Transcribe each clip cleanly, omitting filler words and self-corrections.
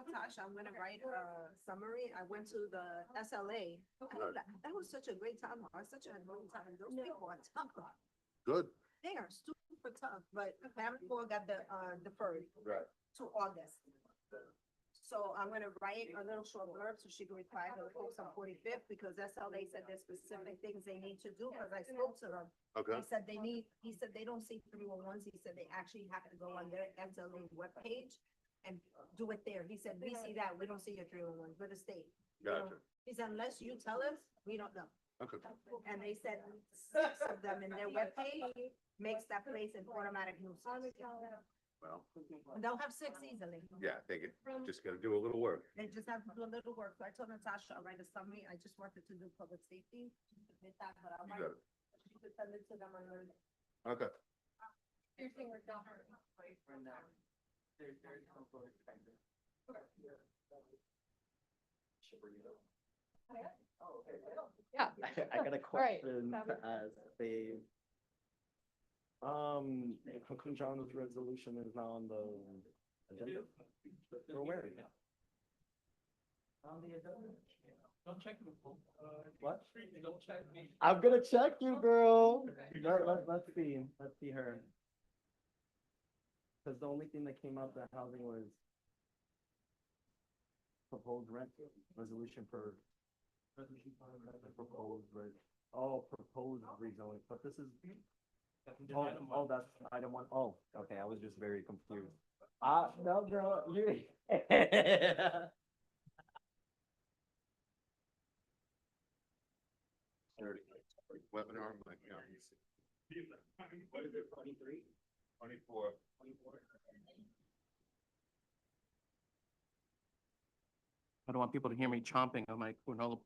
Natasha, I'm gonna write a summary. I went to the SLA. That was such a great time. I was such a great time. Those people are tough. Good. They are super tough, but family four got deferred Right. to August. So I'm gonna write a little short blurb so she can reply to the folks on 45th because SLA said there's specific things they need to do, because I spoke to them. Okay. He said they don't see 311s. He said they actually have to go on their SLA webpage and do it there. He said, we see that, we don't see your 311s, we're the state. You know? Gotcha. He said, unless you tell us, we don't know. Okay. And they said 6 of them in their webpage makes that place an automatic nuisance. Well, They'll have 6 easily. yeah, they could just gotta do a little work. They just have to do a little work. So I told Natasha, I'll write a summary. I just wanted to do public safety. Submit that, but I'll You write, got it. she could send it to them on Monday. Okay. Your finger down. Yeah. I got a Right. question to ask Dave. How come John's resolution is not on the agenda? Or where? On the agenda? Don't check the phone. What? Don't check me. I'm gonna check you, girl. Let's see her. Cause the only thing that came out that housing was proposed rent resolution for proposed rent. Oh, proposed rezoning, but this is, oh, that's item 1. Oh, okay, I was just very confused. No, girl, you. Webinar, like, yeah. What is it, 23? 24. 24. I don't want people to hear me chomping on my granola.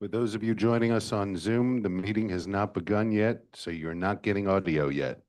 For those of you joining us on Zoom, the meeting has not begun yet, so you're not getting audio yet.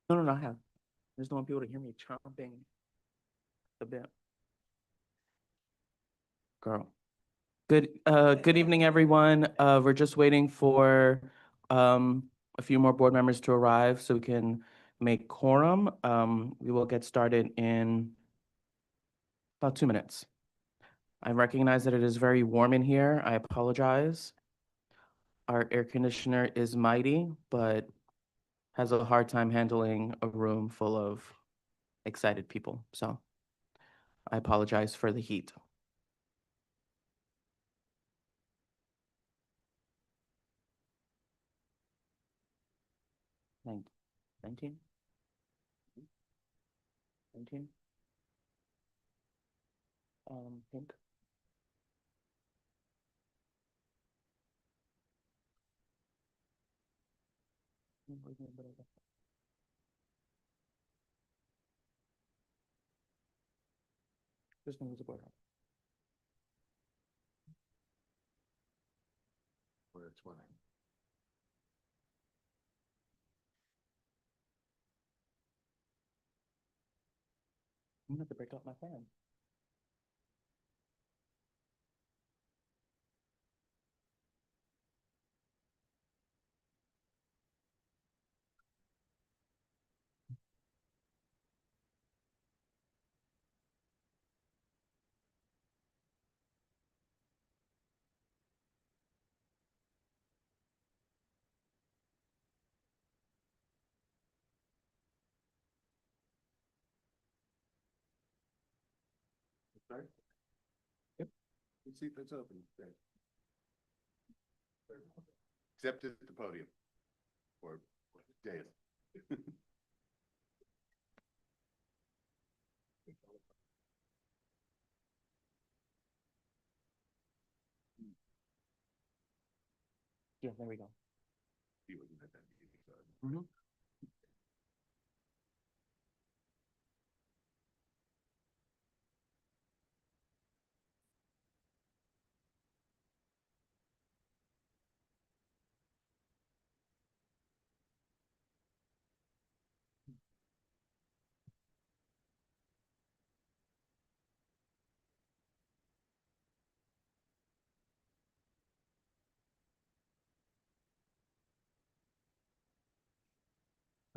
No, I have. I just don't want people to hear me chomping a bit. Girl. Good evening, everyone. We're just waiting for a few more board members to arrive so we can make quorum. We will get started in about 2 minutes. I recognize that it is very warm in here. I apologize. Our air conditioner is mighty, but has a hard time handling a room full of excited people. So I apologize for the heat. Nine- 19? 19? Pink? This one was a board. Where it's winning. I'm gonna have to break out my fan. Sorry? Yep. The seat that's open. There. Except at the podium. Or dais. Yeah, there we go. He wasn't at that meeting, so. Mhm.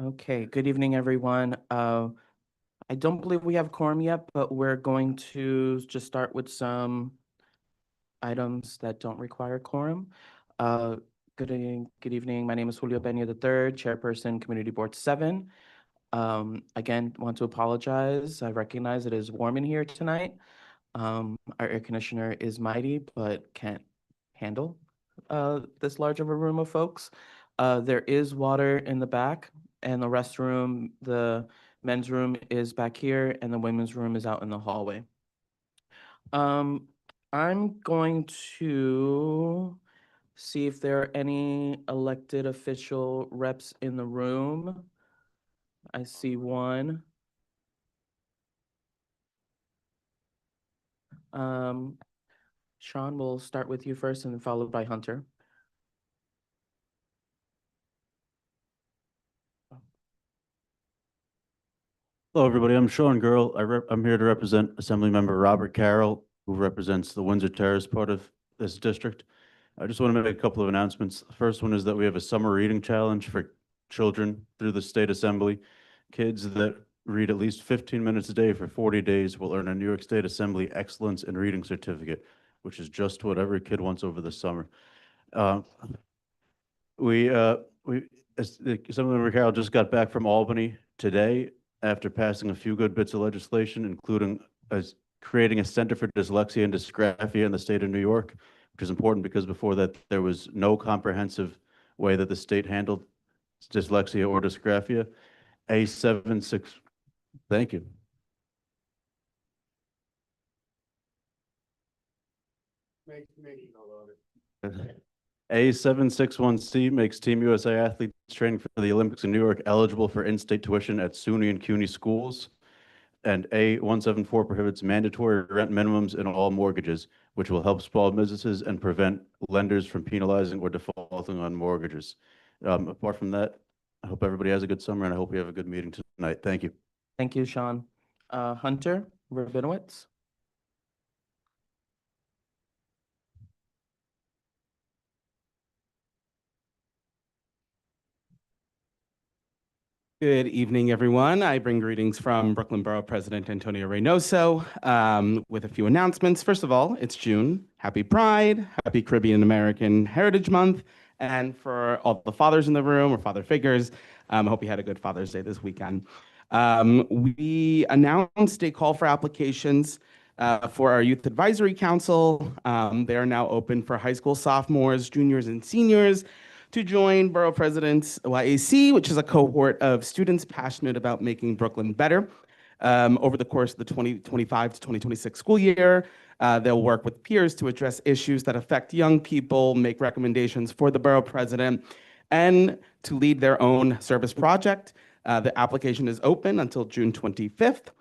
Okay, good evening, everyone. I don't believe we have quorum yet, but we're going to just start with some items that don't require quorum. Good evening. My name is Julio Benya III, Chairperson, Community Board 7. Again, want to apologize. I recognize it is warm in here tonight. Our air conditioner is mighty, but can't handle this large of a room of folks. There is water in the back, and the restroom, the men's room is back here, and the women's room is out in the hallway. I'm going to see if there are any elected official reps in the room. I see one. Sean, we'll start with you first and then followed by Hunter. Hello, everybody. I'm Sean Girl. I'm here to represent Assemblymember Robert Carroll, who represents the Windsor Terrace part of this district. I just want to make a couple of announcements. The first one is that we have a summer reading challenge for children through the state assembly. Kids that read at least 15 minutes a day for 40 days will earn a New York State Assembly Excellence in Reading Certificate, which is just what every kid wants over the summer. Assemblymember Carroll just got back from Albany today after passing a few good bits of legislation, including creating a Center for Dyslexia and Dysgraphia in the state of New York, which is important because before that, there was no comprehensive way that the state handled dyslexia or dysgraphia. A76, thank you. A761C makes Team USA athletes training for the Olympics in New York eligible for in-state tuition at SUNY and CUNY schools. And A174 prohibits mandatory rent minimums in all mortgages, which will help small businesses and prevent lenders from penalizing or defaulting on mortgages. Apart from that, I hope everybody has a good summer and I hope we have a good meeting tonight. Thank you. Thank you, Sean. Hunter Rabinowitz. Good evening, everyone. I bring greetings from Brooklyn Borough President Antonio Reynoso with a few announcements. First of all, it's June. Happy Pride, happy Caribbean American Heritage Month. And for all the fathers in the room or father figures, I hope you had a good Father's Day this weekend. We announced a call for applications for our Youth Advisory Council. They are now open for high school sophomores, juniors, and seniors to join Borough President's YAC, which is a cohort of students passionate about making Brooklyn better. Over the course of the 2025 to 2026 school year, they'll work with peers to address issues that affect young people, make recommendations for the Borough President, and to lead their own service project. The application is open until June 25th.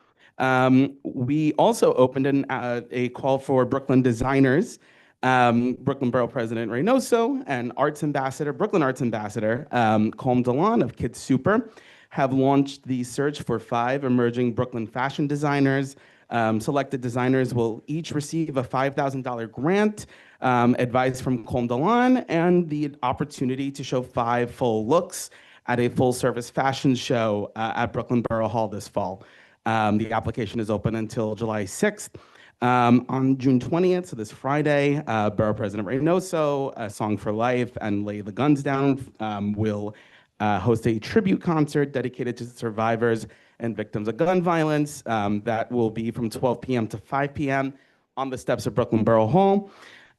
We also opened a call for Brooklyn designers. Brooklyn Borough President Reynoso and Brooklyn Arts Ambassador, Colm Delon of Kids Super, have launched the search for 5 emerging Brooklyn fashion designers. Selected designers will each receive a $5,000 grant, advice from Colm Delon, and the opportunity to show 5 full looks at a full-service fashion show at Brooklyn Borough Hall this fall. The application is open until July 6th. On June 20th, so this Friday, Borough President Reynoso, A Song for Life, and Lay the Guns Down will host a tribute concert dedicated to survivors and victims of gun violence. That will be from 12 p.m. to 5 p.m. on the steps of Brooklyn Borough Hall.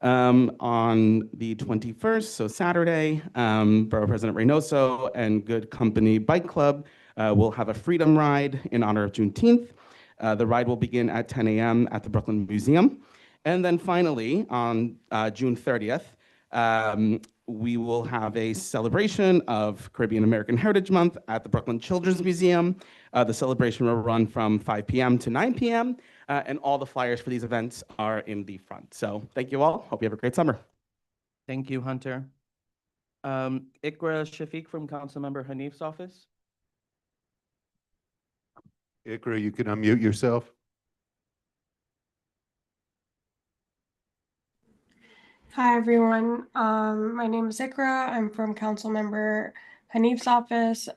On the 21st, so Saturday, Borough President Reynoso and Good Company Bike Club will have a freedom ride in honor of Juneteenth. The ride will begin at 10 a.m. at the Brooklyn Museum. And then finally, on June 30th, we will have a celebration of Caribbean American Heritage Month at the Brooklyn Children's Museum. The celebration will run from 5 p.m. to 9 p.m. And all the flyers for these events are in the front. So thank you all. Hope you have a great summer. Thank you, Hunter. Ikra Shafiq from Councilmember Hanif's office. Ikra, you can unmute yourself. Hi, everyone. My name is Ikra. I'm from Councilmember Hanif's office.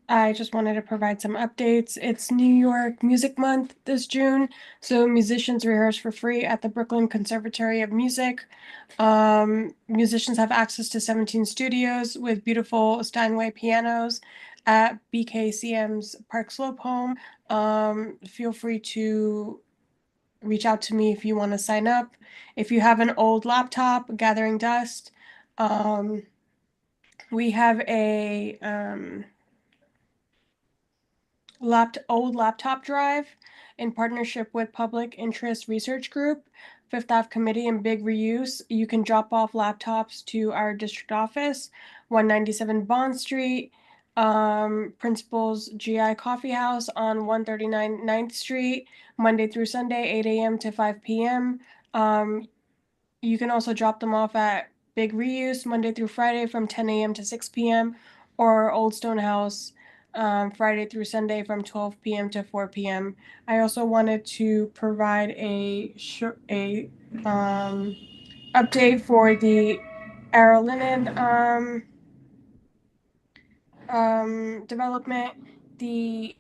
I just wanted to provide some updates. It's New York Music Month this June, so musicians rehearse for free at the Brooklyn Conservatory of Music. Musicians have access to 17 studios with beautiful Steinway pianos at BKCM's Park Slope home. Feel free to reach out to me if you want to sign up. If you have an old laptop gathering dust, we have a old laptop drive in partnership with Public Interest Research Group, Fifth Ave Committee, and Big Reuse. You can drop off laptops to our district office, 197 Bond Street, Principal's GI Coffee House on 139 9th Street, Monday through Sunday, 8 a.m. to 5 p.m. You can also drop them off at Big Reuse, Monday through Friday from 10 a.m. to 6 p.m. or Old Stone House, Friday through Sunday from 12 p.m. to 4 p.m. I also wanted to provide a update for the Arrow Linen development. The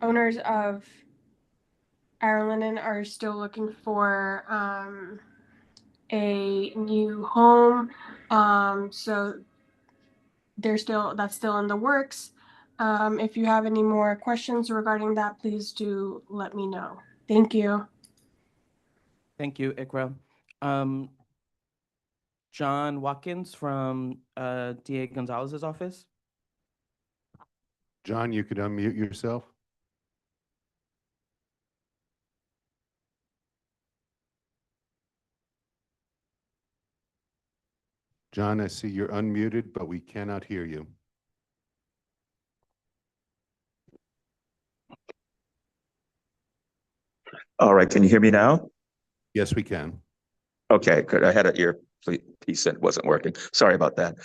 owners of Arrow Linen are still looking for a new home. So that's still in the works. If you have any more questions regarding that, please do let me know. Thank you. Thank you, Ikra. John Watkins from DA Gonzalez's office. John, you could unmute yourself. John, I see you're unmuted, but we cannot hear you. All right, can you hear me now? Yes, we can. Okay, good. I had an earpiece that wasn't working. Sorry about that.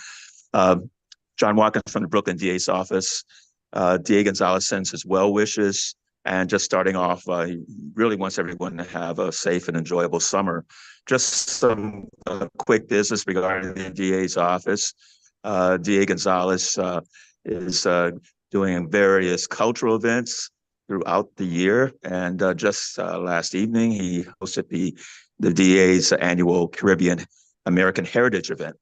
John Watkins from the Brooklyn DA's office. DA Gonzalez sends his well wishes, and just starting off, he really wants everyone to have a safe and enjoyable summer. Just some quick business regarding the DA's office. DA Gonzalez is doing various cultural events throughout the year. And just last evening, he hosted the DA's annual Caribbean American Heritage event.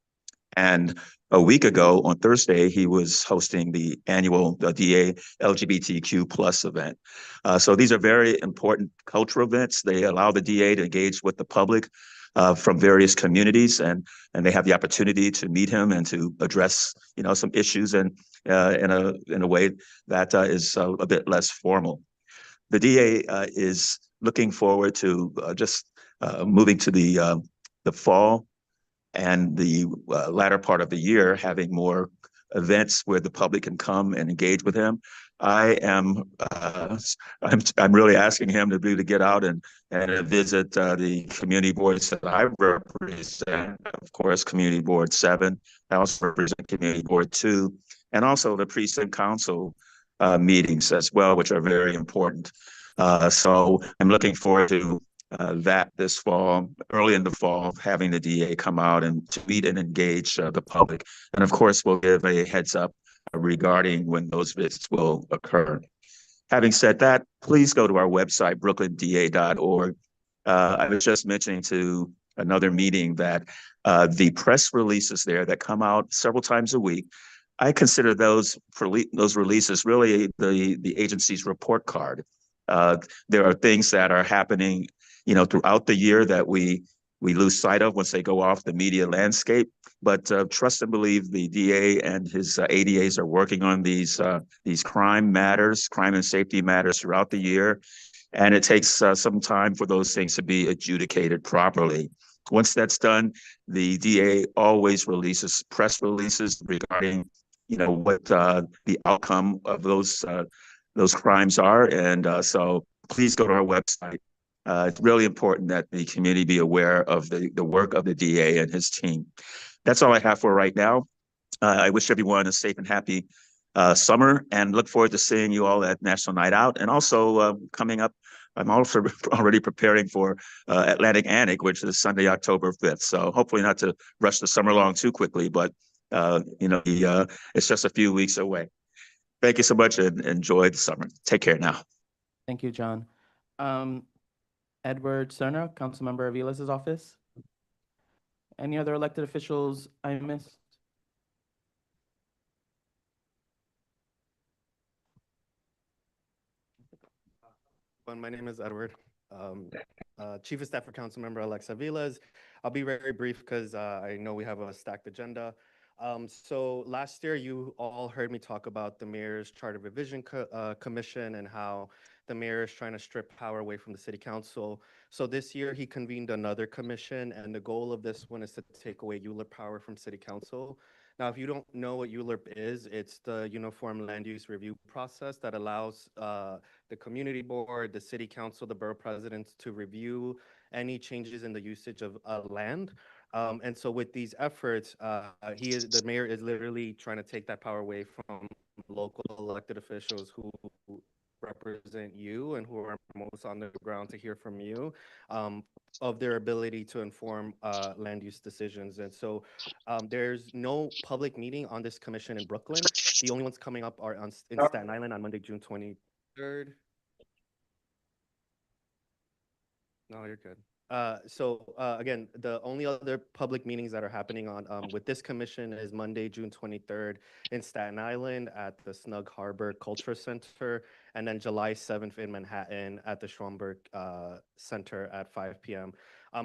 And a week ago on Thursday, he was hosting the annual DA LGBTQ plus event. So these are very important cultural events. They allow the DA to engage with the public from various communities, and they have the opportunity to meet him and to address, some issues and in a way that is a bit less formal. The DA is looking forward to just moving to the fall and the latter part of the year, having more events where the public can come and engage with him. I'm really asking him to be able to get out and visit the community boards that I represent. Of course, Community Board 7. I also represent Community Board 2, and also the precinct council meetings as well, which are very important. So I'm looking forward to that this fall, early in the fall, having the DA come out and to meet and engage the public. And of course, we'll give a heads up regarding when those visits will occur. Having said that, please go to our website, brooklyndA.org. I was just mentioning to another meeting that the press releases there that come out several times a week, I consider those releases really the agency's report card. There are things that are happening, throughout the year that we lose sight of once they go off the media landscape. But trust and believe the DA and his ADAs are working on these crime and safety matters throughout the year. And it takes some time for those things to be adjudicated properly. Once that's done, the DA always releases press releases regarding, what the outcome of those crimes are. And so please go to our website. It's really important that the community be aware of the work of the DA and his team. That's all I have for right now. I wish everyone a safe and happy summer, and look forward to seeing you all at National Night Out. And also coming up, I'm also already preparing for Atlantic Annick, which is Sunday, October 5th. So hopefully not to rush the summer along too quickly, but it's just a few weeks away. Thank you so much and enjoy the summer. Take care now. Thank you, John. Edward Cerna, council member of Vilas's office. Any other elected officials I missed? My name is Edward, Chief of Staff for Council Member Alexa Vilas. I'll be very brief because I know we have a stacked agenda. So last year, you all heard me talk about the Mayor's Charter Revision Commission and how the mayor is trying to strip power away from the city council. So this year, he convened another commission, and the goal of this one is to take away ULURP power from city council. Now, if you don't know what ULURP is, it's the Uniform Land Use Review process that allows the community board, the city council, the borough presidents to review any changes in the usage of land. And so with these efforts, the mayor is literally trying to take that power away from local elected officials who represent you and who are most on the ground to hear from you, of their ability to inform land use decisions. And so there's no public meeting on this commission in Brooklyn. The only ones coming up are in Staten Island on Monday, June 23rd. No, you're good. Again, the only other public meetings that are happening on with this commission is Monday, June 23rd in Staten Island at the Snug Harbor Culture Center, and then July 7th in Manhattan at the Schomburg Center at 5 p.m.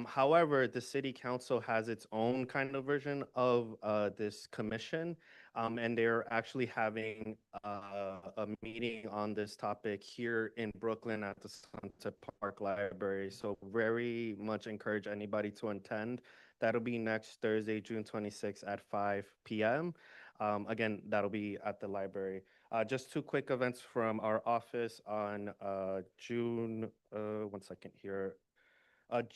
However, the city council has its own kind of version of this commission, and they're actually having a meeting on this topic here in Brooklyn at the Sunset Park Library. So very much encourage anybody to attend. That'll be next Thursday, June 26th at 5 p.m. Again, that'll be at the library. Just two quick events from our office on June, one second here.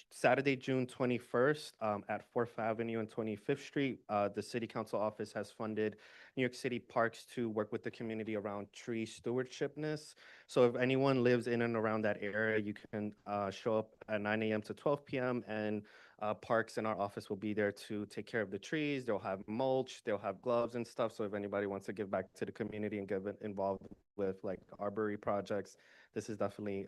Saturday, June 21st at 4th Avenue and 25th Street, the City Council office has funded New York City Parks to work with the community around tree stewardshipness. So if anyone lives in and around that area, you can show up at 9 a.m. to 12 p.m. and Parks in our office will be there to take care of the trees. They'll have mulch, they'll have gloves and stuff. So if anybody wants to give back to the community and get involved with like arbory projects, this is definitely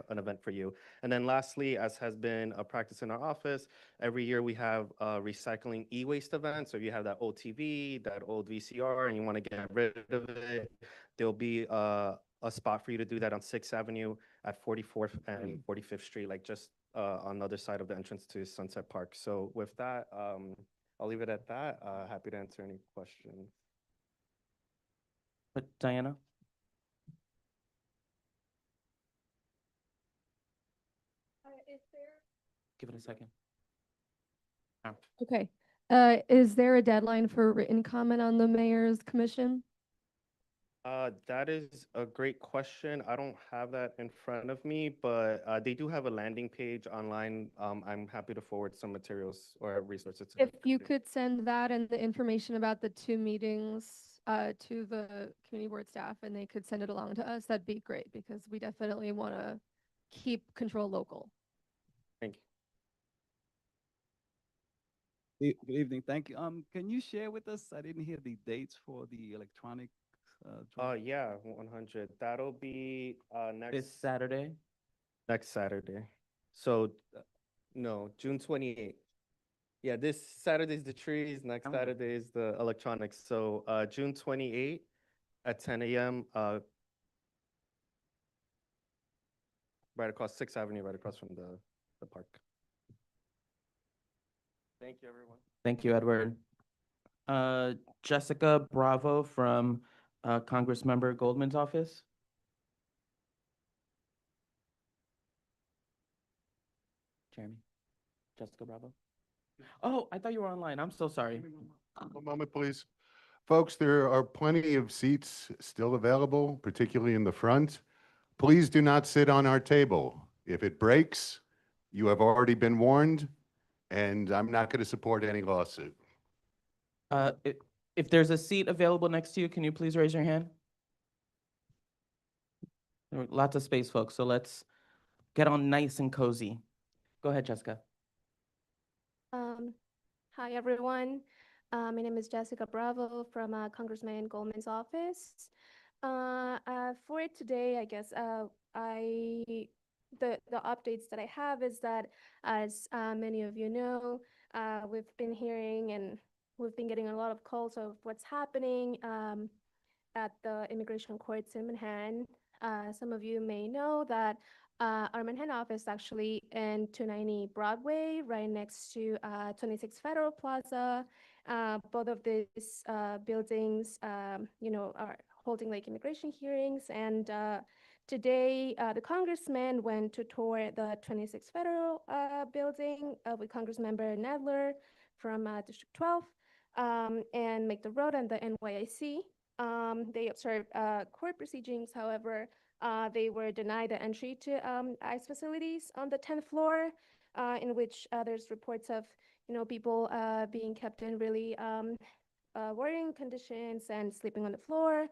an event for you. And then lastly, as has been a practice in our office, every year we have a recycling e-waste event. So if you have that old TV, that old VCR, and you want to get rid of it, there'll be a spot for you to do that on 6th Avenue at 44th and 45th Street, like just on the other side of the entrance to Sunset Park. So with that, I'll leave it at that. Happy to answer any questions. But Diana? Give it a second. Okay. Is there a deadline for written comment on the mayor's commission? That is a great question. I don't have that in front of me, but they do have a landing page online. I'm happy to forward some materials or resources. If you could send that and the information about the 2 meetings to the community board staff and they could send it along to us, that'd be great because we definitely want to keep control local. Thank you. Good evening. Thank you. Can you share with us? I didn't hear the dates for the electronic. Yeah, 100. That'll be This Saturday? next Saturday. So, no, June 28th. Yeah, this Saturday is the trees, next Saturday is the electronics. So, June 28th at 10 a.m. Right across 6th Avenue, right across from the park. Thank you, everyone. Thank you, Edward. Jessica Bravo from Congressmember Goldman's office. Jeremy, Jessica Bravo. Oh, I thought you were online. I'm so sorry. One moment, please. Folks, there are plenty of seats still available, particularly in the front. Please do not sit on our table. If it breaks, you have already been warned, and I'm not going to support any lawsuit. If there's a seat available next to you, can you please raise your hand? There are lots of space, folks, so let's get on nice and cozy. Go ahead, Jessica. Hi, everyone. My name is Jessica Bravo from Congressman Goldman's office. For today, I guess the updates that I have is that, as many of you know, we've been hearing and we've been getting a lot of calls of what's happening at the immigration courts in Manhattan. Some of you may know that our Manhattan office is actually in 290 Broadway, right next to 26 Federal Plaza. Both of these buildings, are holding like immigration hearings. And today, the congressman went to tour the 26 Federal building with Congressmember Nadler from District 12 and make the road and the NYIC. They observed court proceedings. However, they were denied the entry to ICE facilities on the 10th floor, in which there's reports of people being kept in really worrying conditions and sleeping on the floor.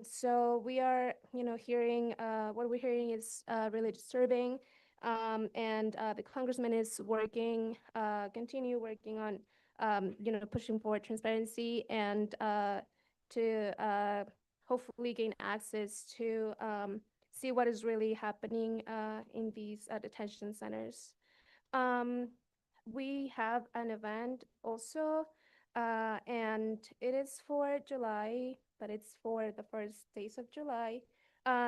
So we are, hearing what we're hearing is really disturbing, and the congressman is working, continue working on, pushing for transparency and to hopefully gain access to see what is really happening in these detention centers. We have an event also, and it is for July, but it's for the first days of July.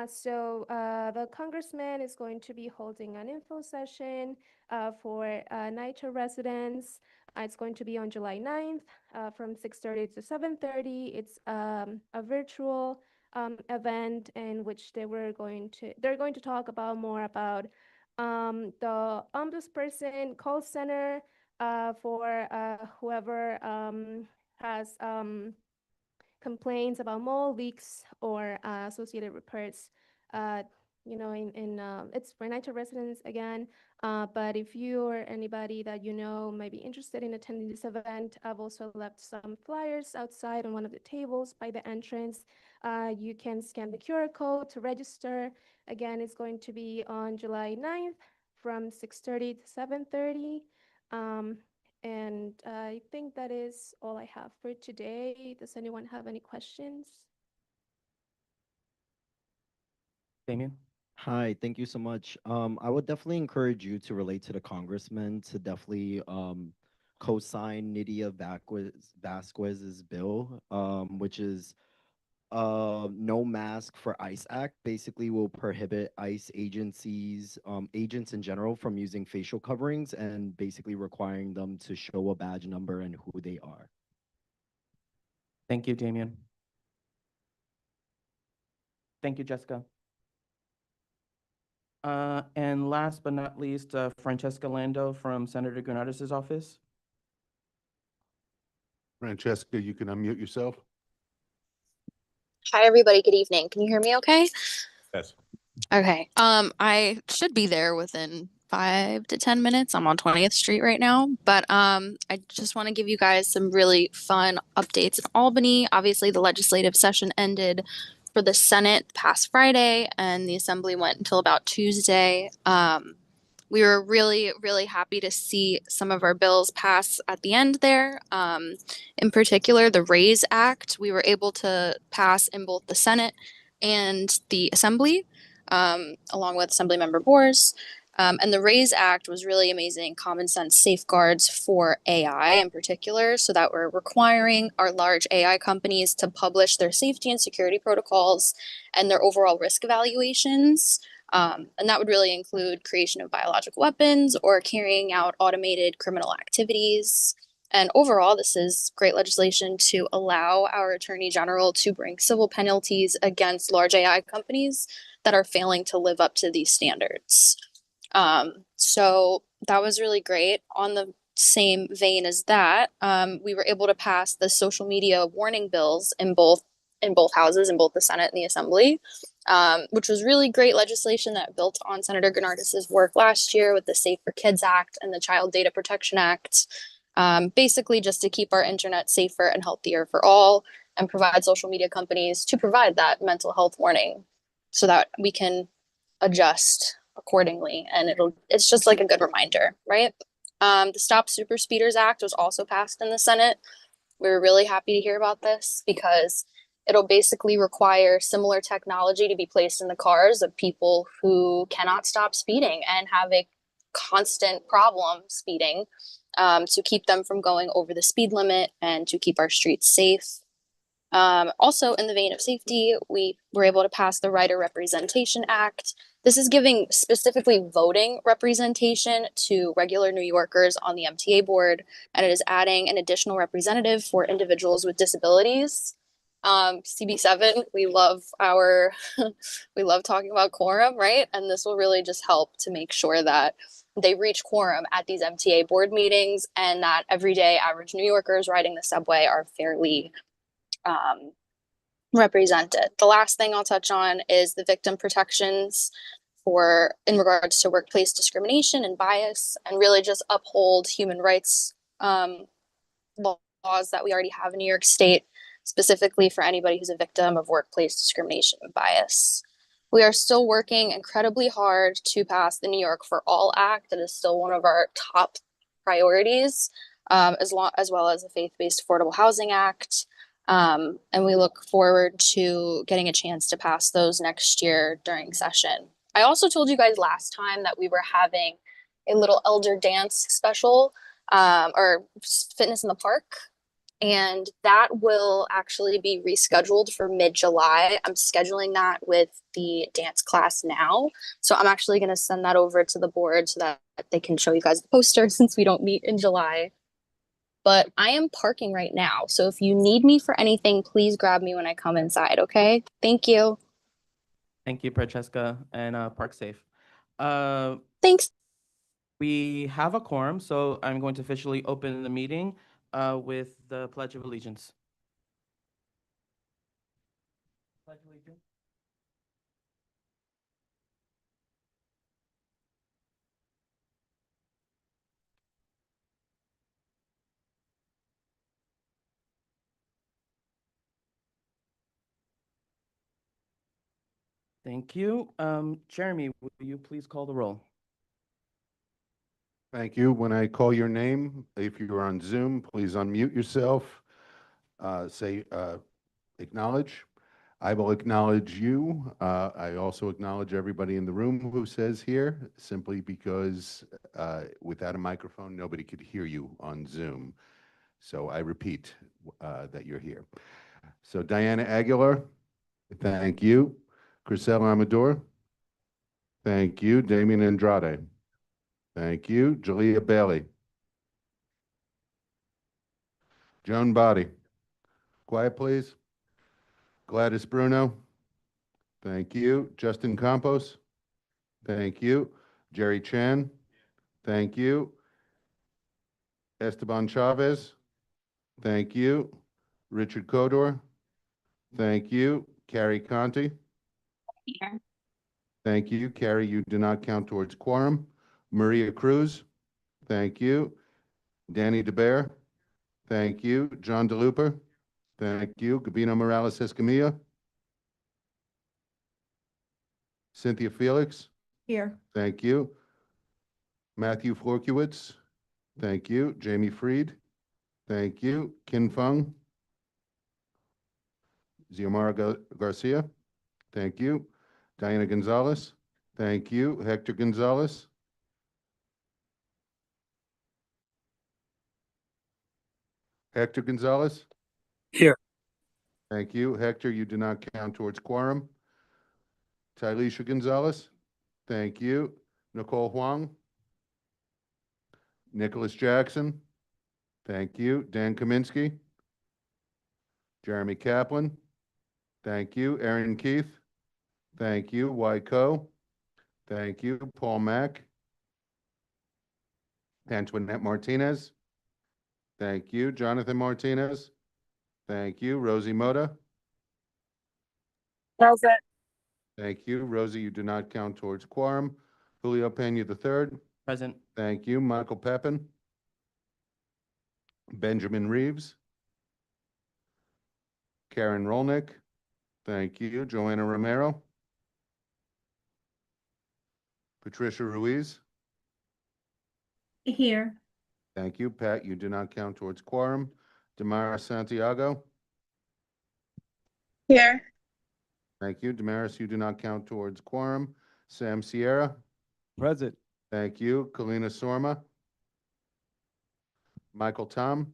So the congressman is going to be holding an info session for NYCHA residents. It's going to be on July 9th from 6:30 to 7:30. It's a virtual event in which they're going to talk about more about the ombudsperson call center for whoever has complaints about mold leaks or associated repairs. It's for NYCHA residents again. But if you or anybody that might be interested in attending this event, I've also left some flyers outside on one of the tables by the entrance. You can scan the QR code to register. Again, it's going to be on July 9th from 6:30 to 7:30. And I think that is all I have for today. Does anyone have any questions? Damien? Hi, thank you so much. I would definitely encourage you to relate to the congressman to definitely co-sign Nydia Vasquez's bill, which is no mask for ICE Act. Basically will prohibit ICE agencies, agents in general from using facial coverings and basically requiring them to show a badge number and who they are. Thank you, Damien. Thank you, Jessica. And last but not least, Francesca Lando from Senator Granardis's office. Francesca, you can unmute yourself. Hi, everybody. Good evening. Can you hear me okay? Yes. Okay. I should be there within 5 to 10 minutes. I'm on 20th Street right now, but I just want to give you guys some really fun updates in Albany. Obviously, the legislative session ended for the Senate past Friday, and the Assembly went until about Tuesday. We were really, really happy to see some of our bills pass at the end there. In particular, the RAISE Act, we were able to pass in both the Senate and the Assembly, along with Assemblymember Boers. And the RAISE Act was really amazing common sense safeguards for AI in particular, so that we're requiring our large AI companies to publish their safety and security protocols and their overall risk evaluations. And that would really include creation of biological weapons or carrying out automated criminal activities. And overall, this is great legislation to allow our Attorney General to bring civil penalties against large AI companies that are failing to live up to these standards. So that was really great. On the same vein as that, we were able to pass the social media warning bills in both houses, in both the Senate and the Assembly, which was really great legislation that built on Senator Granardis's work last year with the Safe for Kids Act and the Child Data Protection Act, basically just to keep our internet safer and healthier for all and provide social media companies to provide that mental health warning so that we can adjust accordingly. And it's just like a good reminder, right? The Stop Super Speeders Act was also passed in the Senate. We were really happy to hear about this because it'll basically require similar technology to be placed in the cars of people who cannot stop speeding and have a constant problem speeding, to keep them from going over the speed limit and to keep our streets safe. Also, in the vein of safety, we were able to pass the Rider Representation Act. This is giving specifically voting representation to regular New Yorkers on the MTA board, and it is adding an additional representative for individuals with disabilities. CB7, we love we love talking about quorum, right? And this will really just help to make sure that they reach quorum at these MTA board meetings and that everyday average New Yorkers riding the subway are fairly represented. The last thing I'll touch on is the victim protections in regards to workplace discrimination and bias, and really just uphold human rights laws that we already have in New York State, specifically for anybody who's a victim of workplace discrimination and bias. We are still working incredibly hard to pass the New York for All Act. That is still one of our top priorities, as well as the Faith-Based Affordable Housing Act. And we look forward to getting a chance to pass those next year during session. I also told you guys last time that we were having a little elder dance special, or fitness in the park. And that will actually be rescheduled for mid-July. I'm scheduling that with the dance class now. So I'm actually going to send that over to the board so that they can show you guys the poster since we don't meet in July. But I am parking right now. So if you need me for anything, please grab me when I come inside, okay? Thank you. Thank you, Francesca, and park safe. Thanks. We have a quorum, so I'm going to officially open the meeting with the Pledge of Allegiance. Pledge of Allegiance. Thank you. Jeremy, will you please call the roll? Thank you. When I call your name, if you're on Zoom, please unmute yourself. Say, acknowledge. I will acknowledge you. I also acknowledge everybody in the room who says here, simply because without a microphone, nobody could hear you on Zoom. So I repeat that you're here. So Diana Aguilar, thank you. Grisel Amador, thank you. Damian Andrade, thank you. Jalea Bailey. Joan Body. Quiet, please. Gladys Bruno. Thank you. Justin Campos. Thank you. Jerry Chan. Thank you. Esteban Chavez. Thank you. Richard Codor. Thank you. Carrie Conti. Here. Thank you. Carrie, you do not count towards quorum. Maria Cruz. Thank you. Danny DeBear. Thank you. John DeLuper. Thank you. Gabino Morales Escamilla. Cynthia Felix. Here. Thank you. Matthew Florkiewicz. Thank you. Jamie Freed. Thank you. Kin Fung. Xiomara Garcia. Thank you. Diana Gonzalez. Thank you. Hector Gonzalez. Hector Gonzalez. Here. Thank you. Hector, you do not count towards quorum. Tylisha Gonzalez. Thank you. Nicole Huang. Nicholas Jackson. Thank you. Dan Kaminsky. Jeremy Kaplan. Thank you. Aaron Keith. Thank you. Wyco. Thank you. Paul Mack. Antoinette Martinez. Thank you. Jonathan Martinez. Thank you. Rosie Moda. Present. Thank you. Rosie, you do not count towards quorum. Julio Pena III. Present. Thank you. Michael Peppin. Benjamin Reeves. Karen Rolnick. Thank you. Joanna Romero. Patricia Ruiz. Here. Thank you. Pat, you do not count towards quorum. Damaris Santiago. Here. Thank you. Damaris, you do not count towards quorum. Sam Sierra. Present. Thank you. Kalina Sorma. Michael Tom.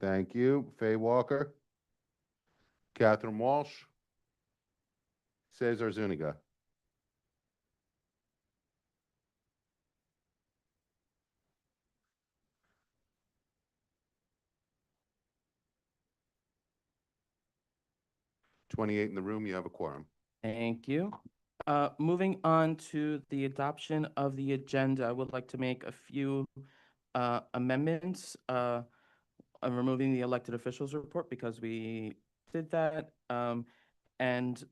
Thank you. Faye Walker. Catherine Walsh. Cesar Zuniga. $28 in the room, you have a quorum. Thank you. Moving on to the adoption of the agenda, I would like to make a few amendments. I'm removing the elected officials report because we did that, and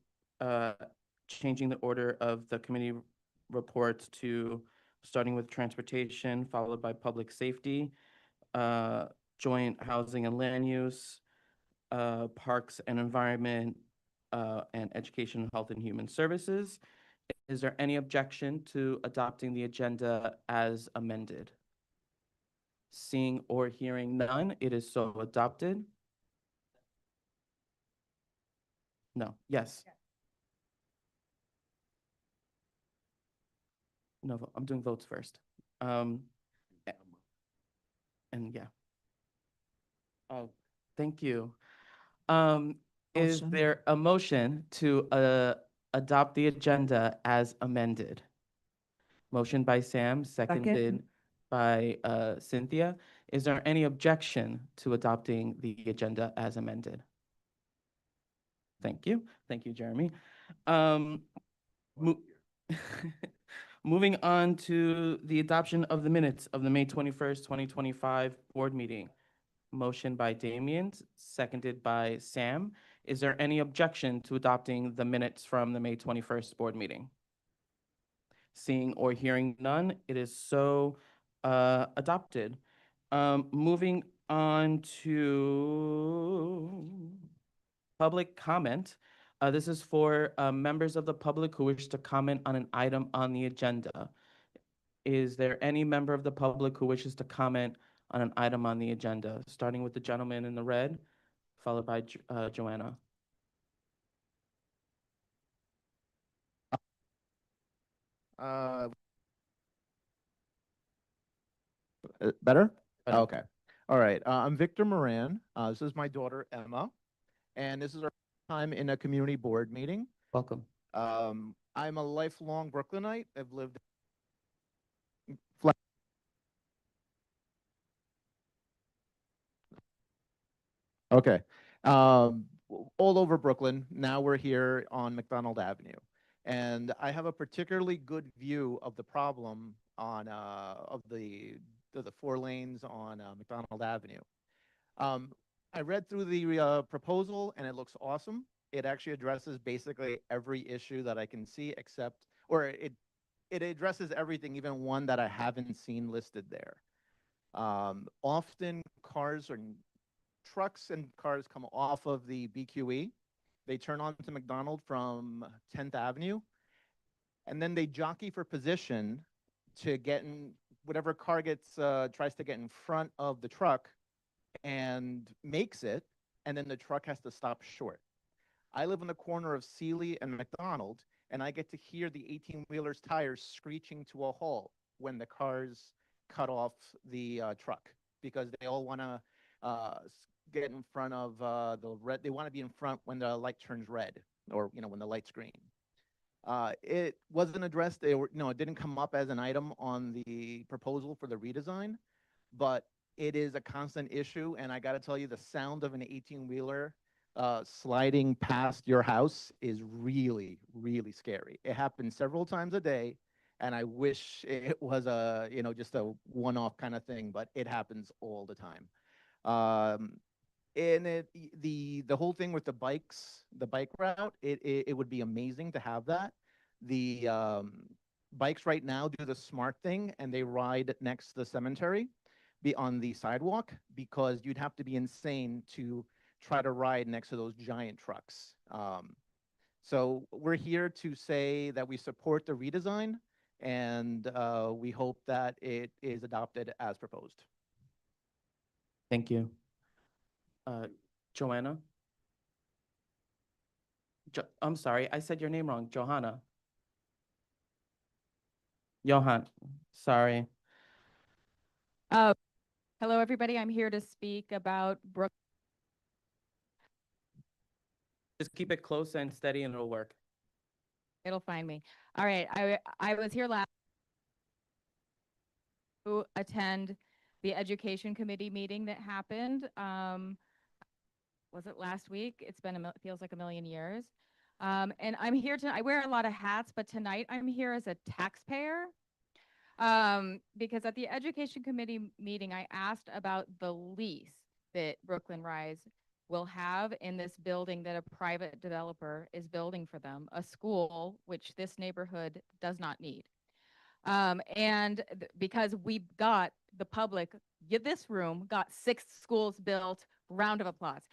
changing the order of the committee reports to starting with transportation, followed by public safety, joint housing and land use, parks and environment, and education, health and human services. Is there any objection to adopting the agenda as amended? Seeing or hearing none, it is so adopted. No, yes. No, I'm doing votes first. And yeah. Oh, thank you. Is Motion. there a motion to adopt the agenda as amended? Motion by Sam, seconded by Cynthia. Is there any objection to adopting the agenda as amended? Thank you. Thank you, Jeremy. Moving on to the adoption of the minutes of the May 21st, 2025 board meeting. Motion by Damien, seconded by Sam. Is there any objection to adopting the minutes from the May 21st board meeting? Seeing or hearing none, it is so adopted. Moving on to public comment. This is for members of the public who wish to comment on an item on the agenda. Is there any member of the public who wishes to comment on an item on the agenda, starting with the gentleman in the red, followed by Joanna? Better? Better. Okay. All right. I'm Victor Moran. This is my daughter, Emma. And this is our time in a community board meeting. Welcome. I'm a lifelong Brooklynite. I've lived okay. All over Brooklyn. Now we're here on McDonald Avenue. And I have a particularly good view of the problem on of the 4 lanes on McDonald Avenue. I read through the proposal and it looks awesome. It actually addresses basically every issue that I can see except, or it addresses everything, even one that I haven't seen listed there. Often trucks and cars come off of the BQE. They turn onto McDonald from 10th Avenue, and then they jockey for position to get in. Whatever car tries to get in front of the truck and makes it, and then the truck has to stop short. I live on the corner of Sealy and McDonald, and I get to hear the 18-wheeler's tires screeching to a halt when the cars cut off the truck, because they all want to get in front of the red. They want to be in front when the light turns red, or when the light's green. It wasn't addressed. It didn't come up as an item on the proposal for the redesign, but it is a constant issue. And I got to tell you, the sound of an 18-wheeler sliding past your house is really, really scary. It happens several times a day, and I wish it was just a one-off kind of thing, but it happens all the time. And the whole thing with the bike route, it would be amazing to have that. The bikes right now do the smart thing, and they ride next to the cemetery, on the sidewalk, because you'd have to be insane to try to ride next to those giant trucks. So we're here to say that we support the redesign, and we hope that it is adopted as proposed. Thank you. Joanna? I'm sorry, I said your name wrong. Johanna. Johan, sorry. Hello, everybody. I'm here to speak about Just keep it close and steady and it'll work. It'll find me. All right. I was here last to attend the education committee meeting that happened. Was it last week? It's been feels like a million years. And I'm here I wear a lot of hats, but tonight I'm here as a taxpayer. Because at the education committee meeting, I asked about the lease that Brooklyn Rise will have in this building that a private developer is building for them, a school which this neighborhood does not need. Because we got the public, this room got 6 schools built, round of applause.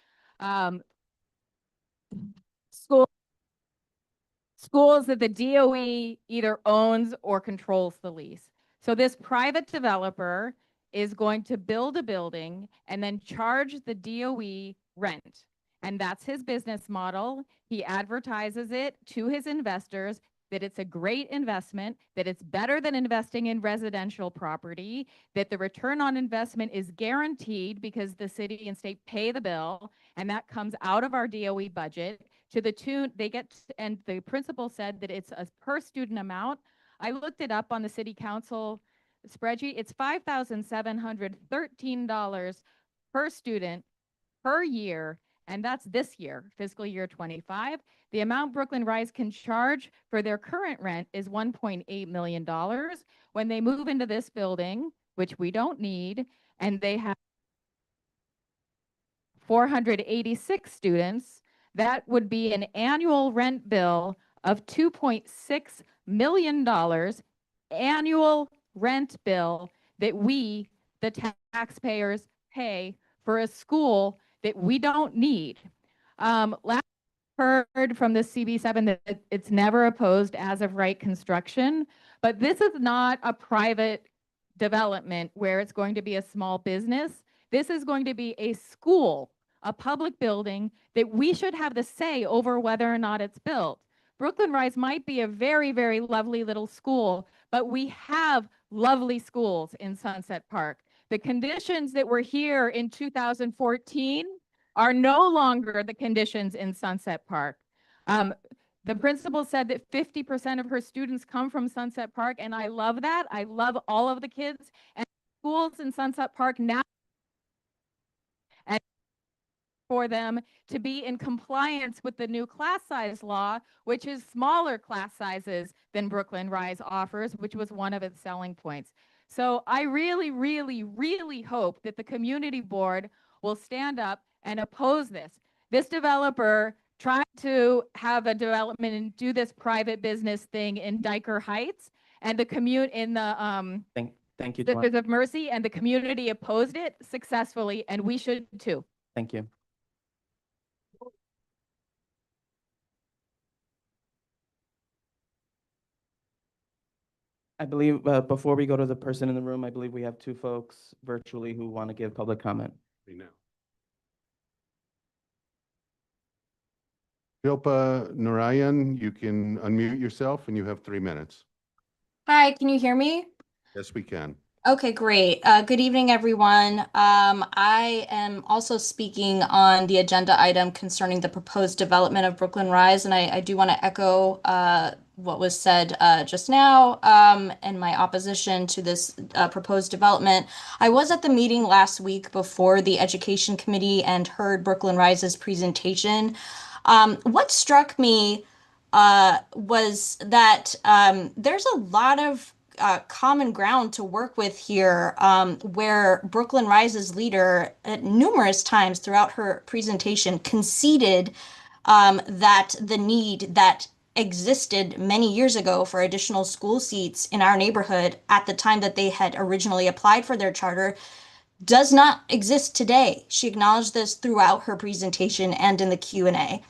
Schools that the DOE either owns or controls the lease. So this private developer is going to build a building and then charge the DOE rent. And that's his business model. He advertises it to his investors that it's a great investment, that it's better than investing in residential property, that the return on investment is guaranteed because the city and state pay the bill, and that comes out of our DOE budget to the tune and the principal said that it's a per student amount. I looked it up on the city council spreadsheet. It's $5,713 per student per year, and that's this year, fiscal year 25. The amount Brooklyn Rise can charge for their current rent is $1.8 million. When they move into this building, which we don't need, and they have 486 students, that would be an annual rent bill of $2.6 million, annual rent bill that we, the taxpayers, pay for a school that we don't need. Last heard from the CB7 that it's never opposed as of right construction, But this is not a private development where it's going to be a small business. This is going to be a school, a public building that we should have the say over whether or not it's built. Brooklyn Rise might be a very, very lovely little school, but we have lovely schools in Sunset Park. The conditions that were here in 2014 are no longer the conditions in Sunset Park. The principal said that 50% of her students come from Sunset Park, and I love that. I love all of the kids and schools in Sunset Park now, and for them to be in compliance with the new class size law, which is smaller class sizes than Brooklyn Rise offers, which was one of its selling points. So I really, really, really hope that the community board will stand up and oppose this. This developer tried to have a development and do this private business thing in Diker Heights, and the Thank you, Sisters of Mercy and the community opposed it successfully, and we should too. Thank you. I believe before we go to the person in the room, I believe we have two folks virtually who want to give public comment. Shilpa Narayan, you can unmute yourself and you have 3 minutes. Hi, can you hear me? Yes, we can. Okay, great. Good evening, everyone. I am also speaking on the agenda item concerning the proposed development of Brooklyn Rise, and I do want to echo what was said just now and my opposition to this proposed development. I was at the meeting last week before the Education Committee and heard Brooklyn Rise's presentation. What struck me was that there's a lot of common ground to work with here, where Brooklyn Rise's leader at numerous times throughout her presentation conceded that the need that existed many years ago for additional school seats in our neighborhood at the time that they had originally applied for their charter does not exist today. She acknowledged this throughout her presentation and in the Q&A.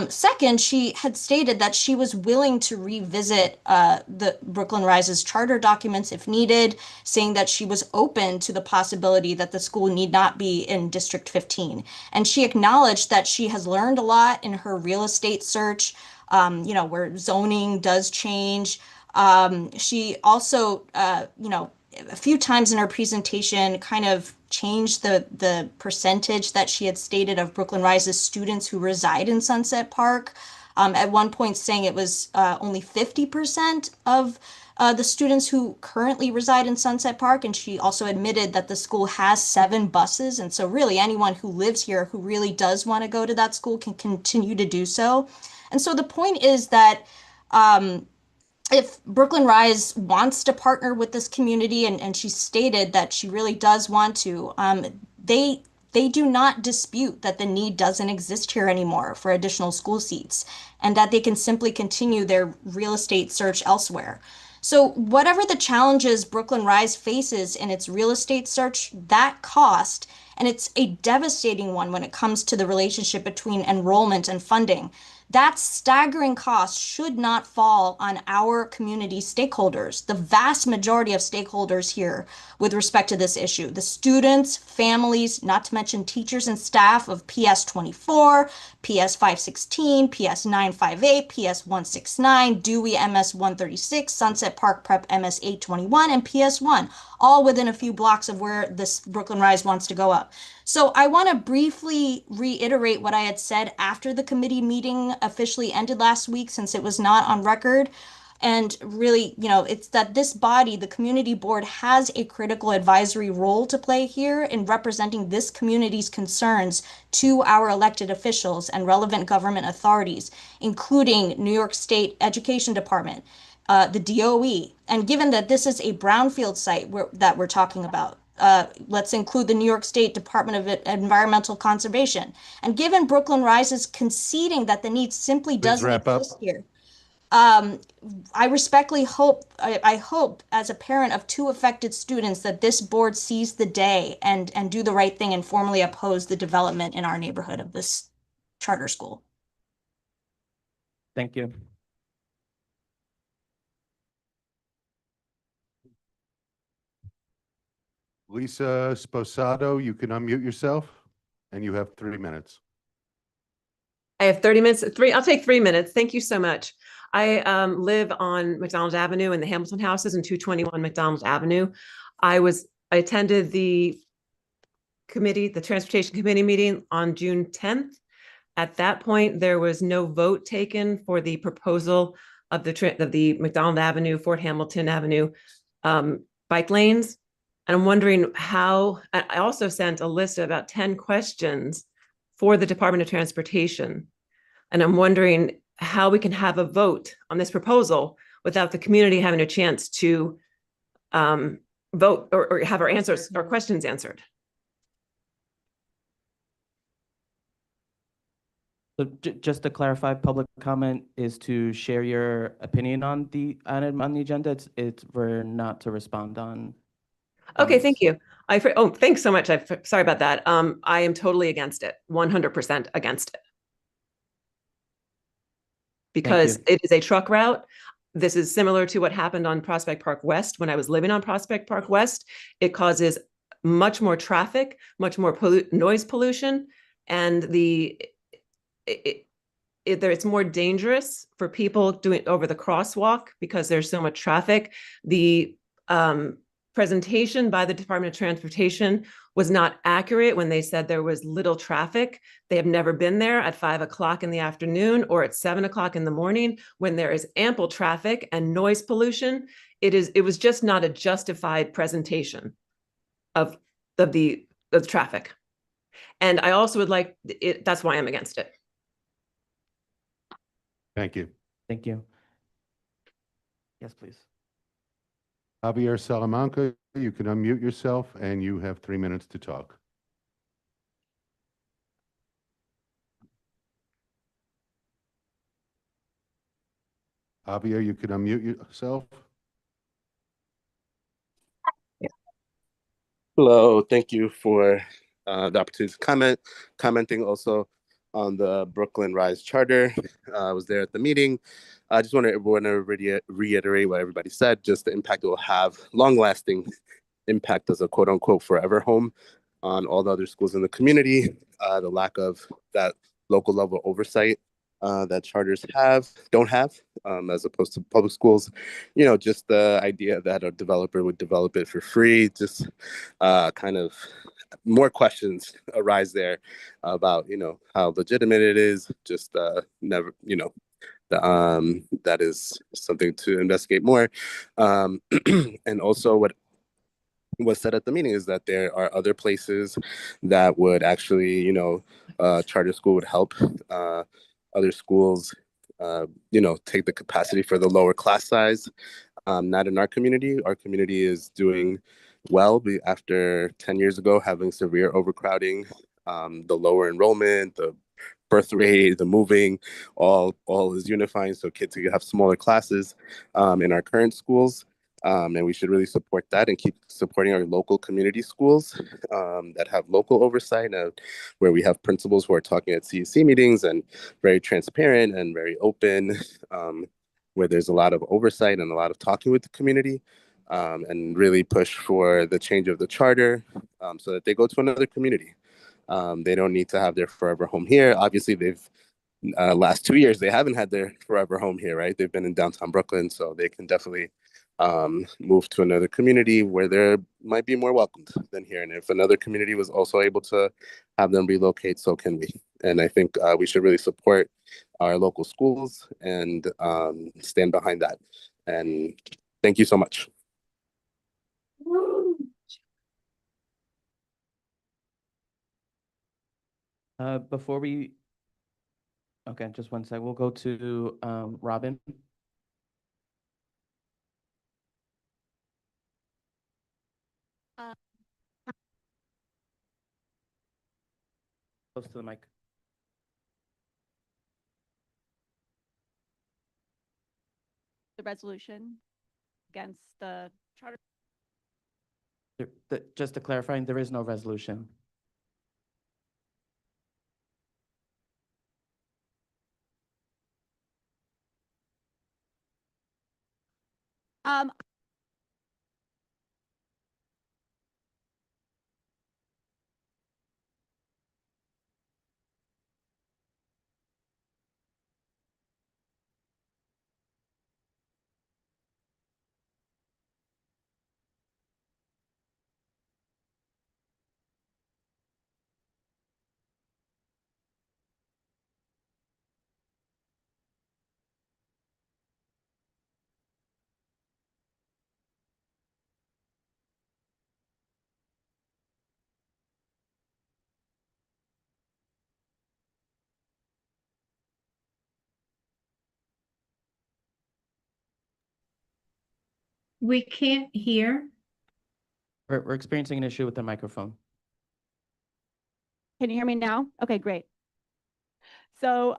Second, she had stated that she was willing to revisit the Brooklyn Rise's charter documents if needed, saying that she was open to the possibility that the school need not be in District 15. And she acknowledged that she has learned a lot in her real estate search, where zoning does change. She also, a few times in her presentation kind of changed the percentage that she had stated of Brooklyn Rise's students who reside in Sunset Park. At one point saying it was only 50% of the students who currently reside in Sunset Park. And she also admitted that the school has 7 buses. And so really anyone who lives here who really does want to go to that school can continue to do so. And so the point is that if Brooklyn Rise wants to partner with this community, and she stated that she really does want to, they do not dispute that the need doesn't exist here anymore for additional school seats, and that they can simply continue their real estate search elsewhere. So whatever the challenges Brooklyn Rise faces in its real estate search, that cost, and it's a devastating one when it comes to the relationship between enrollment and funding, that staggering cost should not fall on our community stakeholders, the vast majority of stakeholders here with respect to this issue. The students, families, not to mention teachers and staff of PS 24, PS 516, PS 958, PS 169, Dewey MS 136, Sunset Park Prep MS 821, and PS 1, all within a few blocks of where this Brooklyn Rise wants to go up. So I want to briefly reiterate what I had said after the committee meeting officially ended last week, since it was not on record. And really, it's that this body, the community board, has a critical advisory role to play here in representing this community's concerns to our elected officials and relevant government authorities, including New York State Education Department, the DOE. And given that this is a brownfield site that we're talking about, let's include the New York State Department of Environmental Conservation. And given Brooklyn Rise's conceding that the need simply doesn't exist here, I respectfully hope, I hope as a parent of 2 affected students that this board sees the day and do the right thing and formally oppose the development in our neighborhood of this charter school. Thank you. Lisa Sposado, you can unmute yourself, and you have 3 minutes. I have 30 minutes, I'll take 3 minutes. Thank you so much. I live on McDonald Avenue in the Hamilton houses and 221 McDonald Avenue. I attended the Transportation Committee meeting on June 10th. At that point, there was no vote taken for the proposal of the McDonald Avenue, Fort Hamilton Avenue bike lanes. And I'm wondering how, I also sent a list of about 10 questions for the Department of Transportation. And I'm wondering how we can have a vote on this proposal without the community having a chance to vote or have our answers or questions answered. So just to clarify, public comment is to share your opinion on the item on the agenda. We're not to respond on. Okay, thank you. Thanks so much. Sorry about that. I am totally against it, 100% against it. Because it is a truck route. This is similar to what happened on Prospect Park West when I was living on Prospect Park West. It causes much more traffic, much more noise pollution, and it's more dangerous for people doing over the crosswalk because there's so much traffic. The presentation by the Department of Transportation was not accurate when they said there was little traffic. They have never been there at 5 o'clock in the afternoon or at 7 o'clock in the morning when there is ample traffic and noise pollution. It was just not a justified presentation of the traffic. And I also would like it, that's why I'm against it. Thank you. Thank you. Yes, please. Javier Salamanca, you can unmute yourself, and you have 3 minutes to talk. Javier, you can unmute yourself. Hello, thank you for the opportunity to commenting also on the Brooklyn Rise Charter. I was there at the meeting. I just want to reiterate what everybody said, just the impact it will have, long-lasting impact as a quote-unquote forever home on all the other schools in the community, the lack of that local level oversight that charters don't have, as opposed to public schools. You know, just the idea that a developer would develop it for free, just kind of more questions arise there about, you know, how legitimate it is, just never, you know, that is something to investigate more. And also what was said at the meeting is that there are other places that would actually, you know, charter school would help other schools, you know, take the capacity for the lower class size. Not in our community. Our community is doing well after 10 years ago having severe overcrowding, the lower enrollment, the birth rate, the moving, all is unifying so kids can have smaller classes in our current schools. And we should really support that and keep supporting our local community schools that have local oversight, where we have principals who are talking at CEC meetings and very transparent and very open, where there's a lot of oversight and a lot of talking with the community, and really push for the change of the charter so that they go to another community. They don't need to have their forever home here. Obviously, they've last 2 years, they haven't had their forever home here, right? They've been in downtown Brooklyn, so they can definitely move to another community where they might be more welcomed than here. And if another community was also able to have them relocate, so can we. And I think we should really support our local schools and stand behind that. And thank you so much. Before we, okay, just one sec. We'll go to Robin. Close to the mic. The resolution against the charter. Just to clarify, there is no resolution. We can't hear. We're experiencing an issue with the microphone. Can you hear me now? Okay, great. So,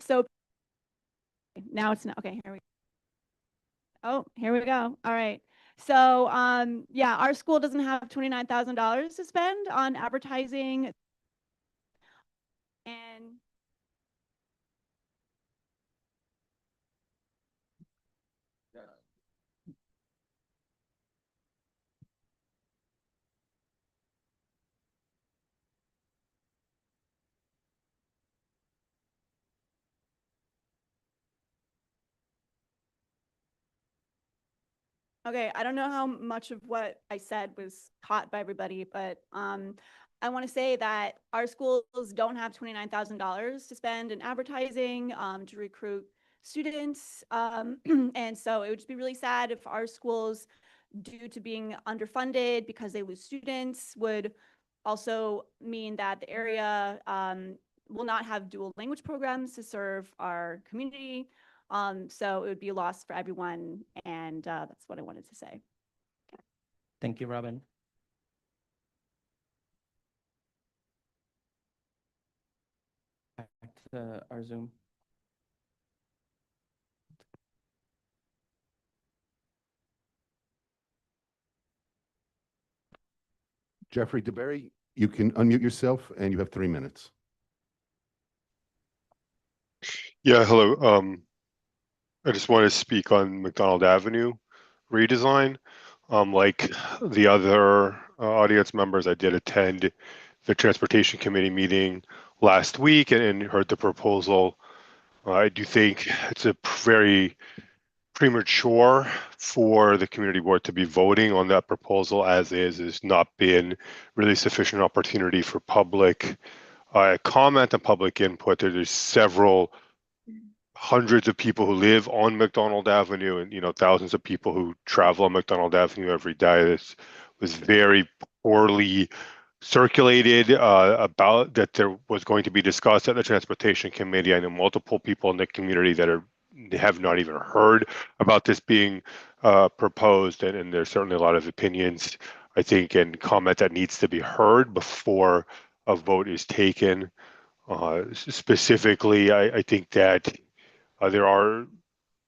so now it's not, okay, here we go. Oh, here we go. All right. So, yeah, our school doesn't have $29,000 to spend on advertising. And okay, I don't know how much of what I said was caught by everybody, but I want to say that our schools don't have $29,000 to spend in advertising to recruit students. And so it would just be really sad if our schools, due to being underfunded because they lose students, would also mean that the area will not have dual language programs to serve our community. So it would be a loss for everyone, and that's what I wanted to say. Thank you, Robin. Back to our Zoom. Jeffrey DeBerry, you can unmute yourself and you have 3 minutes. Yeah, hello. I just want to speak on McDonald Avenue redesign. Like the other audience members, I did attend the Transportation Committee meeting last week and heard the proposal. I do think it's a very premature for the community board to be voting on that proposal as is. There's not been really sufficient opportunity for public comment and public input. There's several hundreds of people who live on McDonald Avenue and, thousands of people who travel on McDonald Avenue every day. This was very poorly circulated about that there was going to be discussed at the Transportation Committee. I know multiple people in the community that have not even heard about this being proposed, and there's certainly a lot of opinions, I think, and comment that needs to be heard before a vote is taken. Specifically, I think that there are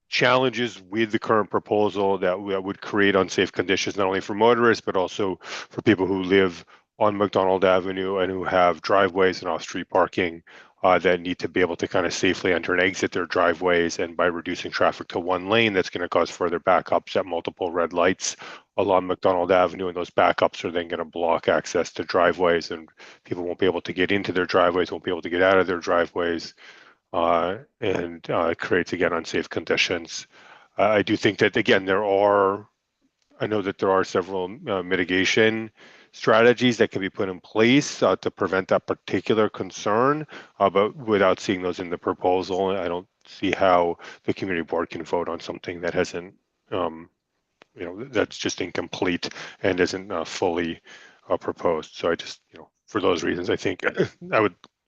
challenges with the current proposal that would create unsafe conditions, not only for motorists, but also for people who live on McDonald Avenue and who have driveways and off-street parking that need to be able to kind of safely enter and exit their driveways. And by reducing traffic to one lane, that's going to cause further backups at multiple red lights along McDonald Avenue. And those backups are then going to block access to driveways, and people won't be able to get into their driveways, won't be able to get out of their driveways. And creates, again, unsafe conditions. I do think that, again, I know that there are several mitigation strategies that can be put in place to prevent that particular concern, but without seeing those in the proposal, I don't see how the community board can vote on something that hasn't, that's just incomplete and isn't fully proposed. So I just, for those reasons, I think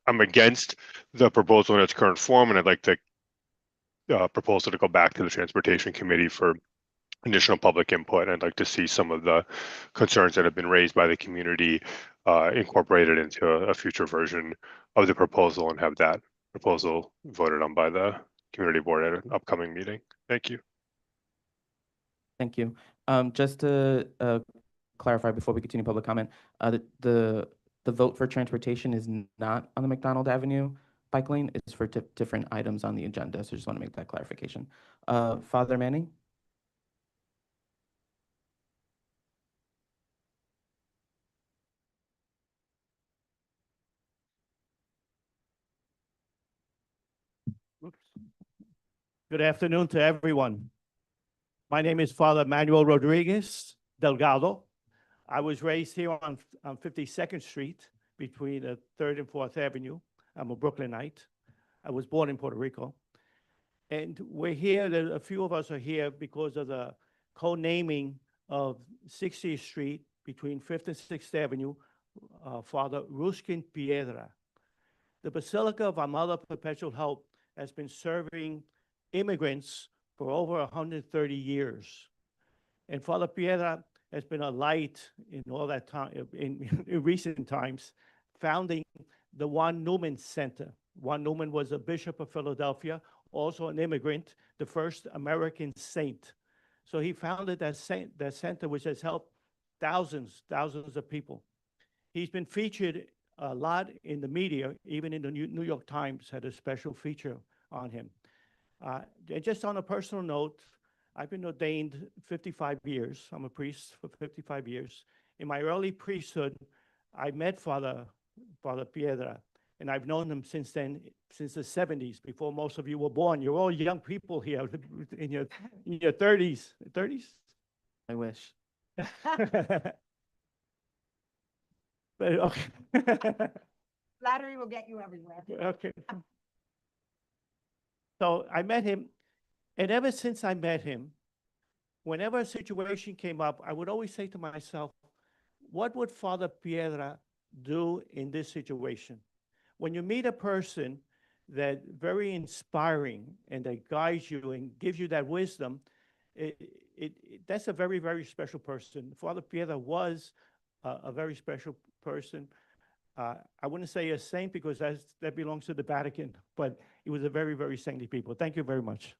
I'm against the proposal in its current form, and I'd like the proposal to go back to the Transportation Committee for additional public input. I'd like to see some of the concerns that have been raised by the community incorporated into a future version of the proposal and have that proposal voted on by the community board at an upcoming meeting. Thank you. Thank you. Just to clarify before we continue public comment, the vote for transportation is not on the McDonald Avenue bike lane. It's for different items on the agenda. So just want to make that clarification. Father Manning? Good afternoon to everyone. My name is Father Manuel Rodriguez Delgado. I was raised here on 52nd Street between 3rd and 4th Avenue. I'm a Brooklynite. I was born in Puerto Rico. And we're here, a few of us are here because of the co-naming of 60th Street between 5th and 6th Avenue, Father Ruskin Piedra. The Basilica of Our Mother Perpetual Help has been serving immigrants for over 130 years. And Father Piedra has been a light in all that time, in recent times, founding the Juan Newman Center. Juan Newman was a bishop of Philadelphia, also an immigrant, the first American saint. So he founded that center, which has helped thousands of people. He's been featured a lot in the media, even in the New York Times had a special feature on him. And just on a personal note, I've been ordained 55 years. I'm a priest for 55 years. In my early priesthood, I met Father Piedra, and I've known him since then, since the 70s, before most of you were born. You're all young people here in your 30s. 30s? I wish. But, okay. Flattery will get you everywhere. Okay. So I met him, and ever since I met him, whenever a situation came up, I would always say to myself, what would Father Piedra do in this situation? When you meet a person that very inspiring and that guides you and gives you that wisdom, that's a very, very special person. Father Piedra was a very special person. I wouldn't say a saint because that belongs to the Vatican, but he was a very, very saintly people. Thank you very much.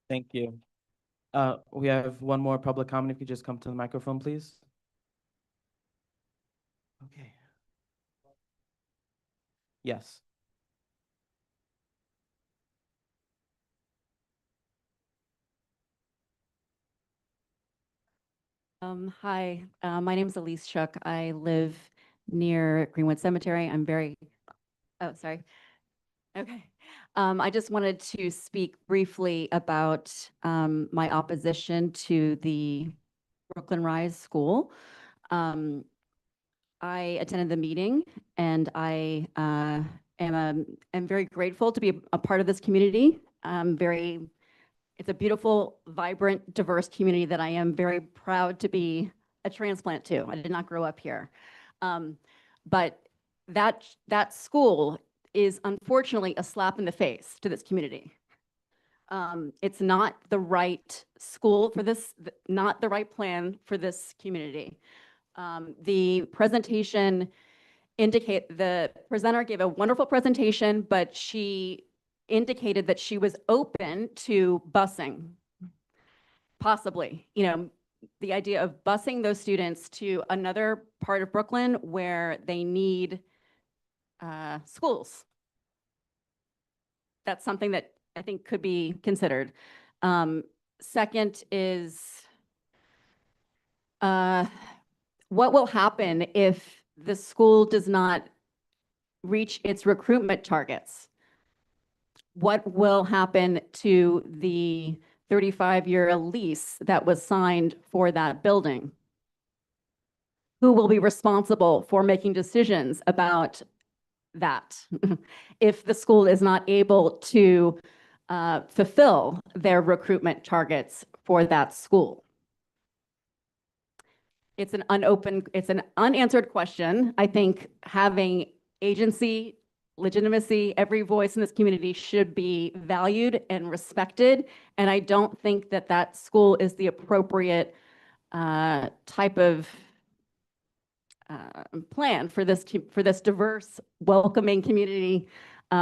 Thank you. We have one more public comment. If you just come to the microphone, please. Okay. Yes. Hi, my name is Elise Shook. I live near Greenwood Cemetery. Oh, sorry. Okay. I just wanted to speak briefly about my opposition to the Brooklyn Rise School. I attended the meeting, and I am very grateful to be a part of this community. It's a beautiful, vibrant, diverse community that I am very proud to be a transplant to. I did not grow up here. But that school is unfortunately a slap in the face to this community. It's not the right school for this, not the right plan for this community. The presentation the presenter gave a wonderful presentation, but she indicated that she was open to busing, possibly, the idea of busing those students to another part of Brooklyn where they need schools. That's something that I think could be considered. Second is, what will happen if the school does not reach its recruitment targets? What will happen to the 35-year lease that was signed for that building? Who will be responsible for making decisions about that if the school is not able to fulfill their recruitment targets for that school? It's an unanswered question. I think having agency, legitimacy, every voice in this community should be valued and respected. And I don't think that that school is the appropriate type of plan for this diverse, welcoming community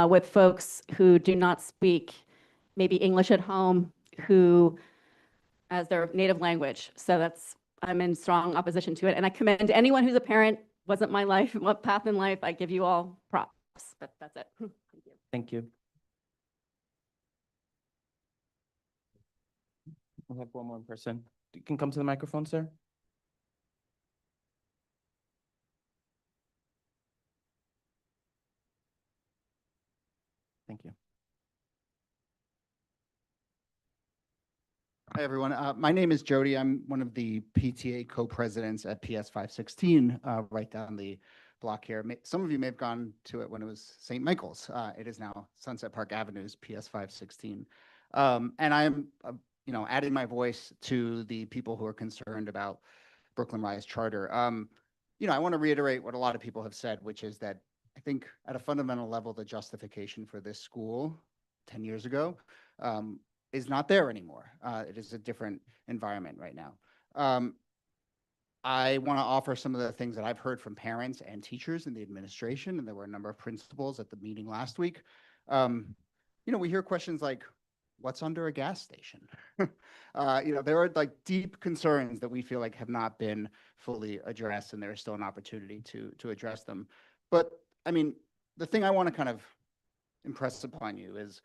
with folks who do not speak maybe English at home, who as their native language. So I'm in strong opposition to it. And I commend anyone who's a parent. Wasn't my life, what path in life. I give you all props, but that's it. Thank you. Thank you. We have one more person. You can come to the microphone, sir. Thank you. Hi, everyone. My name is Jody. I'm one of the PTA co-presidents at PS 516, right down the block here. Some of you may have gone to it when it was St. Michael's. It is now Sunset Park Avenue's PS 516. And I am, adding my voice to the people who are concerned about Brooklyn Rise Charter. I want to reiterate what a lot of people have said, which is that I think at a fundamental level, the justification for this school 10 years ago is not there anymore. It is a different environment right now. I want to offer some of the things that I've heard from parents and teachers in the administration, and there were a number of principals at the meeting last week. We hear questions like, what's under a gas station? There are like deep concerns that we feel like have not been fully addressed, and there is still an opportunity to address them. But I mean, the thing I want to kind of impress upon you is,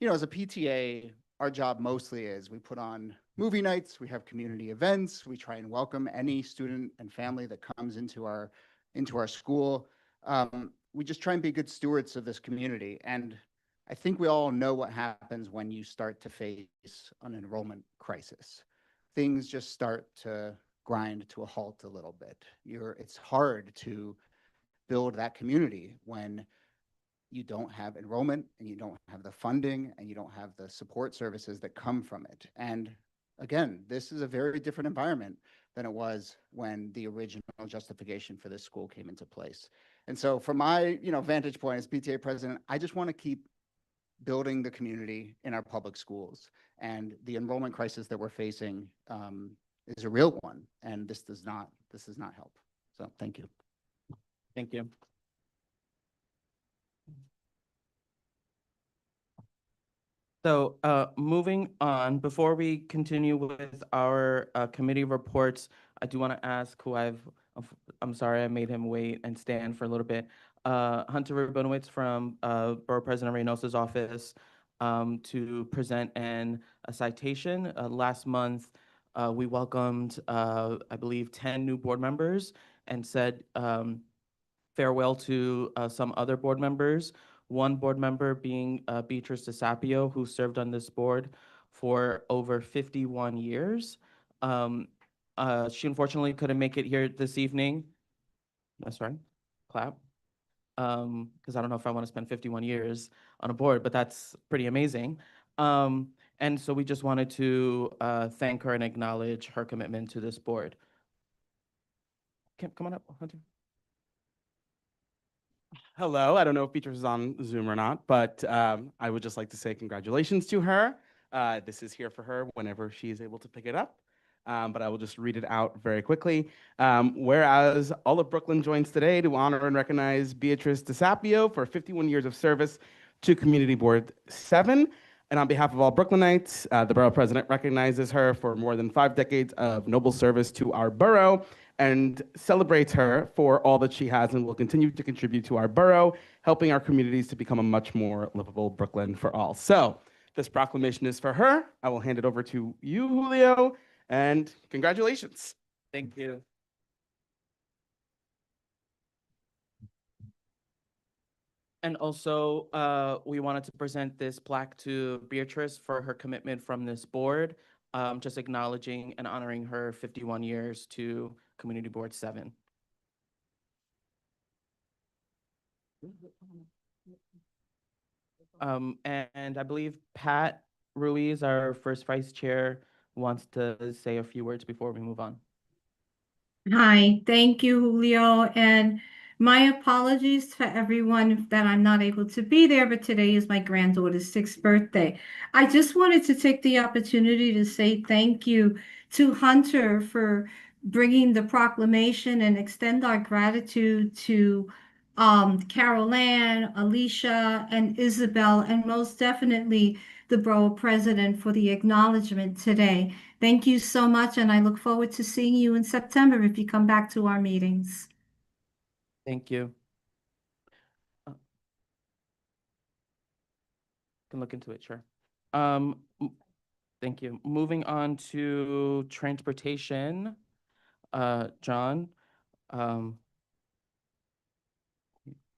as a PTA, our job mostly is we put on movie nights, we have community events, we try and welcome any student and family that comes into our school. We just try and be good stewards of this community. And I think we all know what happens when you start to face an enrollment crisis. Things just start to grind to a halt a little bit. It's hard to build that community when you don't have enrollment and you don't have the funding and you don't have the support services that come from it. And again, this is a very different environment than it was when the original justification for this school came into place. And so from my, vantage point as PTA president, I just want to keep building the community in our public schools. And the enrollment crisis that we're facing is a real one. And this does not help. So thank you. Thank you. So moving on, before we continue with our committee reports, I do want to ask I'm sorry I made him wait and stand for a little bit. Hunter Rabinowitz from Borough President Reynosa's office to present a citation. Last month, we welcomed, I believe, 10 new board members and said farewell to some other board members. One board member being Beatrice DeSapio, who served on this board for over 51 years. She unfortunately couldn't make it here this evening. That's right, clap. Because I don't know if I want to spend 51 years on a board, but that's pretty amazing. And so we just wanted to thank her and acknowledge her commitment to this board. Come on up, Hunter. Hello, I don't know if Beatrice is on Zoom or not, but I would just like to say congratulations to her. This is here for her whenever she is able to pick it up, but I will just read it out very quickly. Whereas all of Brooklyn joins today to honor and recognize Beatrice DeSapio for 51 years of service to Community Board 7. And on behalf of all Brooklynites, the Borough President recognizes her for more than 5 decades of noble service to our borough and celebrates her for all that she has and will continue to contribute to our borough, helping our communities to become a much more livable Brooklyn for all. So this proclamation is for her. I will hand it over to you, Julio, and congratulations. Thank you. And also, we wanted to present this plaque to Beatrice for her commitment from this board, just acknowledging and honoring her 51 years to Community Board 7. And I believe Pat Ruiz, our first vice chair, wants to say a few words before we move on. Hi, thank you, Julio, and my apologies to everyone that I'm not able to be there, but today is my granddaughter's 6th birthday. I just wanted to take the opportunity to say thank you to Hunter for bringing the proclamation and extend our gratitude to Carol Ann, Alicia, and Isabel, and most definitely the Borough President for the acknowledgement today. Thank you so much, and I look forward to seeing you in September if you come back to our meetings. Thank you. Can look into it, sure. Thank you. Moving on to transportation, John. And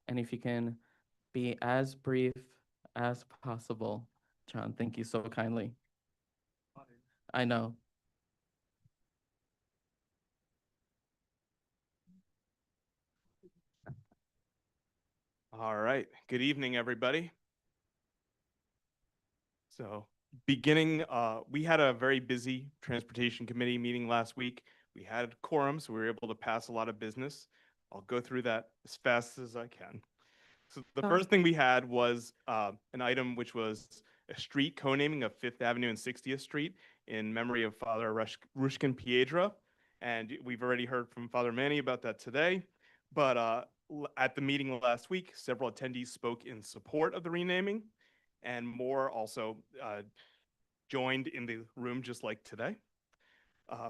if you can be as brief as possible, John, thank you so kindly. I know. All right. Good evening, everybody. So beginning, we had a very busy transportation committee meeting last week. We had quorum, so we were able to pass a lot of business. I'll go through that as fast as I can. So the Oh. first thing we had was an item which was a street co-naming of Fifth Avenue and 60th Street in memory of Father Rushkin Piedra. And we've already heard from Father Manny about that today. But at the meeting last week, several attendees spoke in support of the renaming, and more also joined in the room just like today.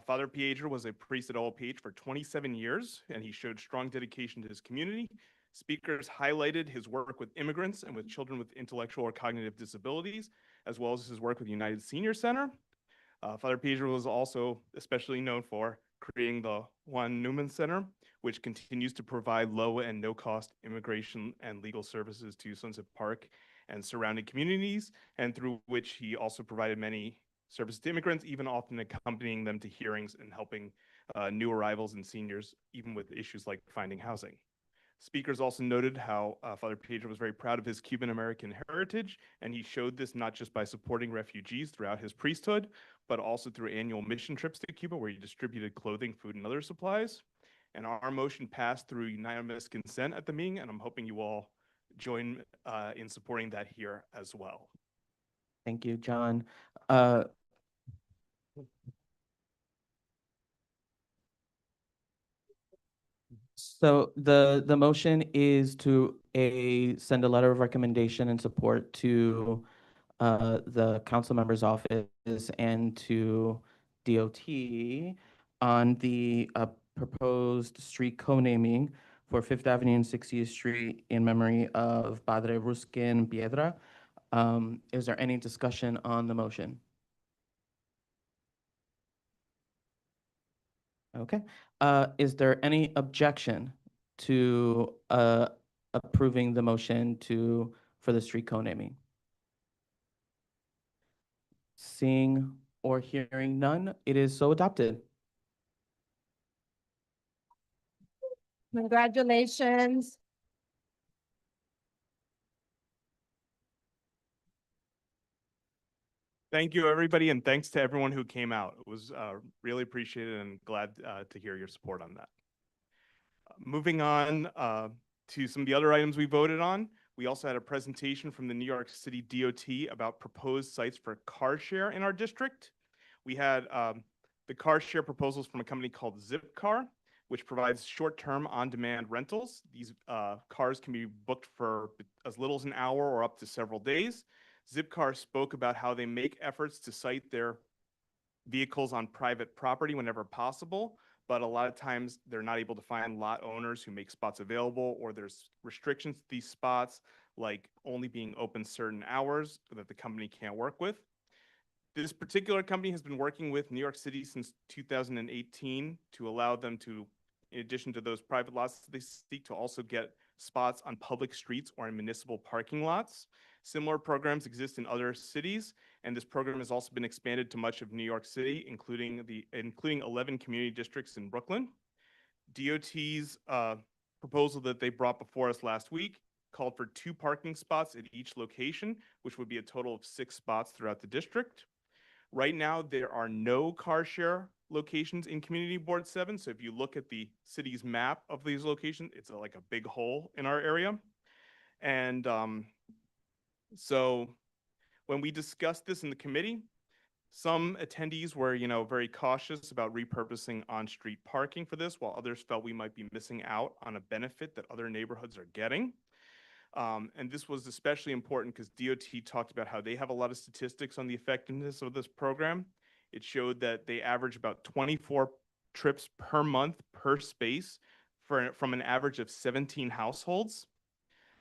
Father Piedra was a priest at OLPH for 27 years, and he showed strong dedication to his community. Speakers highlighted his work with immigrants and with children with intellectual or cognitive disabilities, as well as his work with United Senior Center. Father Piedra was also especially known for creating the Juan Newman Center, which continues to provide low and no-cost immigration and legal services to Sunset Park and surrounding communities, and through which he also provided many services to immigrants, even often accompanying them to hearings and helping new arrivals and seniors, even with issues like finding housing. Speakers also noted how Father Piedra was very proud of his Cuban-American heritage, and he showed this not just by supporting refugees throughout his priesthood, but also through annual mission trips to Cuba where he distributed clothing, food, and other supplies. And our motion passed through unanimous consent at the meeting, and I'm hoping you all join in supporting that here as well. Thank you, John. So the motion is to send a letter of recommendation and support to the council member's office and to DOT on the proposed street co-naming for Fifth Avenue and 60th Street in memory of Padre Ruskin Piedra. Is there any discussion on the motion? Okay. Is there any objection to approving the motion for the street co-naming? Seeing or hearing none, it is so adopted. Congratulations. Thank you, everybody, and thanks to everyone who came out. It was really appreciated and glad to hear your support on that. Moving on to some of the other items we voted on, we also had a presentation from the New York City DOT about proposed sites for car share in our district. We had the car share proposals from a company called Zipcar, which provides short-term on-demand rentals. These cars can be booked for as little as an hour or up to several days. Zipcar spoke about how they make efforts to site their vehicles on private property whenever possible, but a lot of times they're not able to find lot owners who make spots available, or there's restrictions to these spots, like only being open certain hours that the company can't work with. This particular company has been working with New York City since 2018 to allow them to, in addition to those private lots, they seek to also get spots on public streets or in municipal parking lots. Similar programs exist in other cities, and this program has also been expanded to much of New York City, including 11 community districts in Brooklyn. DOT's proposal that they brought before us last week called for 2 parking spots at each location, which would be a total of 6 spots throughout the district. Right now, there are no car share locations in Community Board 7. So if you look at the city's map of these locations, it's like a big hole in our area. And so when we discussed this in the committee, some attendees were, very cautious about repurposing on-street parking for this, while others felt we might be missing out on a benefit that other neighborhoods are getting. And this was especially important because DOT talked about how they have a lot of statistics on the effectiveness of this program. It showed that they average about 24 trips per month per space from an average of 17 households.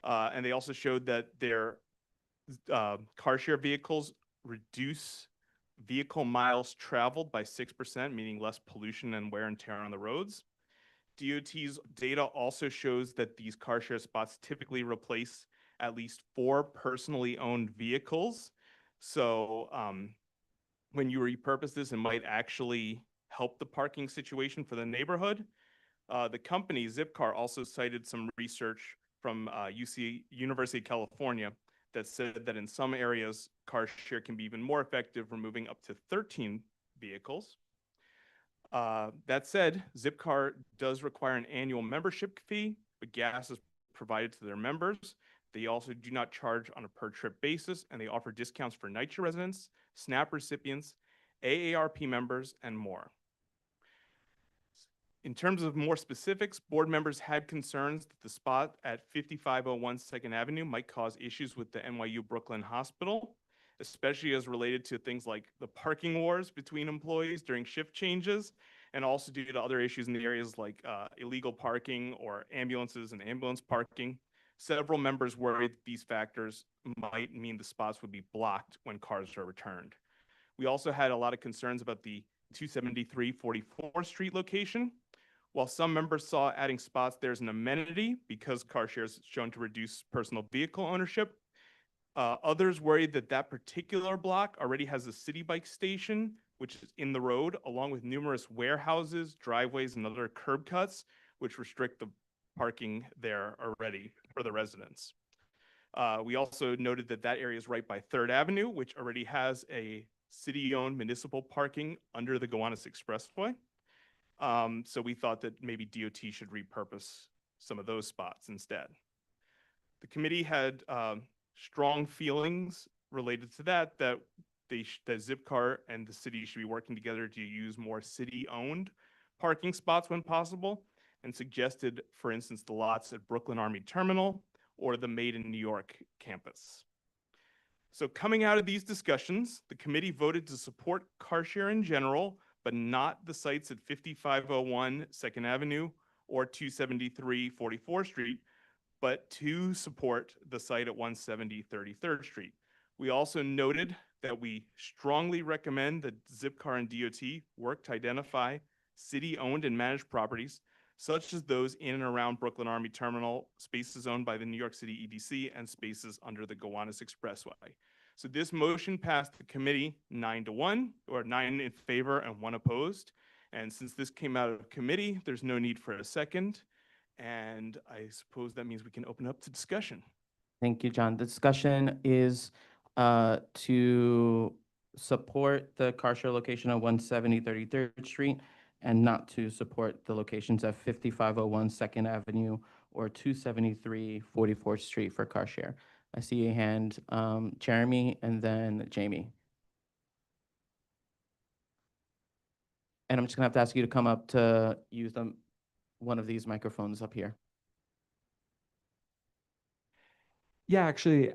And they also showed that their car share vehicles reduce vehicle miles traveled by 6%, meaning less pollution and wear and tear on the roads. DOT's data also shows that these car share spots typically replace at least 4 personally owned vehicles. So when you repurpose this, it might actually help the parking situation for the neighborhood. The company, Zipcar, also cited some research from University of California that said that in some areas, car share can be even more effective, removing up to 13 vehicles. That said, Zipcar does require an annual membership fee, but gas is provided to their members. They also do not charge on a per trip basis, and they offer discounts for NYCHA residents, SNAP recipients, AARP members, and more. In terms of more specifics, board members had concerns that the spot at 5501 2nd Avenue might cause issues with the NYU Brooklyn Hospital, especially as related to things like the parking wars between employees during shift changes, and also due to other issues in the areas like illegal parking or ambulances and ambulance parking. Several members worried that these factors might mean the spots would be blocked when cars are returned. We also had a lot of concerns about the 273 44th Street location. While some members saw adding spots there as an amenity because car shares is shown to reduce personal vehicle ownership, others worried that that particular block already has a city bike station, which is in the road, along with numerous warehouses, driveways, and other curb cuts, which restrict the parking there already for the residents. We also noted that that area is right by 3rd Avenue, which already has a city-owned municipal parking under the Gowanus Expressway. So we thought that maybe DOT should repurpose some of those spots instead. The committee had strong feelings related to that that Zipcar and the city should be working together to use more city-owned parking spots when possible, and suggested, for instance, the lots at Brooklyn Army Terminal or the Made in New York campus. So coming out of these discussions, the committee voted to support car share in general, but not the sites at 5501 2nd Avenue or 273 44th Street, but to support the site at 170 33rd Street. We also noted that we strongly recommend that Zipcar and DOT work to identify city-owned and managed properties, such as those in and around Brooklyn Army Terminal, spaces owned by the New York City EDC, and spaces under the Gowanus Expressway. So this motion passed the committee 9-1, or 9 in favor and 1 opposed. And since this came out of committee, there's no need for a second. And I suppose that means we can open up to discussion. Thank you, John. The discussion is to support the car share location at 170 33rd Street and not to support the locations at 5501 2nd Avenue or 273 44th Street for car share. I see a hand, Jeremy, and then Jamie. And I'm just gonna have to ask you to come up to use one of these microphones up here. Yeah, actually,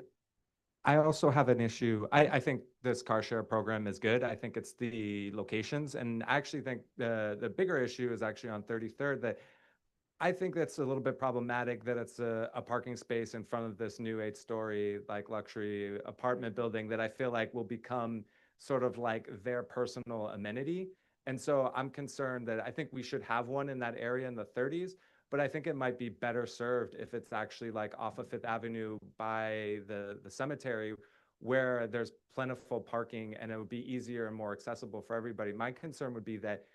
I also have an issue. I think this car share program is good. I think it's the locations. And I actually think the bigger issue is actually on 33rd, that I think that's a little bit problematic that it's a parking space in front of this new 8-story like luxury apartment building that I feel like will become sort of like their personal amenity. And so I'm concerned that I think we should have one in that area in the 30s, but I think it might be better served if it's actually like off of 5th Avenue by the cemetery where there's plentiful parking and it would be easier and more accessible for everybody. My concern would be that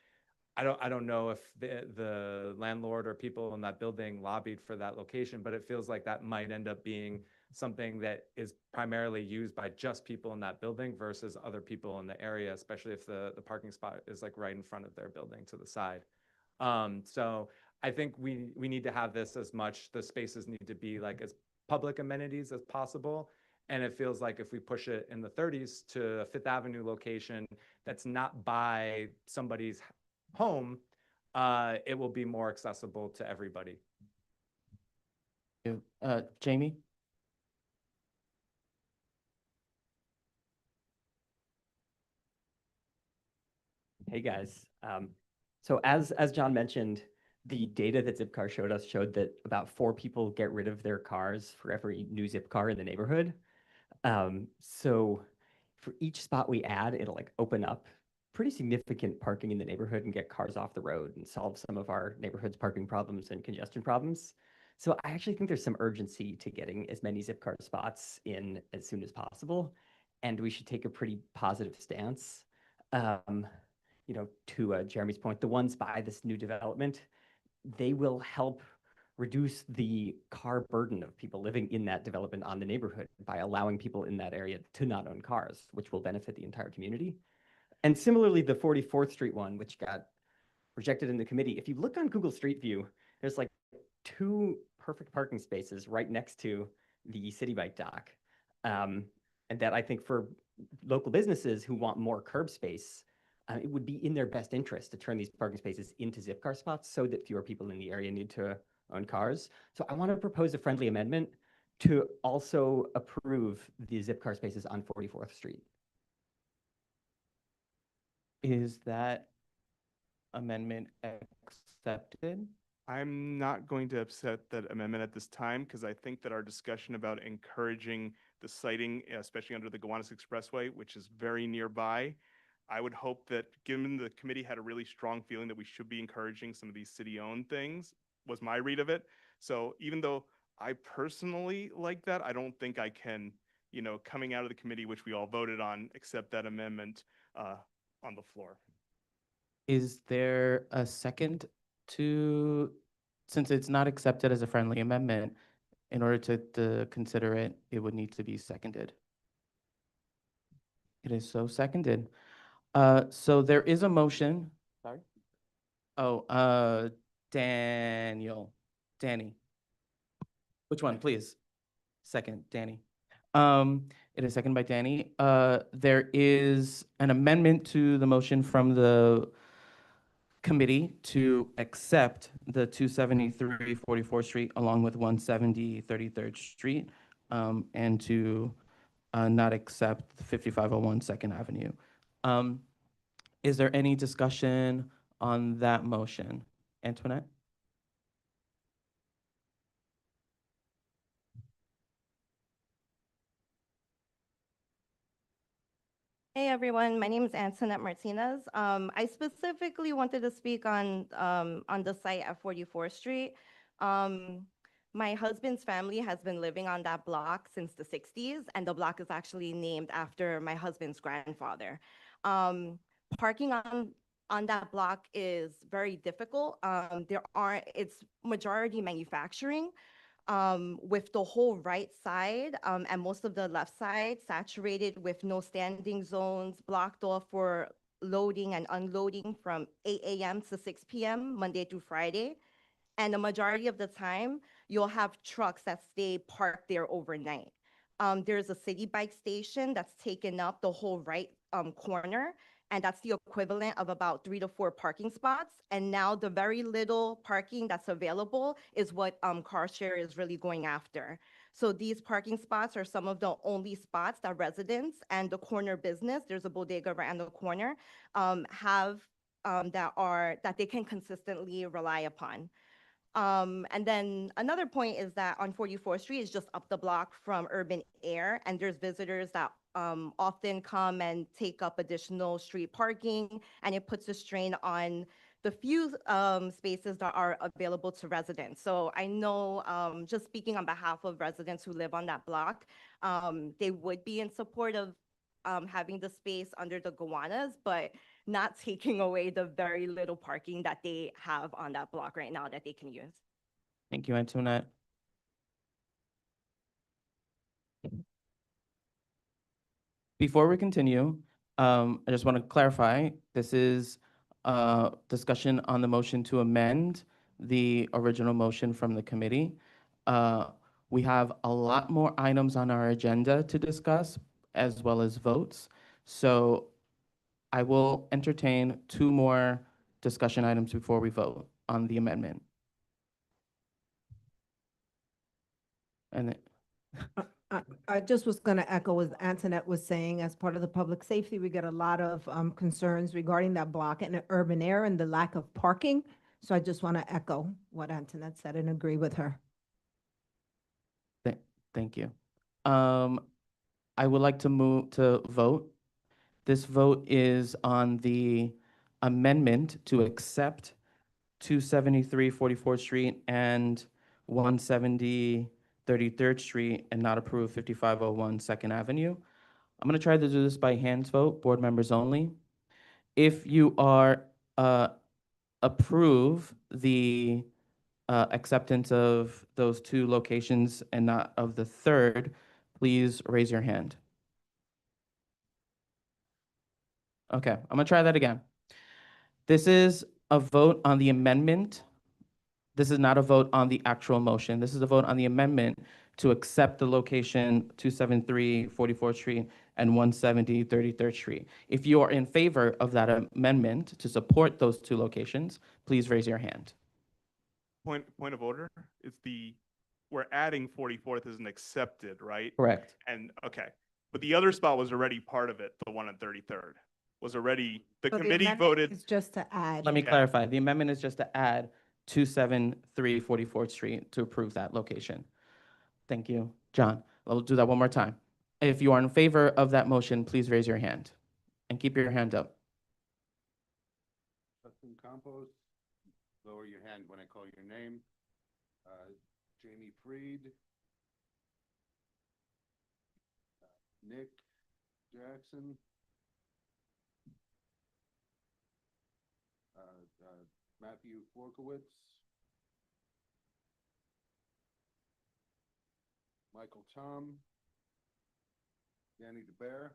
I don't know if the landlord or people in that building lobbied for that location, but it feels like that might end up being something that is primarily used by just people in that building versus other people in the area, especially if the parking spot is like right in front of their building to the side. So I think we need to have this as much, the spaces need to be like as public amenities as possible. And it feels like if we push it in the 30s to a 5th Avenue location that's not by somebody's home, it will be more accessible to everybody. Jamie? Hey guys. So as John mentioned, the data that Zipcar showed us showed that about 4 people get rid of their cars for every new Zipcar in the neighborhood. So for each spot we add, it'll like open up pretty significant parking in the neighborhood and get cars off the road and solve some of our neighborhood's parking problems and congestion problems. So I actually think there's some urgency to getting as many Zipcar spots in as soon as possible. And we should take a pretty positive stance. You know, to Jeremy's point, the ones by this new development, they will help reduce the car burden of people living in that development on the neighborhood by allowing people in that area to not own cars, which will benefit the entire community. And similarly, the 44th Street one, which got rejected in the committee, if you look on Google Street View, there's like 2 perfect parking spaces right next to the city bike dock. And that I think for local businesses who want more curb space, it would be in their best interest to turn these parking spaces into Zipcar spots so that fewer people in the area need to own cars. So I want to propose a friendly amendment to also approve the Zipcar spaces on 44th Street. Is that amendment accepted? I'm not going to upset that amendment at this time because I think that our discussion about encouraging the sighting, especially under the Gowanus Expressway, which is very nearby, I would hope that given the committee had a really strong feeling that we should be encouraging some of these city-owned things, was my read of it. So even though I personally like that, I don't think I can, coming out of the committee, which we all voted on, accept that amendment on the floor. Is there a second to, since it's not accepted as a friendly amendment, in order to consider it, it would need to be seconded. It is so seconded. So there is a motion. Sorry? Oh, Danny. Which one, please? Second, Danny. It is seconded by Danny. There is an amendment to the motion from the committee to accept the 273 44th Street along with 170 33rd Street, and to not accept 5501 Second Avenue. Is there any discussion on that motion? Antoinette? Hey everyone, my name is Antoinette Martinez. I specifically wanted to speak on the site at 44th Street. My husband's family has been living on that block since the 60s, and the block is actually named after my husband's grandfather. Parking on that block is very difficult. It's majority manufacturing. With the whole right side and most of the left side saturated with no standing zones, blocked off for loading and unloading from 8 a.m. to 6 p.m. Monday through Friday. And the majority of the time, you'll have trucks that stay parked there overnight. There's a city bike station that's taken up the whole right corner, and that's the equivalent of about 3 to 4 parking spots. And now the very little parking that's available is what CarShare is really going after. So these parking spots are some of the only spots that residents and the corner business, there's a bodega right on the corner, have that they can consistently rely upon. And then another point is that on 44th Street is just up the block from Urban Air, and there's visitors that often come and take up additional street parking, and it puts a strain on the few spaces that are available to residents. So I know, just speaking on behalf of residents who live on that block, they would be in support of having the space under the Gowanus, but not taking away the very little parking that they have on that block right now that they can use. Thank you, Antoinette. Before we continue, I just want to clarify, this is discussion on the motion to amend the original motion from the committee. We have a lot more items on our agenda to discuss, as well as votes. So I will entertain 2 more discussion items before we vote on the amendment. And I just was going to echo what Antoinette was saying. As part of the public safety, we get a lot of concerns regarding that block and the urban air and the lack of parking. So I just want to echo what Antoinette said and agree with her. Thank you. I would like to move to vote. This vote is on the amendment to accept 273 44th Street and 170 33rd Street and not approve 5501 Second Avenue. I'm going to try to do this by hands vote, board members only. If you are approve the acceptance of those 2 locations and not of the third, please raise your hand. Okay, I'm going to try that again. This is a vote on the amendment This is not a vote on the actual motion. This is a vote on the amendment to accept the location 273 44th Street and 170 33rd Street. If you are in favor of that amendment to support those two locations, please raise your hand. Point of order, we're adding 44th as an accepted, right? Correct. And, okay, but the other spot was already part of it, the one on 33rd, was already, the So committee amendment voted. is just to add. Let me Yeah. clarify. The amendment is just to add 273 44th Street to approve that location. Thank you, John. I'll do that one more time. If you are in favor of that motion, please raise your hand and keep your hand up. Justin Campos, lower your hand when I call your name. Jamie Freed. Nick Jackson. Matthew Forkowitz. Michael Tom. Danny DeBear.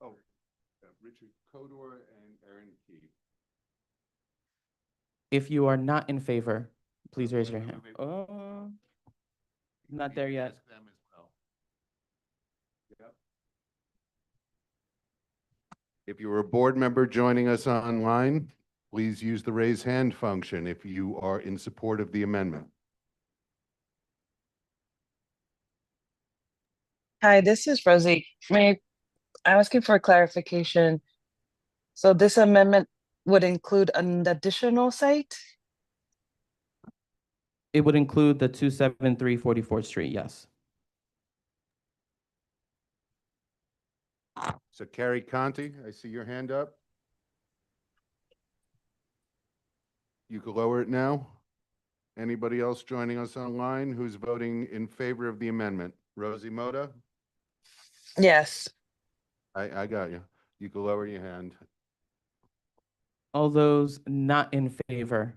Oh, Richard Kodor and Aaron Key. If you are not in favor, please raise your wait, hand. wait. Oh, not there yet. Ask them as well. Yep. If you're a board member joining us online, please use the raise hand function if you are in support of the amendment. Hi, this is Rosie. I'm asking for clarification. So this amendment would include an additional site? It would include the 273 44th Street, yes. So Carrie Conti, I see your hand up. You can lower it now. Anybody else joining us online who's voting in favor of the amendment? Rosie Moda? Yes. I got you. You can lower your hand. All those not in favor,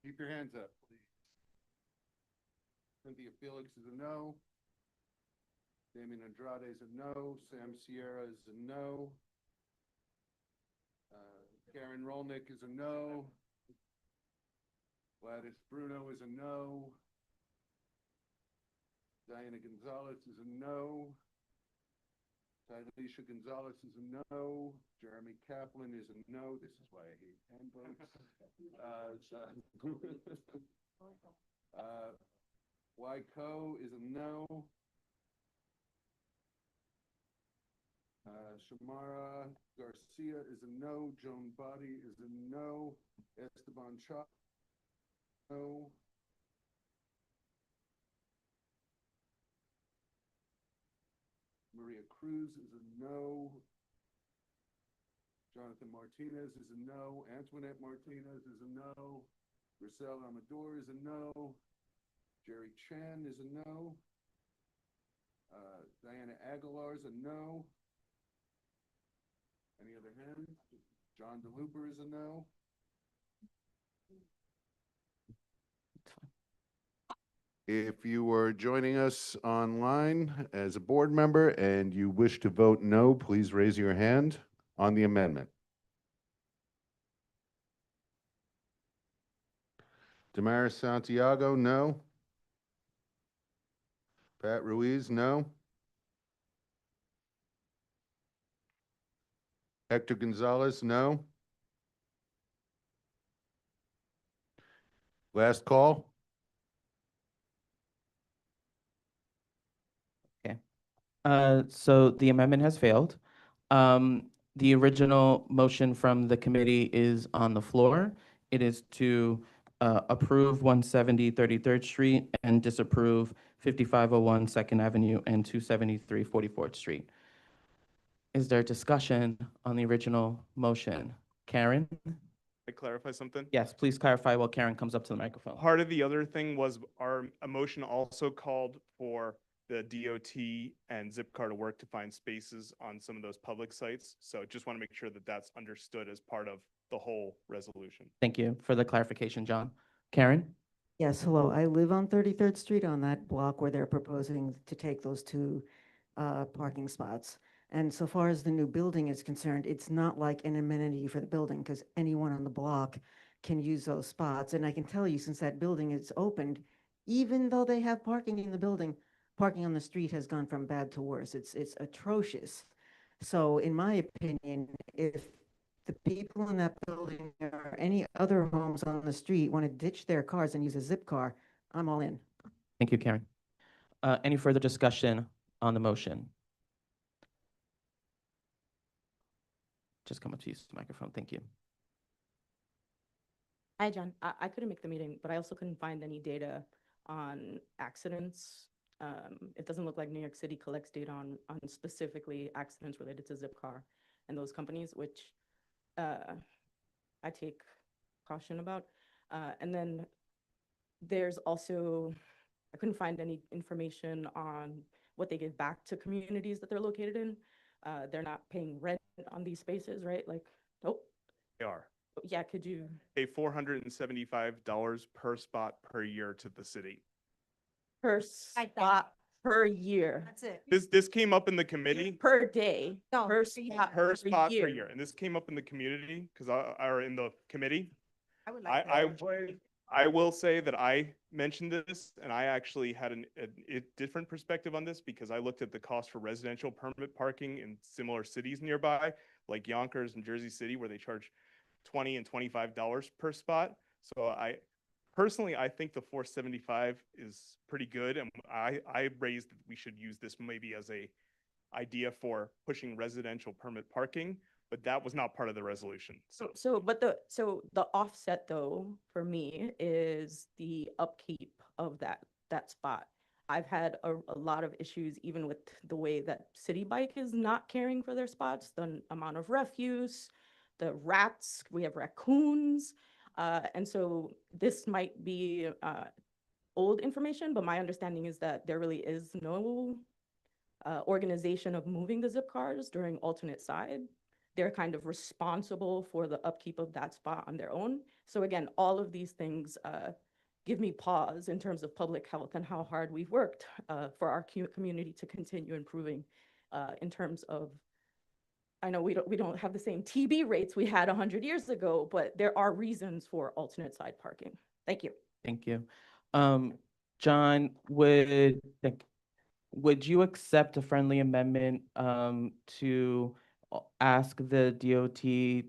Keep your hands up, please. Cynthia Felix is a no. Damien Andrade is a no. Sam Sierra is a no. Karen Rolnick is a no. Gladys Bruno is a no. Diana Gonzalez is a no. Alicia Gonzalez is a no. Jeremy Kaplan is a no. This is why I hate hand votes. Wyco is a no. Shamara Garcia is a no. Joan Body is a no. Esteban Cha, no. Maria Cruz is a no. Jonathan Martinez is a no. Antoinette Martinez is a no. Marcel Amador is a no. Jerry Chan is a no. Diana Aguilar is a no. Any other hands? John DeLuper is a no. If you are joining us online as a board member and you wish to vote no, please raise your hand on the amendment. Damaris Santiago, no. Pat Ruiz, no. Hector Gonzalez, no. Last call. okay. So the amendment has failed. The original motion from the committee is on the floor. It is to approve 170 33rd Street and disapprove 5501 Second Avenue and 273 44th Street. Is there discussion on the original motion? Karen? I clarify something? Yes, please clarify while Karen comes up to the microphone. Part of the other thing was a motion also called for the DOT and Zipcar to work to find spaces on some of those public sites. So just want to make sure that that's understood as part of the whole resolution. Thank you for the clarification, John. Karen? Yes, hello. I live on 33rd Street on that block where they're proposing to take those two parking spots. And so far as the new building is concerned, it's not like an amenity for the building because anyone on the block can use those spots. And I can tell you, since that building is opened, even though they have parking in the building, parking on the street has gone from bad to worse. It's atrocious. So in my opinion, if the people in that building or any other homes on the street want to ditch their cars and use a zip car, I'm all in. Thank you, Karen. Any further discussion on the motion? Just come up to use the microphone. Thank you. Hi, John. I couldn't make the meeting, but I also couldn't find any data on accidents. It doesn't look like New York City collects data on specifically accidents related to Zipcar and those companies, which I take caution about. And then there's also, I couldn't find any information on what they give back to communities that they're located in. They're not paying rent on these spaces, right? Like, oh, They are. yeah, could you? Pay $475 per spot per year to the city. Per spot per year. That's it. This came up in the committee. Per day. No, Per per year. spot Per spot per year. year, and this came up in the community because or in the committee. I would like that. I will say that I mentioned this, and I actually had a different perspective on this because I looked at the cost for residential permit parking in similar cities nearby, like Yonkers and Jersey City, where they charge $20 and $25 per spot. So I personally, I think the 475 is pretty good, and I raised that we should use this maybe as a idea for pushing residential permit parking, but that was not part of the resolution. So But the offset though, for me, is the upkeep of that spot. I've had a lot of issues even with the way that City Bike is not caring for their spots, the amount of refuse, the rats, we have raccoons. And so this might be old information, but my understanding is that there really is no organization of moving the zip cars during alternate side. They're kind of responsible for the upkeep of that spot on their own. So again, all of these things give me pause in terms of public health and how hard we've worked for our community to continue improving in terms of, I know we don't have the same TB rates we had 100 years ago, but there are reasons for alternate side parking. Thank you. Thank you. John, would you accept a friendly amendment to ask the DOT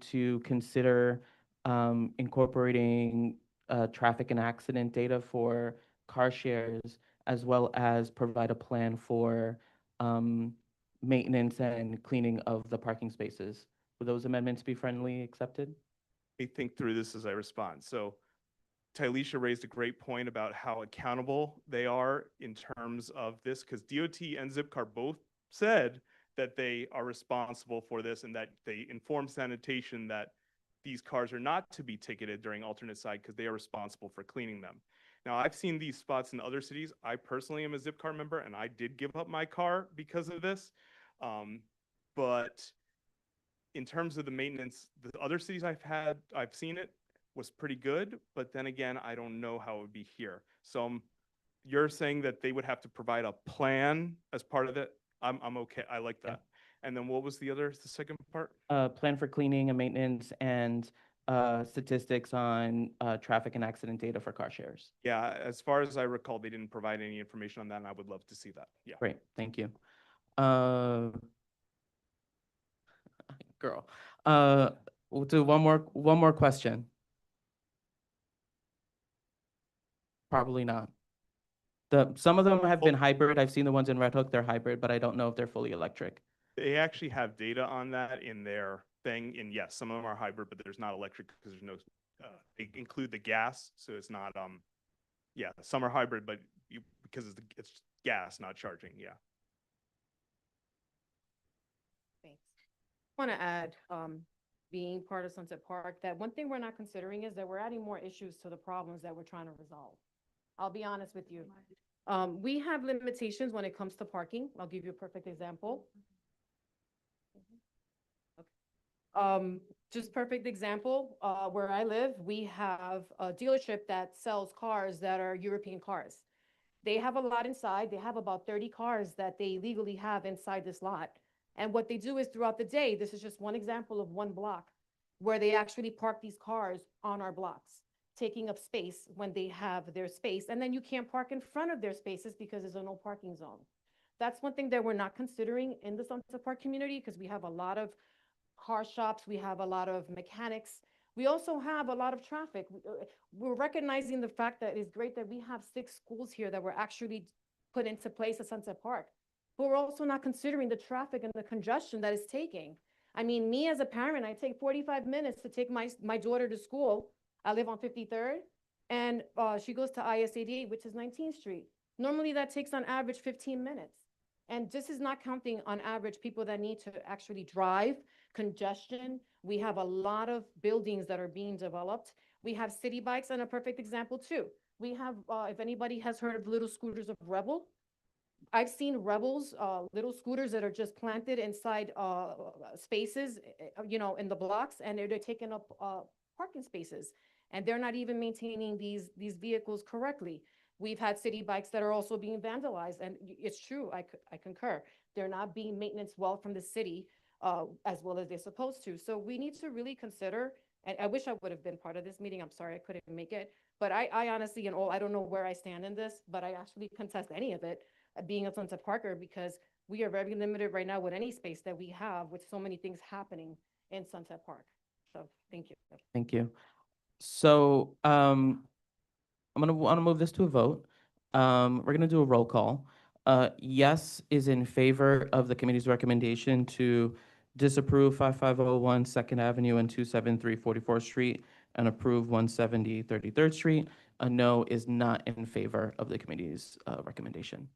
to consider incorporating traffic and accident data for car shares, as well as provide a plan for maintenance and cleaning of the parking spaces? Would those amendments be friendly accepted? let me think through this as I respond. So Tylisha raised a great point about how accountable they are in terms of this, because DOT and Zipcar both said that they are responsible for this and that they inform sanitation that these cars are not to be ticketed during alternate side because they are responsible for cleaning them. Now, I've seen these spots in other cities. I personally am a Zipcar member, and I did give up my car because of this. But in terms of the maintenance, the other cities I've seen it, was pretty good. But then again, I don't know how it would be here. So you're saying that they would have to provide a plan as part of it? I'm okay. I like that. And then what was the second part? Plan for cleaning and maintenance and statistics on traffic and accident data for car shares. Yeah, as far as I recall, they didn't provide any information on that, and I would love to see that. Yeah. Great, thank you. Girl, we'll do one more question. Probably not. Some of them have been hybrid. I've seen the ones in Red Hook, they're hybrid, but I don't know if they're fully electric. They actually have data on that in their thing, and yes, some of them are hybrid, but there's not electric because there's no, they include the gas, so it's not, yeah, some are hybrid, but because it's gas, not charging, yeah. Thanks. I want to add, being part of Sunset Park, that one thing we're not considering is that we're adding more issues to the problems that we're trying to resolve. I'll be honest with you. We have limitations when it comes to parking. I'll give you a perfect example. Just perfect example, where I live, we have a dealership that sells cars that are European cars. They have a lot inside. They have about 30 cars that they legally have inside this lot. And what they do is throughout the day, this is just one example of one block where they actually park these cars on our blocks, taking up space when they have their space. And then you can't park in front of their spaces because there's a no parking zone. That's one thing that we're not considering in the Sunset Park community because we have a lot of car shops, we have a lot of mechanics. We also have a lot of traffic. We're recognizing the fact that it's great that we have 6 schools here that were actually put into place at Sunset Park. But we're also not considering the traffic and the congestion that it's taking. I mean, me as a parent, I take 45 minutes to take my daughter to school. I live on 53rd, and she goes to IS88, which is 19th Street. Normally, that takes on average 15 minutes. And this is not counting on average people that need to actually drive, congestion. We have a lot of buildings that are being developed. We have city bikes, and a perfect example too. We have, if anybody has heard of little scooters of Rebel, I've seen Rebels, little scooters that are just planted inside spaces, in the blocks, and they're taking up parking spaces, and they're not even maintaining these vehicles correctly. We've had city bikes that are also being vandalized, and it's true, I concur. They're not being maintained well from the city as well as they're supposed to. So we need to really consider, and I wish I would have been part of this meeting. I'm sorry I couldn't make it, but I honestly, I don't know where I stand in this, but I actually contest any of it being a Sunset Parker because we are very limited right now with any space that we have with so many things happening in Sunset Park. So thank you. Thank you. So I'm gonna want to move this to a vote. We're gonna do a roll call. Yes is in favor of the committee's recommendation to disapprove 5501 Second Avenue and 273 44th Street and approve 170 33rd Street. A no is not in favor of the committee's recommendation.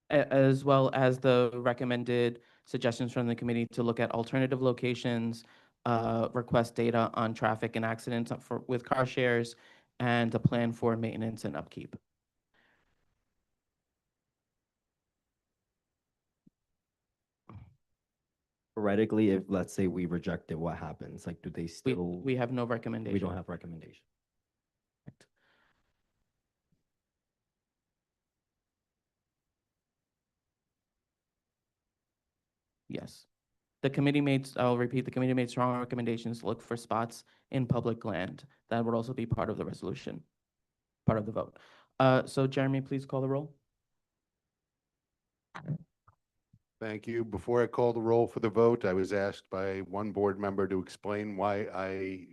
As well as the recommended suggestions from the committee to look at alternative locations, request data on traffic and accidents with car shares, and a plan for maintenance and upkeep. Theoretically, if let's say we reject it, what happens? Like, do they still? We have no recommendation. We don't have recommendation. Yes. The committee made, I'll repeat, the committee made strong recommendations to look for spots in public land. That would also be part of the resolution, part of the vote. So Jeremy, please call the roll. Thank you. Before I call the roll for the vote, I was asked by one board member to explain why I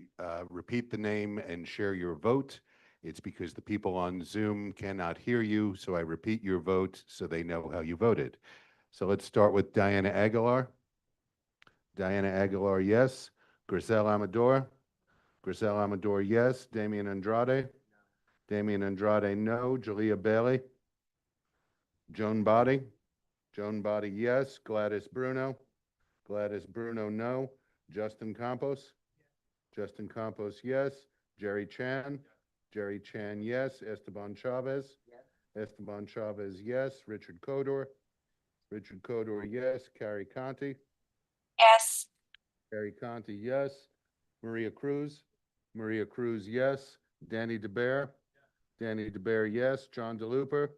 repeat the name and share your vote. It's because the people on Zoom cannot hear you, so I repeat your vote so they know how you voted. So let's start with Diana Aguilar. Diana Aguilar, yes. Grisel Amador. Grisel Amador, yes. Damian Andrade. Damian Andrade, no. Jalea Bailey. Joan Body. Joan Body, yes. Gladys Bruno. Gladys Bruno, no. Justin Campos. Justin Campos, yes. Jerry Chan. Jerry Chan, yes. Esteban Chavez. Esteban Chavez, yes. Richard Codor. Richard Codor, yes. Carrie Conti. Yes. Carrie Conti, yes. Maria Cruz. Maria Cruz, yes. Danny DeBear. Danny DeBear, yes. John DeLuper.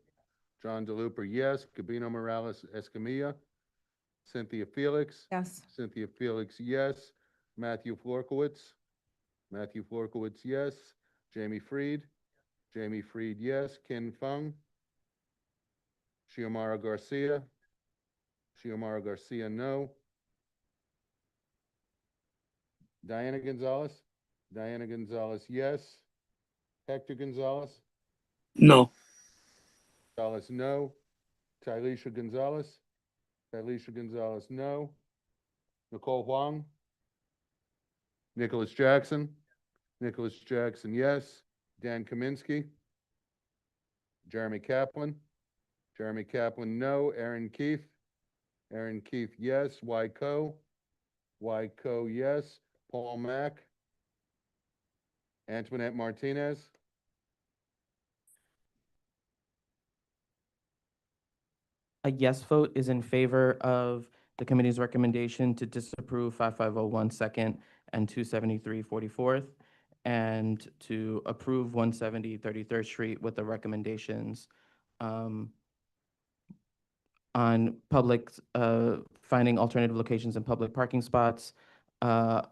John DeLuper, yes. Gabino Morales Escamilla. Cynthia Felix. Yes. Cynthia Felix, yes. Matthew Florkowitz. Matthew Florkowitz, yes. Jamie Freed. Jamie Freed, yes. Kin Fung. Xiomara Garcia. Xiomara Garcia, no. Diana Gonzalez. Diana Gonzalez, yes. Hector Gonzalez. No. Gonzalez, no. Tylisha Gonzalez. Tylisha Gonzalez, no. Nicole Huang. Nicholas Jackson. Nicholas Jackson, yes. Dan Kaminsky. Jeremy Kaplan. Jeremy Kaplan, no. Aaron Keith. Aaron Keith, yes. Wyco. Wyco, yes. Paul Mack. Antoinette Martinez. A yes vote is in favor of the committee's recommendation to disapprove 5501 Second and 273 44th, and to approve 170 33rd Street with the recommendations on public, finding alternative locations and public parking spots, a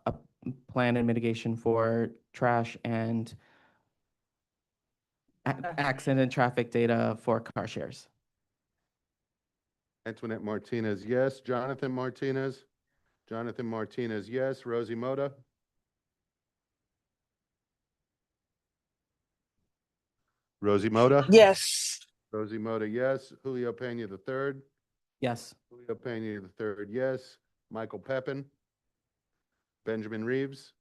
plan and mitigation for trash and accident and traffic data for car shares. Antoinette Martinez, yes. Jonathan Martinez? Jonathan Martinez, yes. Rosie Moda? Rosie Moda? Yes. Rosie Moda, yes. Julio Pena III? Yes. Julio Pena III, yes. Michael Peppin? Benjamin Reeves?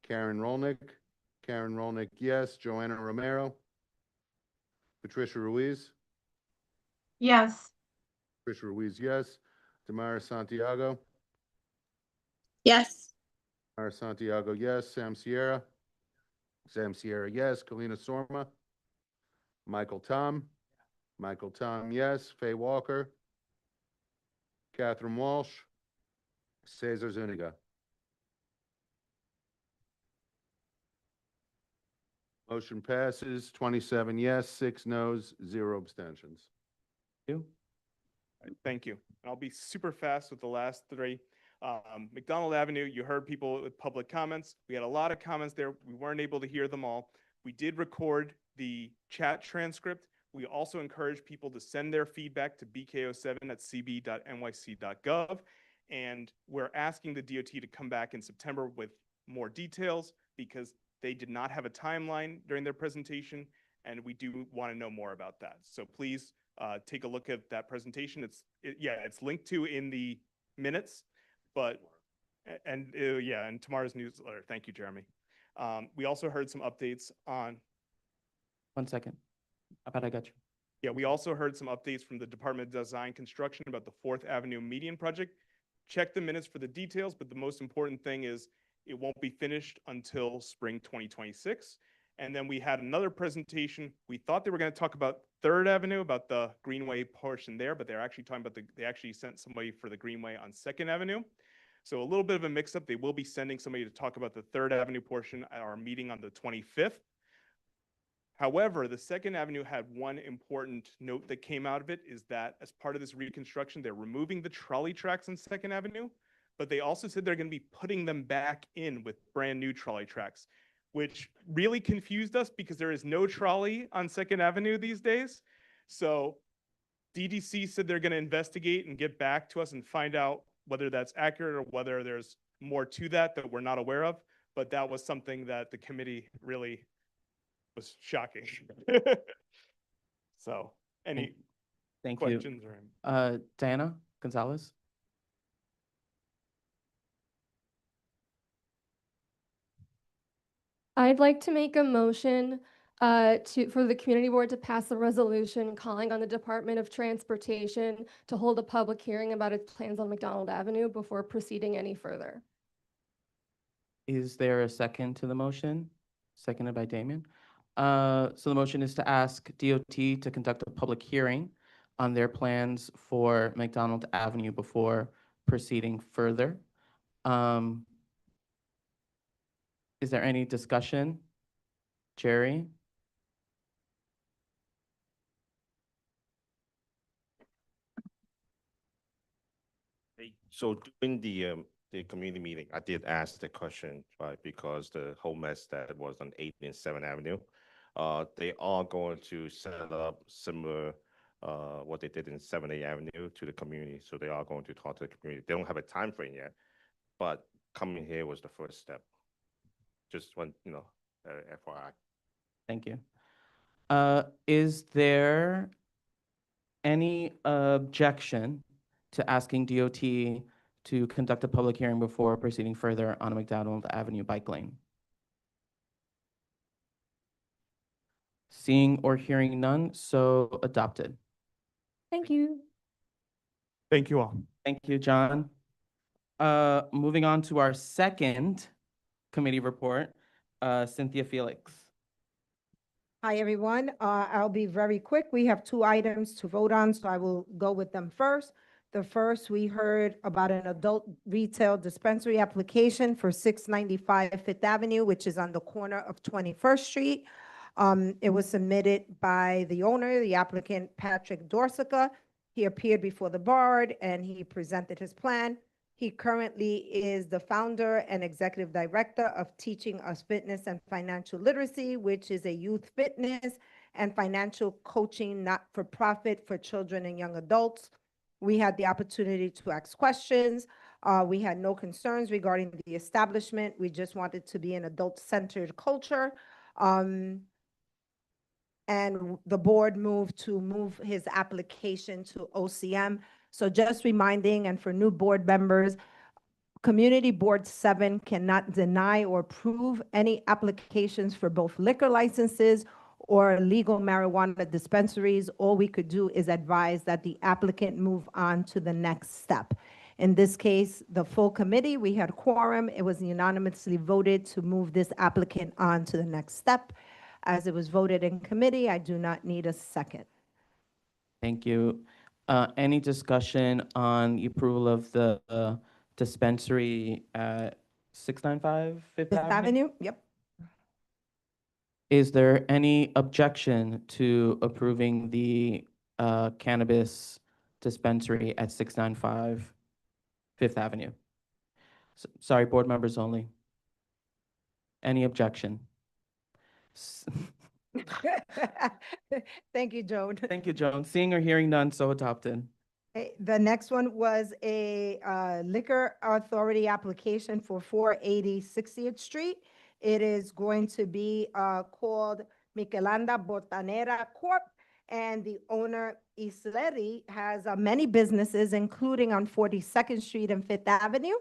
Karen Rolnick? Karen Rolnick, yes. Joanna Romero? Patricia Ruiz? Yes. Patricia Ruiz, yes. Tamara Santiago? Yes. Tamara Santiago, yes. Sam Sierra? Sam Sierra, yes. Kalina Sorma? Michael Tom? Michael Tom, yes. Faye Walker? Catherine Walsh? Cesar Zuniga? Motion passes 27 yes, 6 noes, 0 abstentions. You? Thank you. And I'll be super fast with the last three. McDonald Avenue, you heard people with public comments. We had a lot of comments there. We weren't able to hear them all. We did record the chat transcript. We also encourage people to send their feedback to bko7@cb.nyc.gov. And we're asking the DOT to come back in September with more details because they did not have a timeline during their presentation, and we do want to know more about that. So please take a look at that presentation. It's linked to in the minutes, but and tomorrow's newsletter. Thank you, Jeremy. We also heard some updates on. 1 second. I got you. Yeah, we also heard some updates from the Department of Design Construction about the 4th Avenue median project. Check the minutes for the details, but the most important thing is it won't be finished until spring 2026. And then we had another presentation. We thought they were going to talk about 3rd Avenue, about the Greenway portion there, but they're actually talking about they actually sent somebody for the Greenway on 2nd Avenue. So a little bit of a mix up. They will be sending somebody to talk about the 3rd Avenue portion at our meeting on the 25th. However, the 2nd Avenue had one important note that came out of it is that as part of this reconstruction, they're removing the trolley tracks on 2nd Avenue, but they also said they're going to be putting them back in with brand new trolley tracks, which really confused us because there is no trolley on 2nd Avenue these days. So DDC said they're going to investigate and get back to us and find out whether that's accurate or whether there's more to that we're not aware of. But that was something that the committee really was shocking. So any Thank questions you. or Diana Gonzalez? I'd like to make a motion for the community board to pass a resolution calling on the Department of Transportation to hold a public hearing about its plans on McDonald Avenue before proceeding any further. Is there a second to the motion? Seconded by Damien. So the motion is to ask DOT to conduct a public hearing on their plans for McDonald Avenue before proceeding further. Is there any discussion? Jerry? So during the community meeting, I did ask the question, right, because the whole mess that was on 8th and 7th Avenue, they are going to set up similar what they did in 7th Avenue to the community. So they are going to talk to the community. They don't have a time frame yet, but coming here was the first step. Just one, FYI. Thank you. Is there any objection to asking DOT to conduct a public hearing before proceeding further on a McDonald Avenue bike lane? Seeing or hearing none, so adopted. Thank you. Thank you all. Thank you, John. Moving on to our second committee report, Cynthia Felix. Hi, everyone. I'll be very quick. We have 2 items to vote on, so I will go with them first. The first, we heard about an adult retail dispensary application for 695 5th Avenue, which is on the corner of 21st Street. It was submitted by the owner, the applicant Patrick Dorsica. He appeared before the board and he presented his plan. He currently is the founder and executive director of Teaching Us Fitness and Financial Literacy, which is a youth fitness and financial coaching not-for-profit for children and young adults. We had the opportunity to ask questions. We had no concerns regarding the establishment. We just wanted to be an adult-centered culture. And the board moved to move his application to OCM. So just reminding, and for new board members, Community Board 7 cannot deny or approve any applications for both liquor licenses or legal marijuana dispensaries. All we could do is advise that the applicant move on to the next step. In this case, the full committee, we had quorum. It was unanimously voted to move this applicant on to the next step. As it was voted in committee, I do not need a second. Thank you. Any discussion on the approval of the dispensary at 695 Fifth Fifth Avenue? Avenue, yep. Is there any objection to approving the cannabis dispensary at 695 Fifth Avenue? Sorry, board members only. Any objection? Thank you, Joan. Thank you, Joan. Seeing or hearing none, so adopted. Okay, the next one was a liquor authority application for 480 60th Street. It is going to be called Michelanda Botanera Corp. And the owner, Isleri, has many businesses, including on 42nd Street and Fifth Avenue.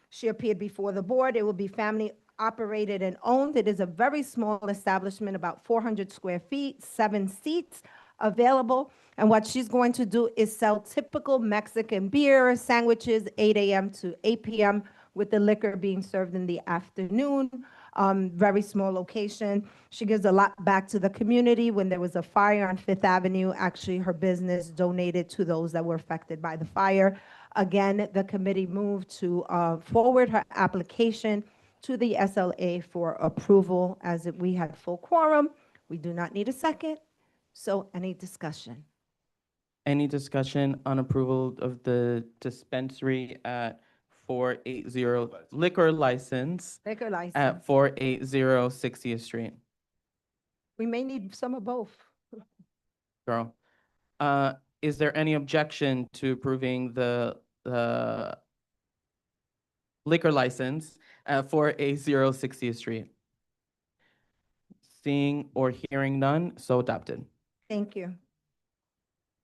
She appeared before the board. It will be family operated and owned. It is a very small establishment, about 400 square feet, 7 seats available. And what she's going to do is sell typical Mexican beer, sandwiches, 8 a.m. to 8 p.m., with the liquor being served in the afternoon. Very small location. She gives a lot back to the community. When there was a fire on Fifth Avenue, actually her business donated to those that were affected by the fire. Again, the committee moved to forward her application to the SLA for approval. As if we had full quorum, we do not need a second. So any discussion? Any discussion on approval of the dispensary at 480 liquor license Liquor license. at 480 60th Street? We may need some of both. Girl. Is there any objection to approving the liquor license at 480 60th Street? Seeing or hearing none, so adopted. Thank you.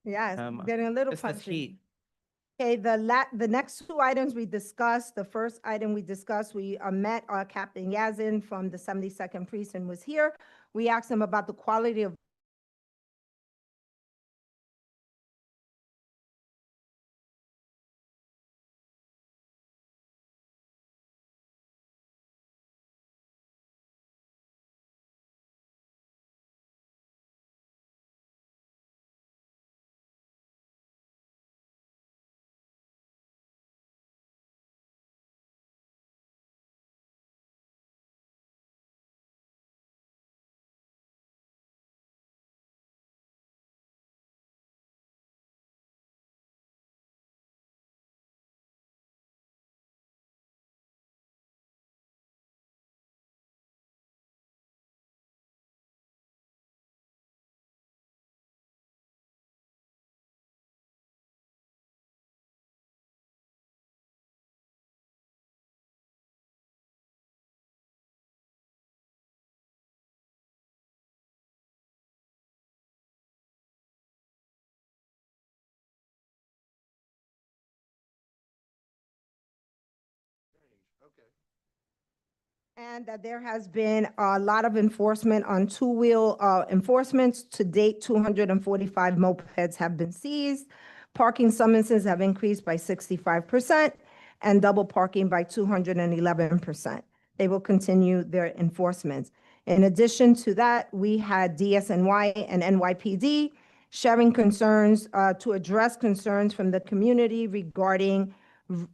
Yeah, it's getting a little it's this punchy. heat. Okay, the next two items we discussed, the first item we discussed, we met Captain Yazin from the 72nd Precinct was here. We asked him about the quality of and that there has been a lot of enforcement on two-wheel enforcements. To date, 245 mopeds have been seized. Parking summonses have increased by 65% and double parking by 211%. They will continue their enforcements. In addition to that, we had DSNY and NYPD sharing concerns to address concerns from the community regarding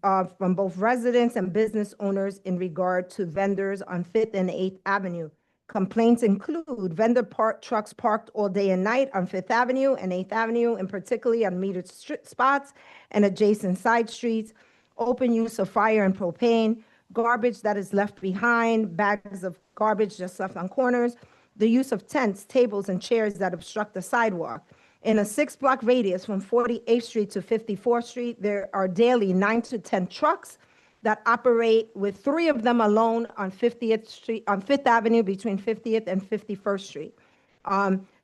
from both residents and business owners in regard to vendors on 5th and 8th Avenue. Complaints include vendor trucks parked all day and night on Fifth Avenue and Eighth Avenue, and particularly on metered spots and adjacent side streets, open use of fire and propane, garbage that is left behind, bags of garbage just left on corners, the use of tents, tables, and chairs that obstruct the sidewalk. In a 6-block radius from 48th Street to 54th Street, there are daily 9 to 10 trucks that operate, with 3 of them alone on 50th Street, on Fifth Avenue between 50th and 51st Street.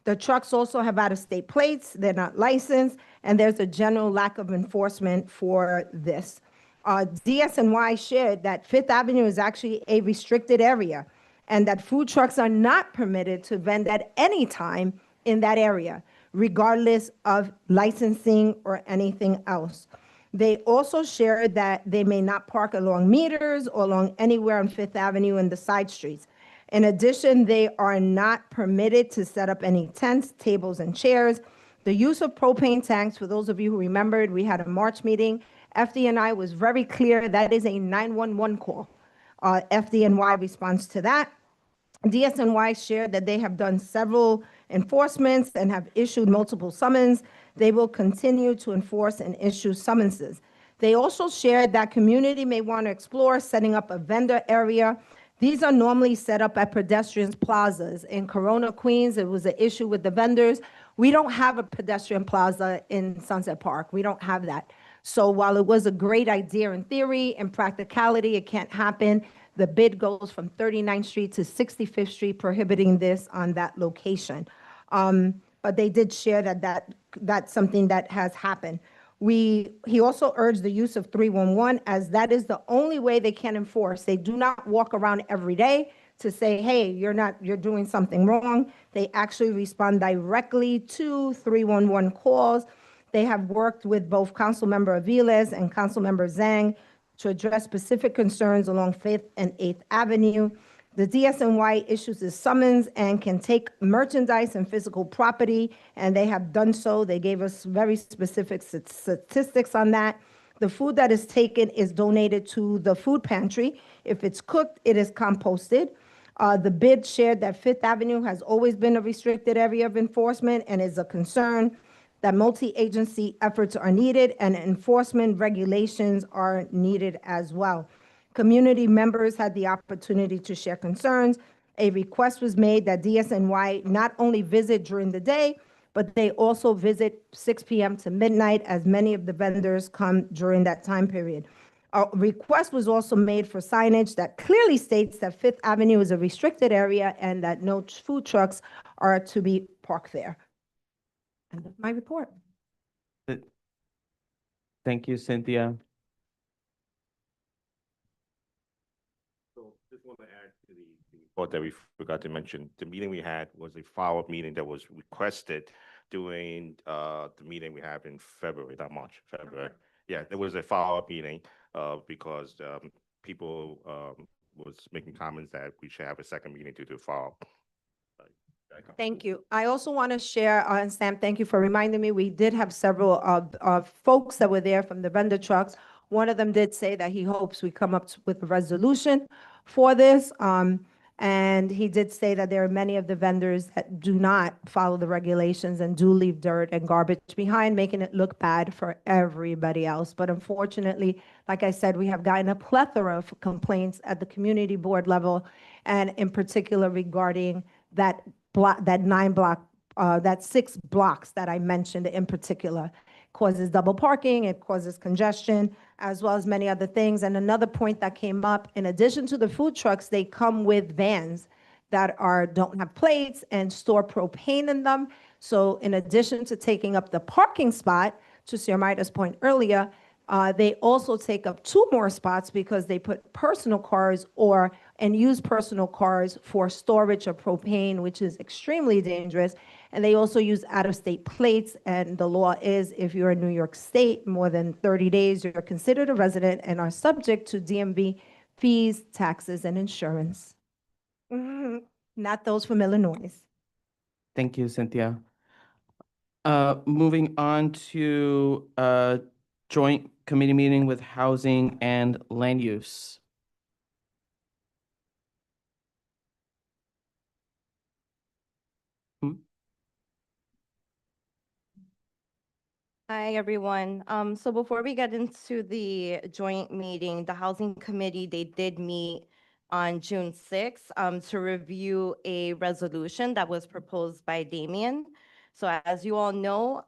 The trucks also have out-of-state plates, they're not licensed, and there's a general lack of enforcement for this. DSNY shared that Fifth Avenue is actually a restricted area and that food trucks are not permitted to vend at any time in that area, regardless of licensing or anything else. They also shared that they may not park along meters or along anywhere on Fifth Avenue and the side streets. In addition, they are not permitted to set up any tents, tables, and chairs. The use of propane tanks, for those of you who remembered, we had a March meeting. FDNY was very clear that is a 911 call. FDNY responds to that. DSNY shared that they have done several enforcements and have issued multiple summons. They will continue to enforce and issue summonses. They also shared that community may want to explore setting up a vendor area. These are normally set up at pedestrian plazas. In Corona, Queens, it was an issue with the vendors. We don't have a pedestrian plaza in Sunset Park. We don't have that. So while it was a great idea in theory, in practicality, it can't happen. The bid goes from 39th Street to 65th Street, prohibiting this on that location. But they did share that that's something that has happened. He also urged the use of 311, as that is the only way they can enforce. They do not walk around every day to say, hey, you're doing something wrong. They actually respond directly to 311 calls. They have worked with both Councilmember Aviles and Councilmember Zhang to address specific concerns along 5th and 8th Avenue. The DSNY issues a summons and can take merchandise and physical property, and they have done so. They gave us very specific statistics on that. The food that is taken is donated to the food pantry. If it's cooked, it is composted. The bid shared that Fifth Avenue has always been a restricted area of enforcement and is a concern, that multi-agency efforts are needed and enforcement regulations are needed as well. Community members had the opportunity to share concerns. A request was made that DSNY not only visit during the day, but they also visit 6 p.m. to midnight, as many of the vendors come during that time period. A request was also made for signage that clearly states that Fifth Avenue is a restricted area and that no food trucks are to be parked there. End of my report. Thank you, Cynthia. So just want to add to the report that we forgot to mention. The meeting we had was a follow-up meeting that was requested during the meeting we have in February, not March, February. Yeah, there was a follow-up meeting because people was making comments that we should have a second meeting to do follow-up. Thank you. I also want to share, and Sam, thank you for reminding me, we did have several folks that were there from the vendor trucks. One of them did say that he hopes we come up with a resolution for this. And he did say that there are many of the vendors that do not follow the regulations and do leave dirt and garbage behind, making it look bad for everybody else. But unfortunately, like I said, we have gotten a plethora of complaints at the community board level, and in particular regarding that block, that 6 blocks that I mentioned in particular. Causes double parking, it causes congestion, as well as many other things. And another point that came up, in addition to the food trucks, they come with vans that don't have plates and store propane in them. So in addition to taking up the parking spot, to Siermaita's point earlier, they also take up 2 more spots because they put personal cars and use personal cars for storage of propane, which is extremely dangerous. And they also use out-of-state plates. And the law is, if you're in New York State more than 30 days, you're considered a resident and are subject to DMV fees, taxes, and insurance. Not those from Illinois. Thank you, Cynthia. Moving on to joint committee meeting with Housing and Land Use. Hi, everyone. So before we get into the joint meeting, the Housing Committee, they did meet on June 6th to review a resolution that was proposed by Damien. So as you all know,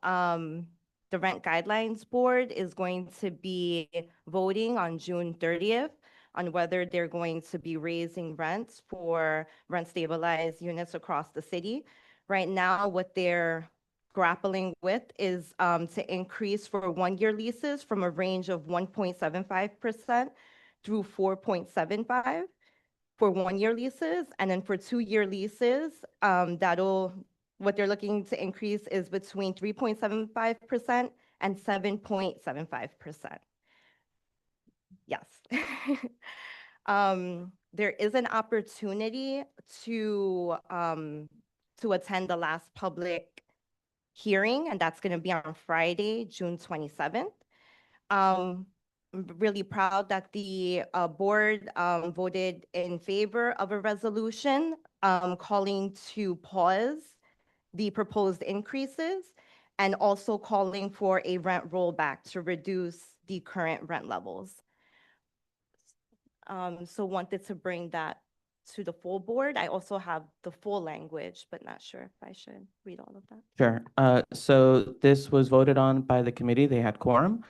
the Rent Guidelines Board is going to be voting on June 30th on whether they're going to be raising rents for rent stabilized units across the city. Right now, what they're grappling with is to increase for one-year leases from a range of 1.75% through 4.75 for one-year leases. And then for two-year leases, what they're looking to increase is between 3.75% and 7.75%. Yes. There is an opportunity to attend the last public hearing, and that's going to be on Friday, June 27th. I'm really proud that the board voted in favor of a resolution calling to pause the proposed increases and also calling for a rent rollback to reduce the current rent levels. So wanted to bring that to the full board. I also have the full language, but not sure if I should read all of that. Sure. So this was voted on by the committee. They had quorum,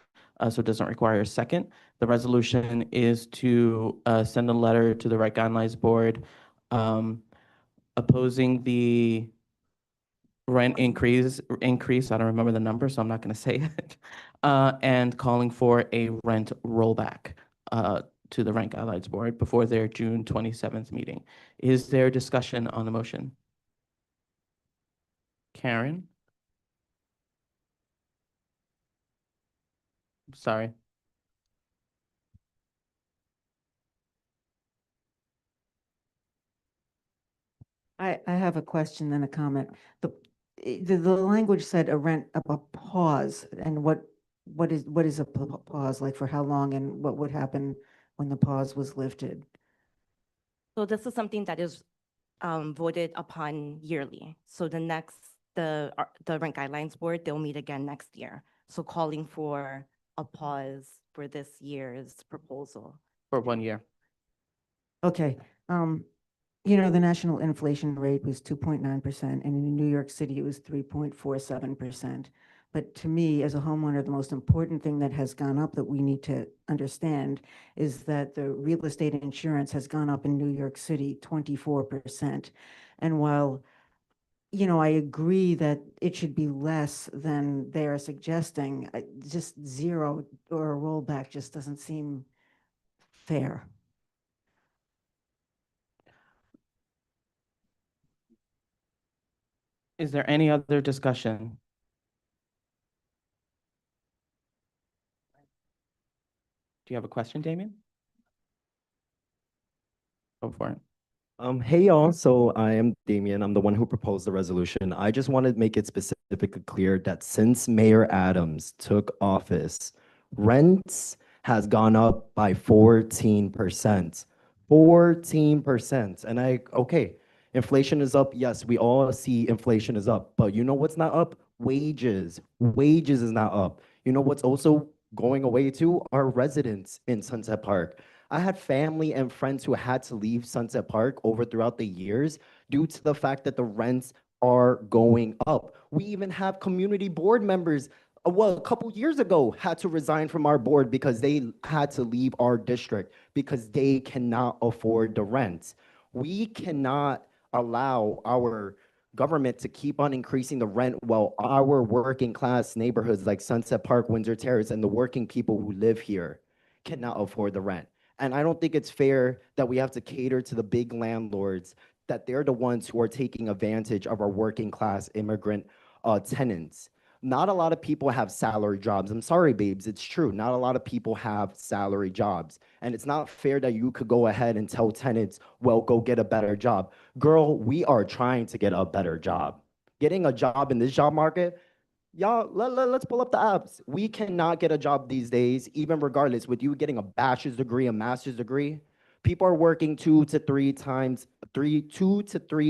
so it doesn't require a second. The resolution is to send a letter to the Rent Guidelines Board opposing the rent increase. I don't remember the number, so I'm not going to say it. And calling for a rent rollback to the Rent Guidelines Board before their June 27th meeting. Is there discussion on the motion? Karen? Sorry. I have a question and a comment. The language said a pause, and what is a pause, like for how long, and what would happen when the pause was lifted? So this is something that is voted upon yearly. So the Rent Guidelines Board, they'll meet again next year. So calling for a pause for this year's proposal. For 1 year. Okay, you know, the national inflation rate was 2.9%, and in New York City, it was 3.47%. But to me, as a homeowner, the most important thing that has gone up that we need to understand is that the real estate insurance has gone up in New York City 24%. And while, you know, I agree that it should be less than they are suggesting, just zero or a rollback just doesn't seem fair. Is there any other discussion? Do you have a question, Damien? Go for it. Hey y'all, so I am Damien. I'm the one who proposed the resolution. I just wanted to make it specifically clear that since Mayor Adams took office, rents has gone up by 14%. 14%. And okay, inflation is up. Yes, we all see inflation is up, but you know what's not up? Wages. Wages is not up. You know what's also going away too? Our residents in Sunset Park. I had family and friends who had to leave Sunset Park throughout the years due to the fact that the rents are going up. We even have community board members, a couple years ago had to resign from our board because they had to leave our district because they cannot afford the rent. We cannot allow our government to keep on increasing the rent while our working class neighborhoods like Sunset Park, Windsor Terrace, and the working people who live here cannot afford the rent. And I don't think it's fair that we have to cater to the big landlords, that they're the ones who are taking advantage of our working class immigrant tenants. Not a lot of people have salary jobs. I'm sorry, babes, it's true. Not a lot of people have salary jobs. And it's not fair that you could go ahead and tell tenants, well, go get a better job. Girl, we are trying to get a better job. Getting a job in this job market, y'all, let's pull up the apps. We cannot get a job these days, even regardless with you getting a bachelor's degree, a master's degree. People are working 2 to 3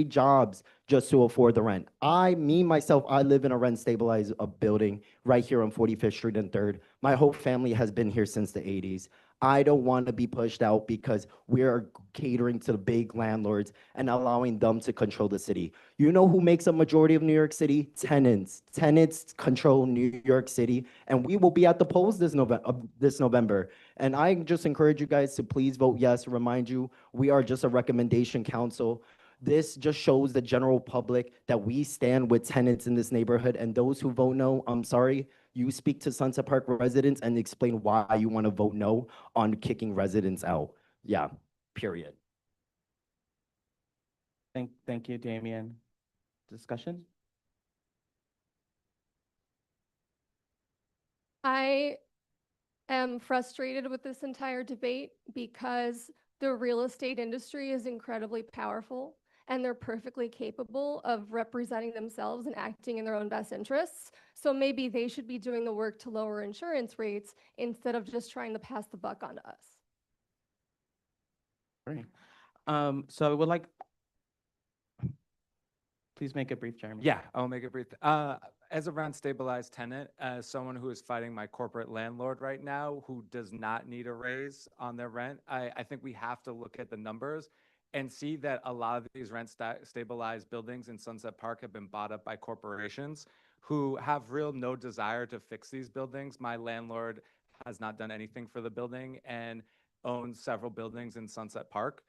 jobs just to afford the rent. Myself, I live in a rent stabilized building right here on 45th Street and 3rd. My whole family has been here since the 80s. I don't want to be pushed out because we are catering to the big landlords and allowing them to control the city. You know who makes a majority of New York City? Tenants. Tenants control New York City, and we will be at the polls this November. And I just encourage you guys to please vote yes. Remind you, we are just a recommendation council. This just shows the general public that we stand with tenants in this neighborhood, and those who vote no, I'm sorry, you speak to Sunset Park residents and explain why you want to vote no on kicking residents out. Yeah, period. Thank you, Damien. Discussion? I am frustrated with this entire debate because the real estate industry is incredibly powerful and they're perfectly capable of representing themselves and acting in their own best interests. So maybe they should be doing the work to lower insurance rates instead of just trying to pass the buck on to us. Great. So I would like, please make it brief, Jeremy. Yeah, I'll make it brief. As a rent stabilized tenant, as someone who is fighting my corporate landlord right now, who does not need a raise on their rent, I think we have to look at the numbers and see that a lot of these rent stabilized buildings in Sunset Park have been bought up by corporations who have no desire to fix these buildings. My landlord has not done anything for the building and owns several buildings in Sunset Park.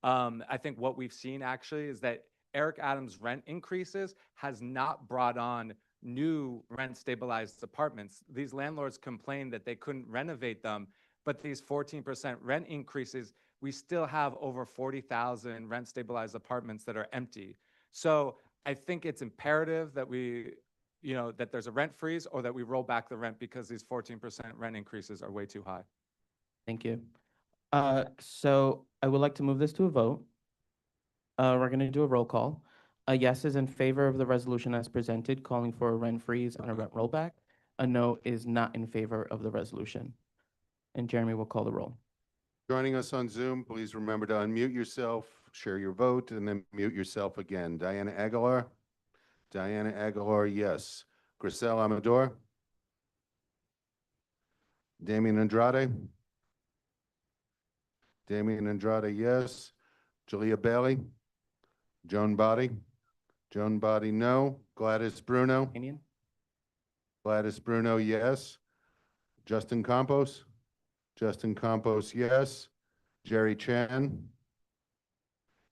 I think what we've seen actually is that Eric Adams' rent increases has not brought on new rent stabilized apartments. These landlords complained that they couldn't renovate them, but these 14% rent increases, we still have over 40,000 rent stabilized apartments that are empty. So I think it's imperative that that there's a rent freeze or that we roll back the rent because these 14% rent increases are way too high. Thank you. So I would like to move this to a vote. We're going to do a roll call. A yes is in favor of the resolution as presented, calling for a rent freeze and a rent rollback. A no is not in favor of the resolution. And Jeremy will call the roll. Joining us on Zoom, please remember to unmute yourself, share your vote, and then mute yourself again. Diana Aguilar? Diana Aguilar, yes. Grisel Amador? Damian Andrade? Damian Andrade, yes. Julia Bailey? Joan Body? Joan Body, no. Gladys Bruno? Gladys Bruno, yes. Justin Campos? Justin Campos, yes. Jerry Chan?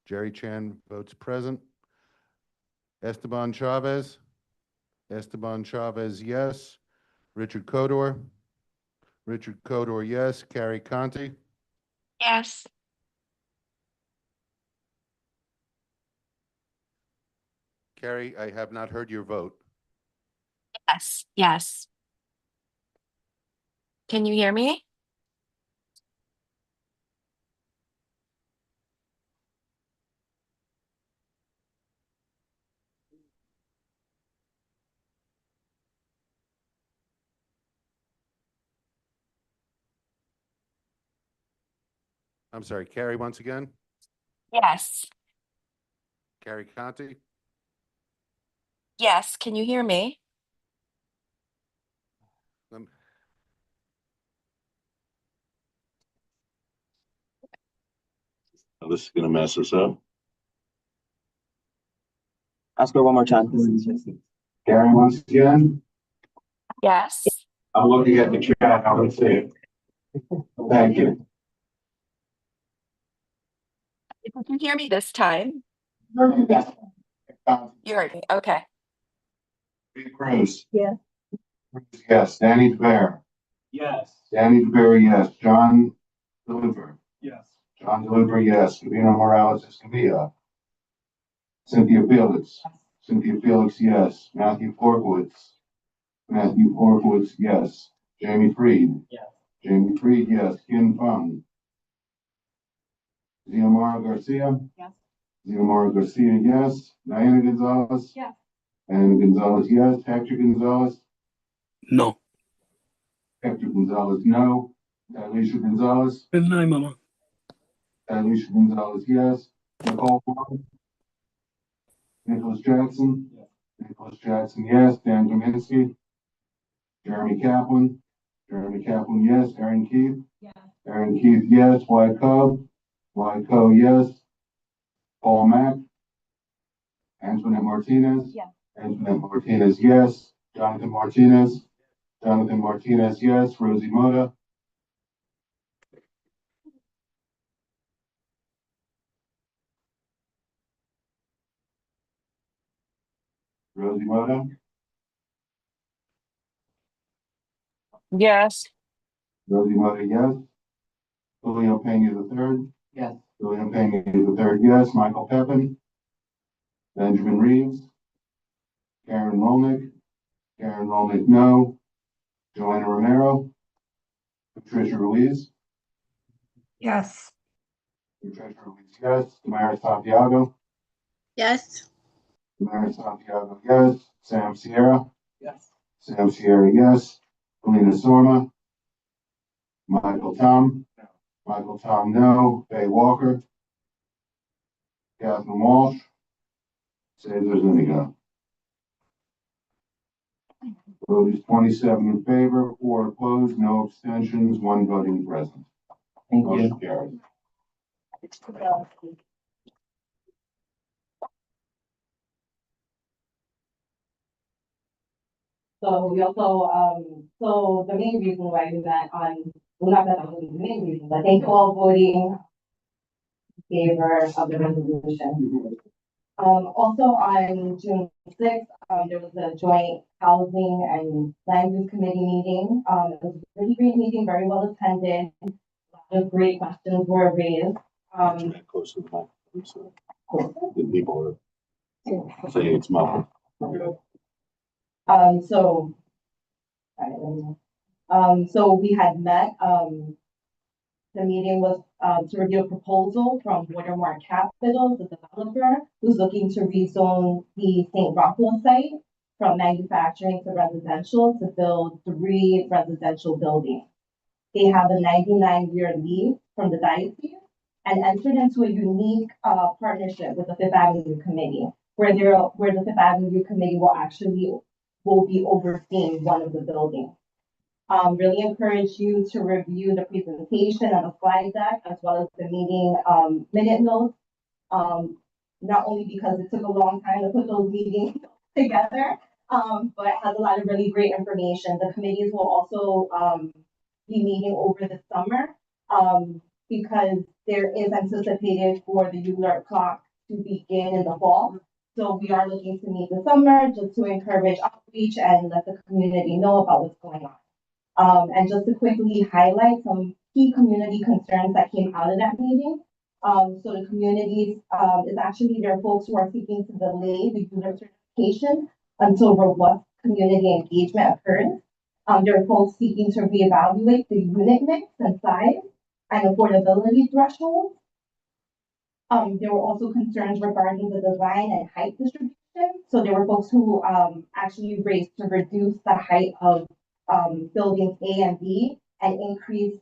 Jerry Chan votes present. Esteban Chavez? Esteban Chavez, yes. Richard Codor? Richard Codor, yes. Carrie Conti? Yes. Carrie, I have not heard your vote. Yes. Yes. Can you hear me? I'm sorry, Carrie, once again? Yes. Carrie Conti? Yes. Can you hear me? Oh, this is gonna mess us up. Ask her one more time. Gary, once again, Yes. I'm looking at the chat, I don't see it. Thank you. Did you hear me this time? You heard me. Okay. Cruz. Yeah. Yes. Danny DeBear. Yes. Danny DeBear, yes. John DeLuver. Yes. John DeLuver, yes. Gavino Morales Escamilla. Cynthia Felix. Cynthia Felix, yes. Matthew Forkowitz. Matthew Forkowitz, yes. Jamie Freed. Yes. Jamie Freed, yes. Kin Fung. Xiomara Garcia. Yes. Xiomara Garcia, yes. Diana Gonzalez. Yes. Diana Gonzalez, yes. Hector Gonzalez. No. Hector Gonzalez, no. Alicia Gonzalez. Good night, Mama. Alicia Gonzalez, yes. Nicole Klein, Nicholas Jackson. Nicholas Jackson, yes. Dan Kaminsky. Jeremy Kaplan. Jeremy Kaplan, yes. Erin Keith. Erin Keith, yes. Wyatt Coe. Wyatt Coe, yes. Paul Mack. Antoinette Martinez. Yes. Antoinette Martinez, yes. Jonathan Martinez. Jonathan Martinez, yes. Rosie Moda. Rosie Moda. Yes. Rosie Moda, yes. Julio Pena the third. Yes. Julio Pena the third, yes. Michael Peppin. Benjamin Reeves. Karen Rolnick. Karen Rolnick, no. Joanna Romero. Patricia Ruiz. Yes. Patricia Ruiz, yes. Tamara Santiago. Yes. Tamara Santiago, yes. Sam Sierra. Yes. Sam Sierra, yes. Alina Sorma. Michael Tom. Michael Tom, no. Faye Walker. Catherine Walsh. Cesar Zuniga. Vote is 27 in favor, 4 opposed, no abstentions, 1 voting present. Thank Motion you. carries. So we also, so the main reason why we met on, well, not that was the main reason, but thank you all voting in favor of the resolution. Also on June 6th, there was a joint housing and land use committee meeting. It was a really great meeting, very well attended. A lot of great questions were raised. Close to the mic, I'm sorry. The people are saying it's muffled. So, so we had met, the meeting was, to review a proposal from Watermark Capital, the developer, who's looking to rezone the St. Rockwell site from manufacturing to residential to build 3 residential buildings. They have a 99-year lease from the diocese and entered into a unique, partnership with the Fifth Avenue Committee, where the Fifth Avenue Committee will be overseeing one of the buildings. Really encourage you to review the presentation and the slide deck as well as the meeting minute notes. Not only because it took a long time to put those meetings together, but it has a lot of really great information. The committees will also be meeting over the summer because there is anticipated for the ULERT clock to begin in the fall. So we are looking to meet this summer just to encourage outreach and let the community know about what's going on. And just to quickly highlight some key community concerns that came out of that meeting. So the communities, is actually there are folks who are seeking to delay the user certification until robust community engagement occurs. There are folks seeking to reevaluate the unit mix and size and affordability thresholds. There were also concerns regarding the design and height distribution. So there were folks who actually raised to reduce the height of buildings A and B and increase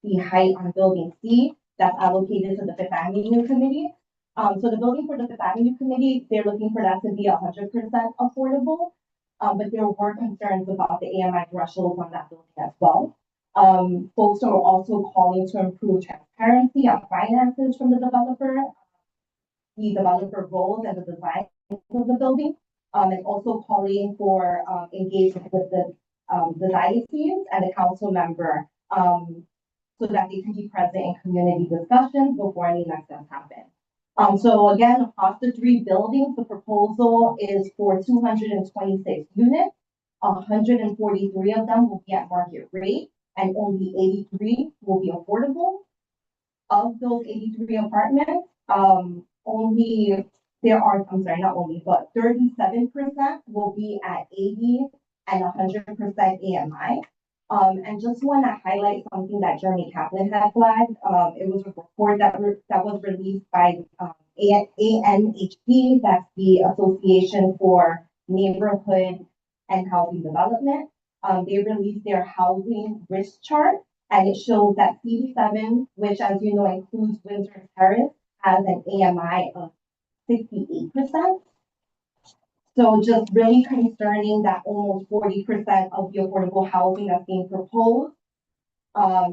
the height on building C that's allocated to the Fifth Avenue Committee. So the building for the Fifth Avenue Committee, they're looking for that to be 100% affordable. But there were concerns about the AMI thresholds on that building as well. Folks are also calling to improve transparency on finances from the developer roles and the design of the building, and also calling for engagement with the diocese and the council member so that they can be present in community discussions before any next steps happen. So again, across the 3 buildings, the proposal is for 226 units. 143 of them will be at market rate and only 83 will be affordable. Of those 83 apartments, but 37% will be at 80 and 100% AMI. And just want to highlight something that Jeremy Kaplan had flagged. It was a report that was released by ANHD, that's the Association for Neighborhood and Housing Development. They released their housing risk chart And it shows that CB7, which as you know includes Windsor Terrace, has an AMI of 68%. So just really concerning that almost 40% of the affordable housing that's being proposed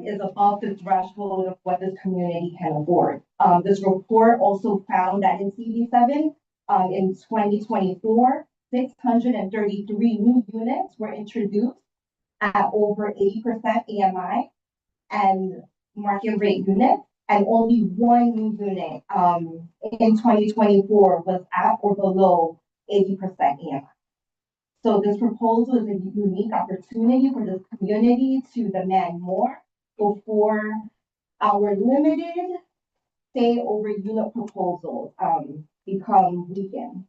is above the threshold of what this community can afford. This report also found that in CB7, in 2024, 633 new units were introduced at over 80% AMI and market rate units, and only one new unit in 2024 was at or below 80% AMI. So this proposal is a unique opportunity for this community to demand more before our limited stay over unit proposals become weakened.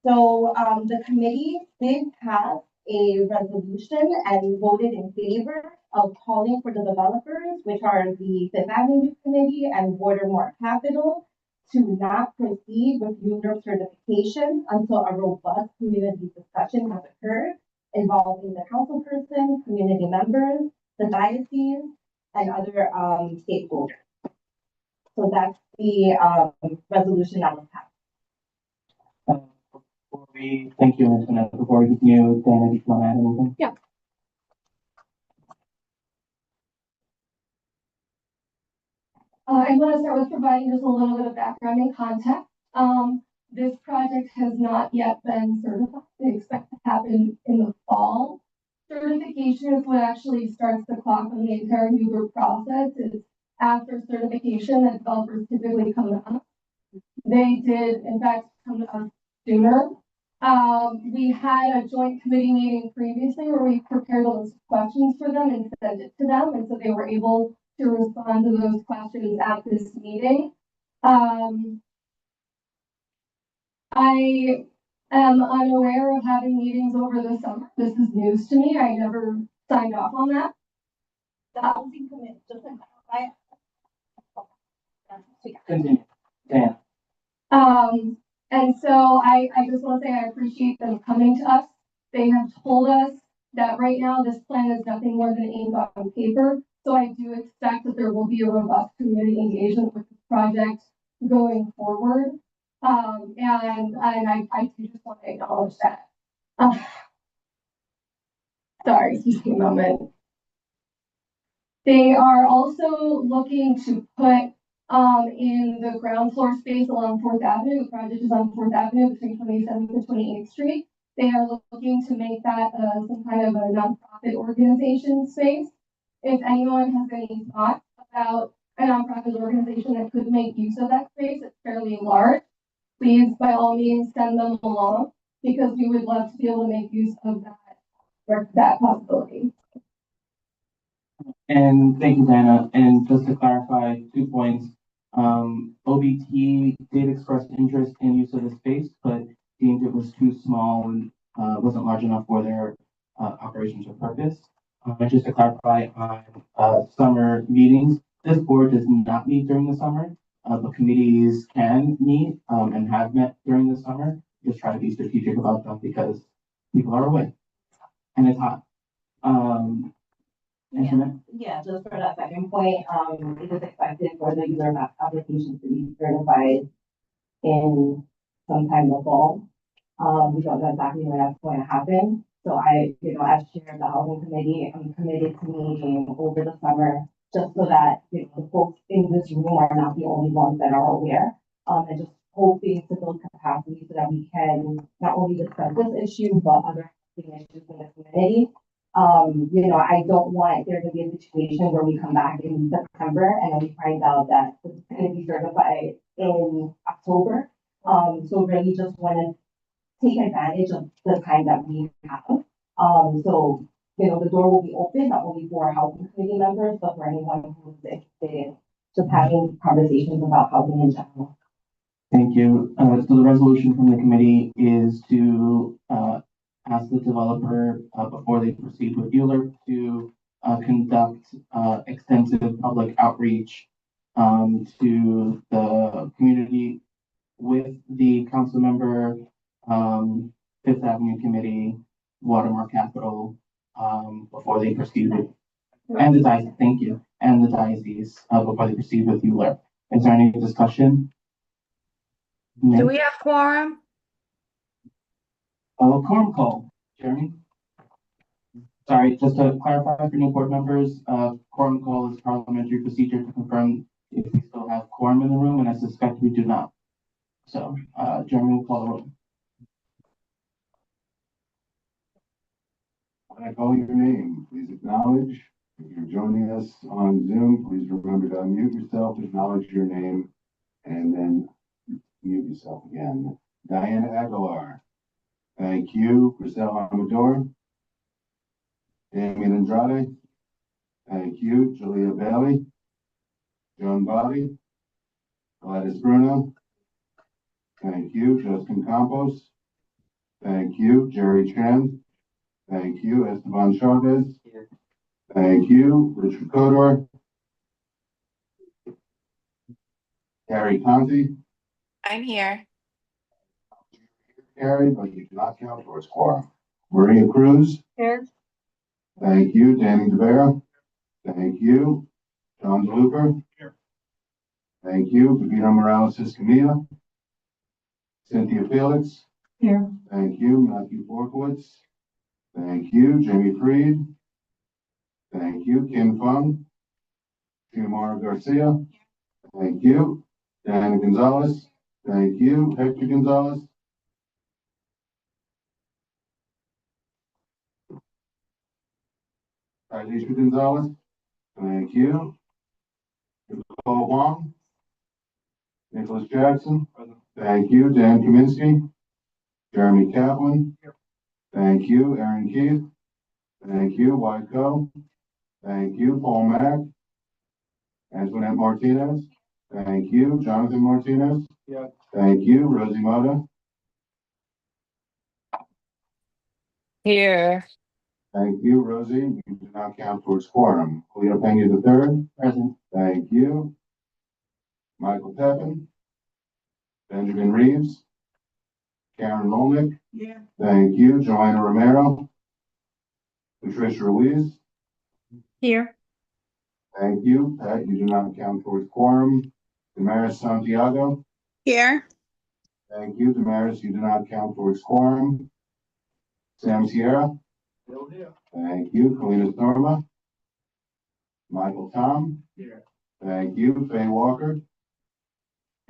So the committee did pass a resolution and voted in favor of calling for the developers, which are the Fifth Avenue Committee and Watermark Capital, to not proceed with UNDRP certification until a robust community discussion has occurred involving the councilperson, community members, the diocese, and other stakeholders. So that's the resolution that was passed. Thank you, Antoinette. Before we continue, Dana, do you want to add anything? Yeah. I want to start with providing just a little bit of background and context. This project has not yet been certified. They expect to happen in the fall. Certification is what actually starts the clock on the entire UBER process. It's after certification that developers typically come to us. They did, in fact, come to us sooner. We had a joint committee meeting previously where we prepared a list of questions for them and sent it to them, and so they were able to respond to those questions at this meeting. I am unaware of having meetings over the summer. This is news to me. I never signed off on that. The housing committee, just to clarify. Continue, Dan. And so I just want to say I appreciate them coming to us. They have told us that right now this plan is nothing more than ink on paper. So I do expect that there will be a robust community engagement with this project going forward. And I do just want to acknowledge that. Sorry, just a moment. They are also looking to put in the ground floor space along 4th Avenue. The project is on 4th Avenue between 27th and 28th Street. They are looking to make that some kind of a nonprofit organization space. If anyone has any thoughts about a nonprofit organization that could make use of that space, it's fairly large. Please, by all means, send them along because we would love to be able to make use of that possibility. And thank you, Dana. And just to clarify 2 points, OBT did express interest in use of the space, but deemed it was too small and wasn't large enough for their operations or purpose. And just to clarify on summer meetings, this board does not meet during the summer, but committees can meet and have met during the summer. Just try to be strategic about them because people are away and it's hot. Yeah, just for that second point, it is expected for the user application to be certified in sometime in the fall. We don't know exactly when that's going to happen. So I, as chair of the housing committee, I'm committed to meeting over the summer just so that, the folks in this room are not the only ones that are aware. And just hoping to build capacity so that we can not only discuss this issue, but other issues in the community. I don't want there to be a situation where we come back in September and then we find out that it's going to be certified in October. So really just want to take advantage of the time that we have. So, the door will be open, not only for our housing committee members, but for anyone who is interested in just having conversations about housing in general. Thank you. So the resolution from the committee is to ask the developer before they proceed with ULURP to conduct extensive public outreach to the community with the council member, Fifth Avenue Committee, Watermark Capital, before they proceed with And the diocese, thank you, and the diocese, before they proceed with ULURP. Is there any discussion? Do we have quorum? Quorum call, Jeremy? Sorry, just to clarify for new board members, quorum call is parliamentary procedure to confirm if we still have quorum in the room, and I suspect we do not. So, Jeremy will call the roll. When I call your name, please acknowledge. If you're joining us on Zoom, please remember to unmute yourself, acknowledge your name, and then mute yourself again. Diana Aguilar. Thank you. Grisel Amador. Damien Andrade. Thank you. Julia Bailey. Joan Body. Gladys Bruno. Thank you. Justin Campos. Thank you. Jerry Chen. Thank you. Esteban Chavez. Thank you. Richard Codor. Harry Conti. I'm here. Carried, but you do not count towards quorum. Maria Cruz. Here. Thank you. Danny DeVera. Thank you. John DeLuper. Here. Thank you. Pepino Morales Escamilla. Cynthia Felix. Here. Thank you. Matthew Borkowitz. Thank you. Jamie Freed. Thank you. Kim Fung. Xiomara Garcia. Thank you. Diana Gonzalez. Thank you. Hector Gonzalez. Alicia Gonzalez. Thank you. Nicole Wong. Nicholas Jackson. Thank you. Dan Kaminsky. Jeremy Kaplan. Thank you. Aaron Keith. Thank you. White Co. Thank you. Paul Mack. Antoinette Martinez. Thank you. Jonathan Martinez. Yeah. Thank you. Rosie Mota. Here. Thank you, Rosie. You do not count towards quorum. Julio Pena III. Present. Thank you. Michael Pepin. Benjamin Reeves. Karen Rolnick. Yeah. Thank you. Joanna Romero. Patricia Ruiz. Here. Thank you. Pat, you do not count towards quorum. Damaris Santiago. Here. Thank you. Damaris, you do not count towards quorum. Sam Sierra. Thank you. Kalina Thorma. Michael Tom. Here. Thank you. Faye Walker.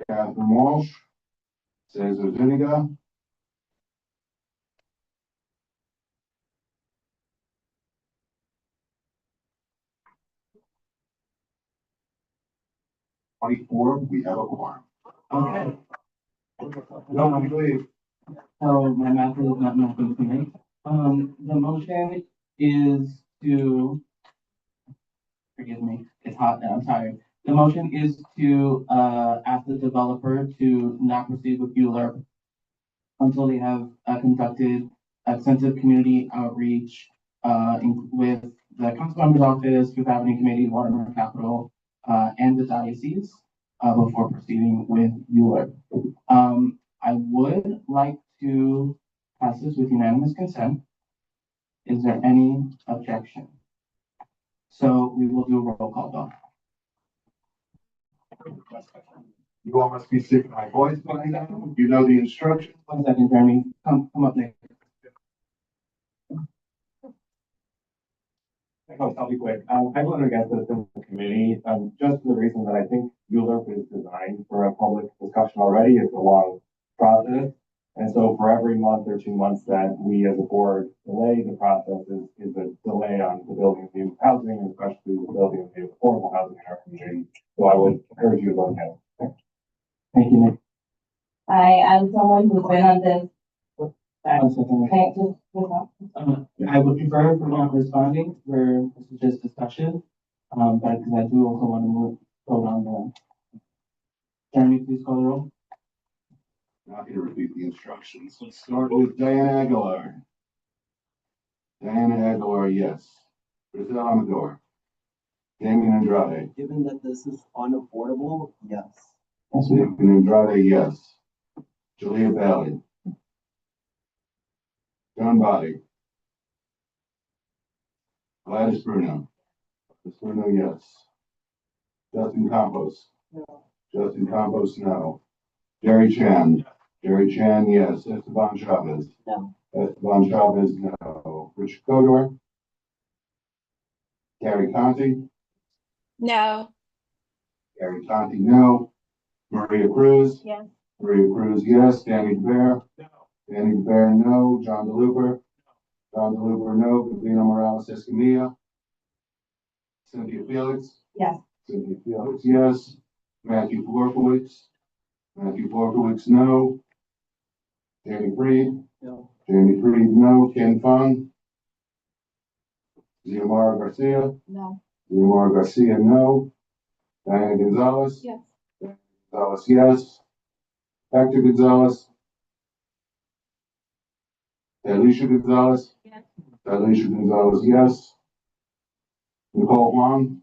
Catherine Walsh. Cesar Zuniga. We have a quorum. Okay. No, I believe. So my math is not mathing to me. The motion is to, forgive me, it's hot now, I'm tired. The motion is to, ask the developer to not proceed with ULURP until they have, conducted extensive community outreach, with the council member's office, Fifth Avenue Committee, Watermark Capital, and the diocese, before proceeding with ULURP. I would like to pass this with unanimous consent. Is there any objection? So we will do a roll call vote. You all must be sick of my voice by now. You know the instructions. 1 second, Jeremy. Come up next. I'll be quick. I voted against this in the committee, just for the reason that I think ULURP is designed for a public discussion already. It's a long process. And so for every month or 2 months that we as a board delay the process is a delay on the building of new housing, and especially the building of new affordable housing in our community. So I would encourage you to vote no. Thank you, Nick. I am someone who's been on this. One second. Can I just, I would prefer for not responding, where this is just discussion. But because I do also want to vote on the. Jeremy, please call the roll. Not going to repeat the instructions. Let's start with Diana Aguilar. Diana Aguilar, yes. Grisel Amador. Damien Andrade. Given that this is unaffordable, yes. Damien Andrade, yes. Julia Bailey. John Body. Gladys Bruno. Ms. Bruno, yes. Justin Campos. No. Justin Campos, no. Jerry Chan. Jerry Chan, yes. Esteban Chavez. No. Esteban Chavez, no. Rich Kodor. Gary Conti. No. Gary Conti, no. Maria Cruz. Yes. Maria Cruz, yes. Danny DeBear. No. Danny DeBear, no. John DeLuper. John DeLuper, no. Gabino Morales Escamilla. Cynthia Felix. Yes. Cynthia Felix, yes. Matthew Borkowitz. Matthew Borkowitz, no. Jamie Freed. No. Jamie Freed, no. Ken Fung. Xiomara Garcia. No. Xiomara Garcia, no. Diana Gonzalez. Yes. Gonzalez, yes. Hector Gonzalez. Alicia Gonzalez. Yes. Alicia Gonzalez, yes. Nicole Huang.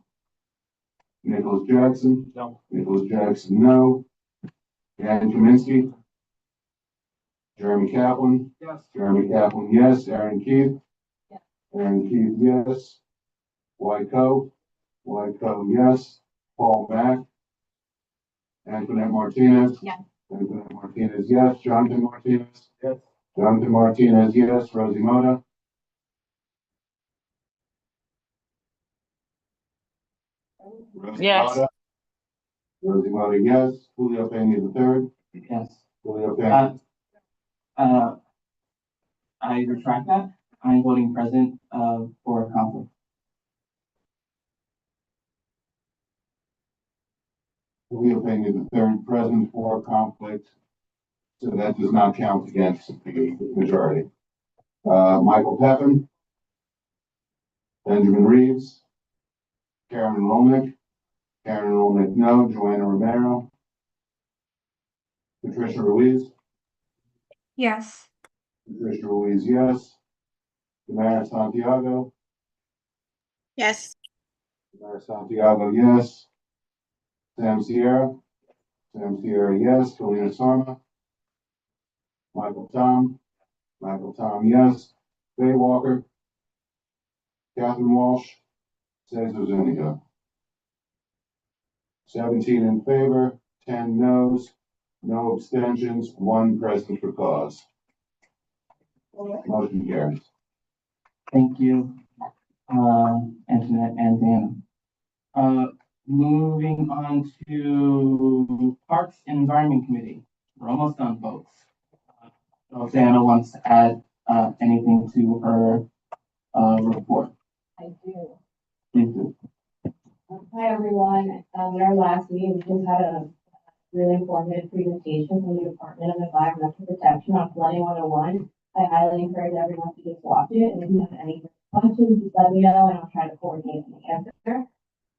Nicholas Jackson. No. Nicholas Jackson, no. Dan Kaminsky. Jeremy Kaplan. Yes. Jeremy Kaplan, yes. Aaron Keith. Yes. Aaron Keith, yes. White Coe. White Coe, yes. Paul Mack. Antoinette Martinez. Yes. Antoinette Martinez, yes. Jonathan Martinez. Yes. Jonathan Martinez, yes. Rosie Mota. Rosie Yes. Mota. Rosie Mota, yes. Julio Pena the third. Yes. Julio Pena. I retract that. I'm voting present, for conflict. Julio Pena the third present for conflict. So that does not count against the majority. Michael Pepin. Benjamin Reeves. Karen Rolnick. Karen Rolnick, no. Joanna Romero. Patricia Ruiz. Yes. Patricia Ruiz, yes. Tamara Santiago. Yes. Tamara Santiago, yes. Sam Sierra. Sam Sierra, yes. Kalina Sarma. Michael Tom. Michael Tom, yes. Faye Walker. Catherine Walsh. Cesar Zuniga. 17 in favor, 10 noes, no abstentions, 1 present for cause. Motion carries. Thank you, Antoinette and Dana. Moving on to Parks and Environment Committee. We're almost done, folks. Dana wants to add, anything to her, report. I do. Please do. Hi, everyone. In our last meeting, we just had a really informative presentation from the Department of Environmental Protection on Flooding 101. I highly encourage everyone to just watch it, and if you have any questions, just let me know, and I'll try to coordinate an answer.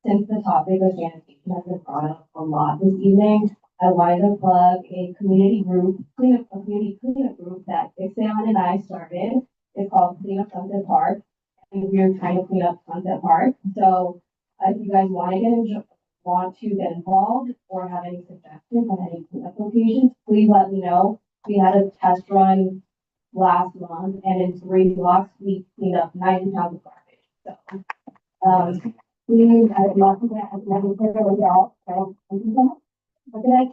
Since the topic of sanitation has been brought up a lot this evening, I wanted to plug a community community cleanup group that Dixon and I started. It's called Clean Up Sunset Park, and we're trying to clean up Sunset Park. So if you guys want to get involved or have any suggestions on any cleanup locations, please let me know. We had a test run last month, and in 3 blocks, we cleaned up 90 pounds of garbage. So, please, I would love to get as many cleanup with y'all. So, thank you so much. Have a good night.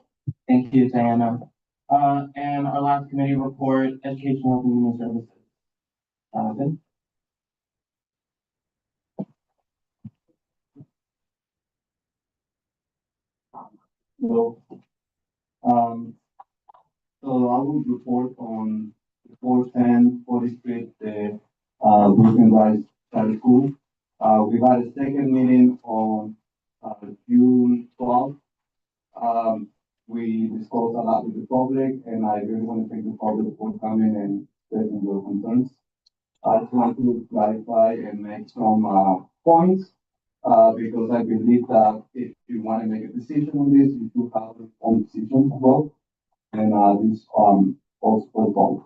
Thank you, Diana. And our last committee report, Educational and Human Services. Jonathan? So I will report on the 410 40th Street, the Brooklyn Rise Charter School. We had a second meeting on June 12th. We discussed a lot with the public, and I really want to thank the public for coming and expressing their concerns. I just want to clarify and make some points, because I believe that if you want to make a decision on this, you do have your own decision to vote. And this also for both.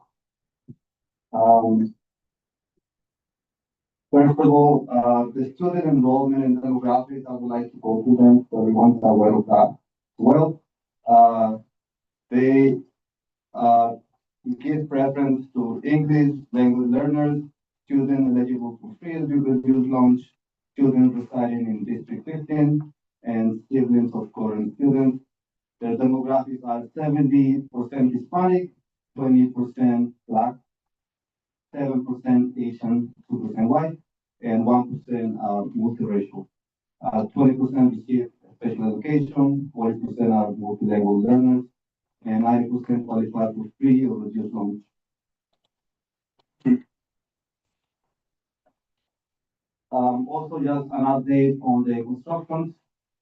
First of all, the student enrollment and demographics, I would like to go through them so everyone's aware of that. Well, they give preference to English language learners, students eligible for free education lunch, students residing in District 15, and siblings of current students. The demographics are 70% Hispanic, 20% Black, 7% Asian, 2% white, and 1% multiracial. 20% receive special education, 40% are multilingual learners, and 90% qualify for free or reduced lunch. Also, just an update on the constructions.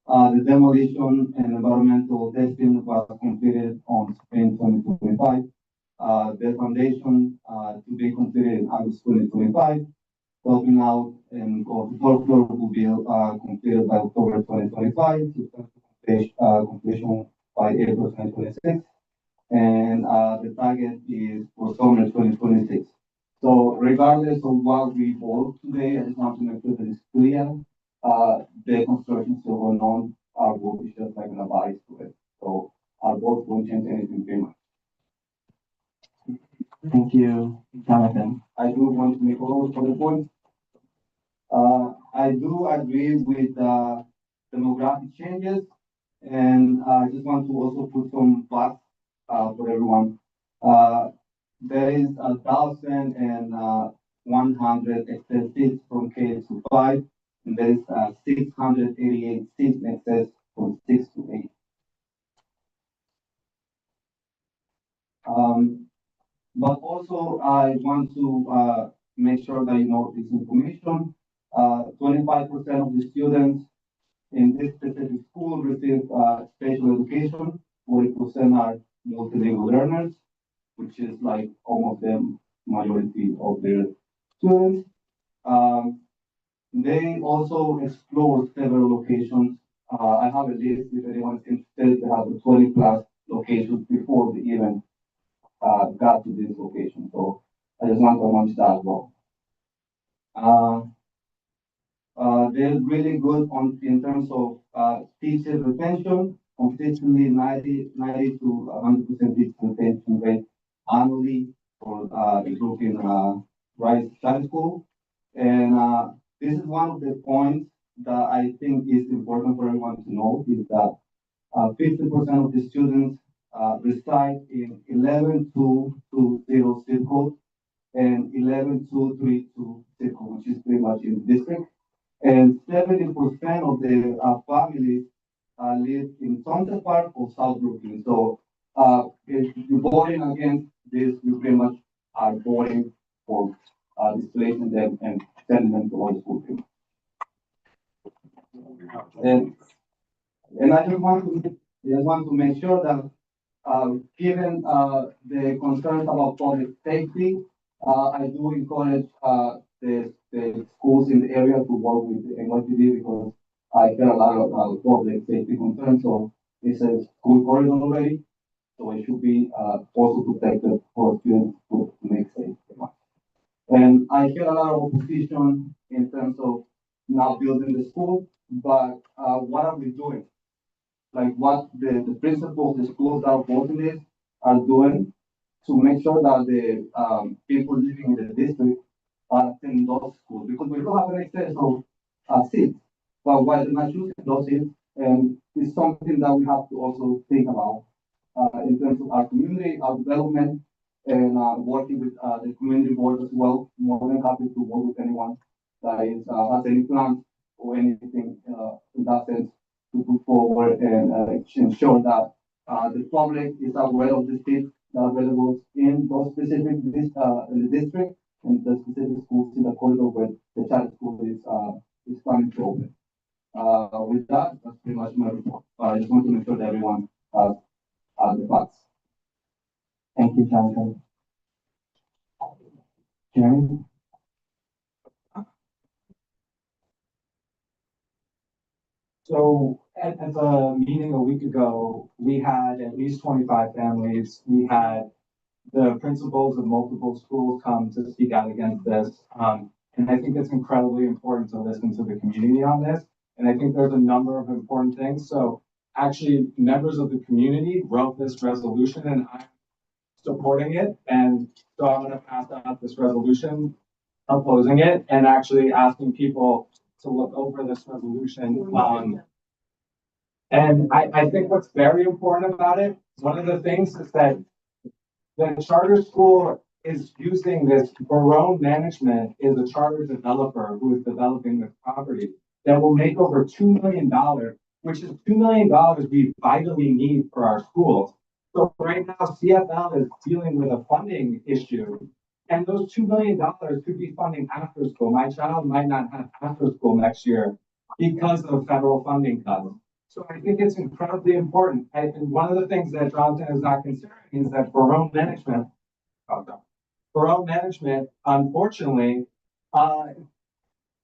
The demolition and environmental testing was completed on spring 2025. The foundation to be completed in August 2025. Building out and the fourth floor will be completed by October 2025. Completion by April 2026. And the target is for summer 2026. So regardless of what we vote today, I just want to make sure that it's clear. The construction still going on. Our vote is just like an advice to it. So our vote won't change anything very much. Thank you, Jonathan. I do want to make all for the point. I do agree with demographic changes, and I just want to also put some facts for everyone. There is 1,100 excess seats from K to 5, and there is 688 seats in excess from 6 to 8. But also, I want to make sure that you know this information. 25% of the students in this specific school receive special education. 40% are multilingual learners, which is like almost the majority of their students. They also explore several locations. I have a list if anyone is interested. They have 20 plus locations before the event got to this location. So I just want to announce that as well. They're really good in terms of teacher retention, consistently 90 to 100% teacher retention rate annually for the group in Rice High School. And this is one of the points that I think is important for everyone to know is that 50% of the students reside in 11220 zip code and 11232 zip code, which is pretty much in the district. And 70% of the families live in Sunset Park or South Brooklyn. So if you're voting against this, you pretty much are voting for displacing them and sending them to other schools. And I just want to make sure that given the concerns about public safety, I do encourage the schools in the area to work with the NYPD because I hear a lot of public safety concerns. So it's a school corridor already, so it should be also protected for students to make safe. And I hear a lot of opposition in terms of not building the school, but what are we doing? Like what the principals, the schools that are voting this are doing to make sure that the people living in the district are attending those schools because we don't have an excess of seats. But why they're not choosing those seats, and it's something that we have to also think about in terms of our community, our development, and working with the community board as well. More than happy to work with anyone that is, has any plans or anything in that sense to put forward and ensure that the public is aware of the seats that are available in those specific in the district and the specific schools in the corridor where the child school is planning to open. With that, that's pretty much my report. I just want to make sure that everyone has the facts. Thank you, Jonathan. Jeremy? So at the meeting a week ago, we had at least 25 families. We had the principals of multiple schools come to speak out against this. And I think it's incredibly important to listen to the community on this. And I think there's a number of important things. So actually, members of the community wrote this resolution and I'm supporting it. And so I'm going to pass out this resolution opposing it and actually asking people to look over this resolution. And I think what's very important about it, one of the things is that the charter school is using this. Barone Management is a charter developer who is developing this property that will make over $2 million, which is $2 million we vitally need for our schools. So right now, CFL is dealing with a funding issue, and those $2 million could be funding after school. My child might not have after school next year because of federal funding cuts. So I think it's incredibly important. And one of the things that Jonathan is not considering is that Barone Management, unfortunately,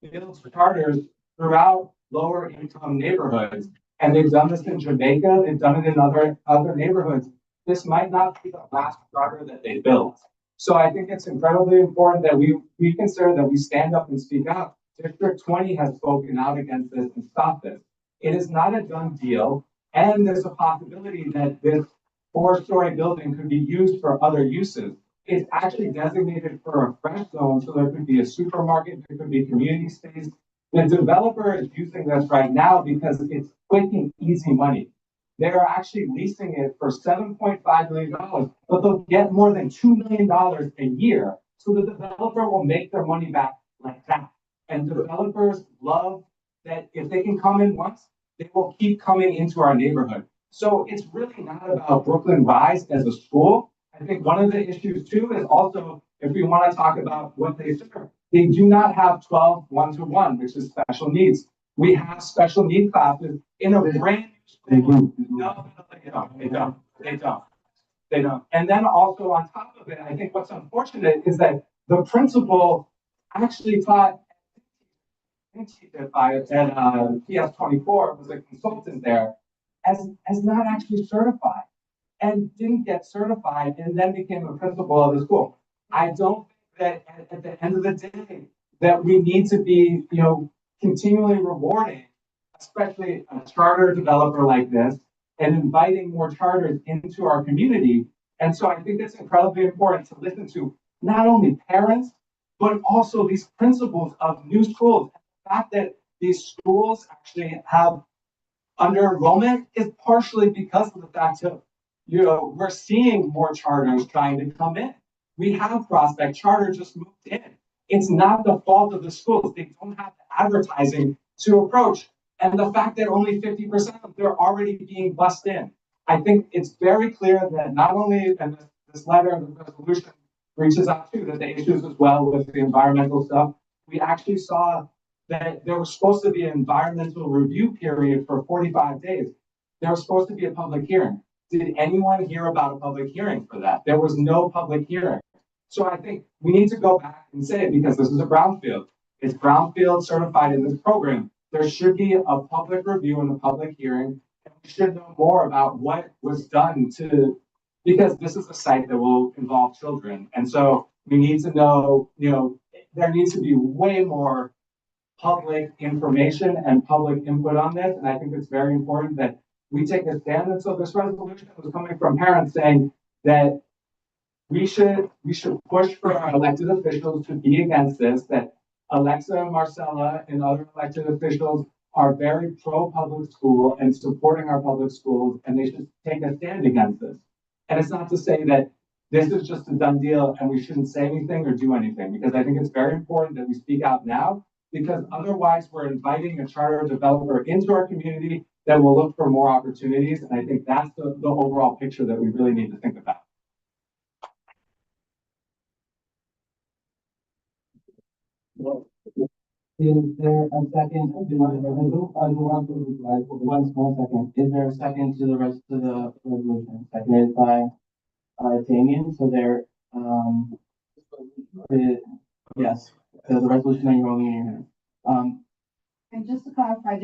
builds charters throughout lower income neighborhoods. And they've done this in Jamaica, they've done it in other neighborhoods. This might not be the last charter that they build. So I think it's incredibly important that we consider that we stand up and speak out. District 20 has spoken out against this and stopped this. It is not a done deal. And there's a possibility that this 4-story building could be used for other uses. It's actually designated for a fresh zone, so there could be a supermarket, there could be community space. The developer is using this right now because it's quick and easy money. They're actually leasing it for $7.5 million, but they'll get more than $2 million a year. So the developer will make their money back like that. And developers love that if they can come in once, they will keep coming into our neighborhood. So it's really not about Brooklyn Rise as a school. I think one of the issues too is also, if we want to talk about what they serve, they do not have 12 one-to-one, which is special needs. We have special need classes in a brand new school. No, they don't. And then also on top of it, I think what's unfortunate is that the principal actually taught at PS24, was a consultant there, as not actually certified, and didn't get certified, and then became a principal of the school. I don't think that at the end of the day that we need to be, continually rewarding, especially a charter developer like this, and inviting more charters into our community. And so I think it's incredibly important to listen to not only parents, but also these principals of new schools. The fact that these schools actually have under enrollment is partially because of the fact that, we're seeing more charters trying to come in. We have Prospect Charter just moved in. It's not the fault of the schools. They don't have the advertising to approach. And the fact that only 50% of them are already being bussed in. I think it's very clear that not only, and this letter of the resolution reaches out to the issues as well with the environmental stuff. We actually saw that there was supposed to be an environmental review period for 45 days. There was supposed to be a public hearing. Did anyone hear about a public hearing for that? There was no public hearing. So I think we need to go back and say it because this is a brownfield. It's brownfield certified in this program. There should be a public review and a public hearing. And we should know more about what was done because this is a site that will involve children. And so we need to know, there needs to be way more public information and public input on this. And I think it's very important that we take a stand. And so this resolution was coming from parents saying that we should push for our elected officials to be against this, that Alexa, Marcella, and other elected officials are very pro-public school and supporting our public schools, and they should take a stand against this. And it's not to say that this is just a done deal and we shouldn't say anything or do anything, because I think it's very important that we speak out now, because otherwise we're inviting a charter developer into our community that will look for more opportunities. And I think that's the overall picture that we really need to think about. Is there a second to the resolution? I want to reply for 1 small second. Is there a second to the rest of the resolution? Seconded by Damien. So there, yes. So the resolution that you're holding in your hand. And just to clarify,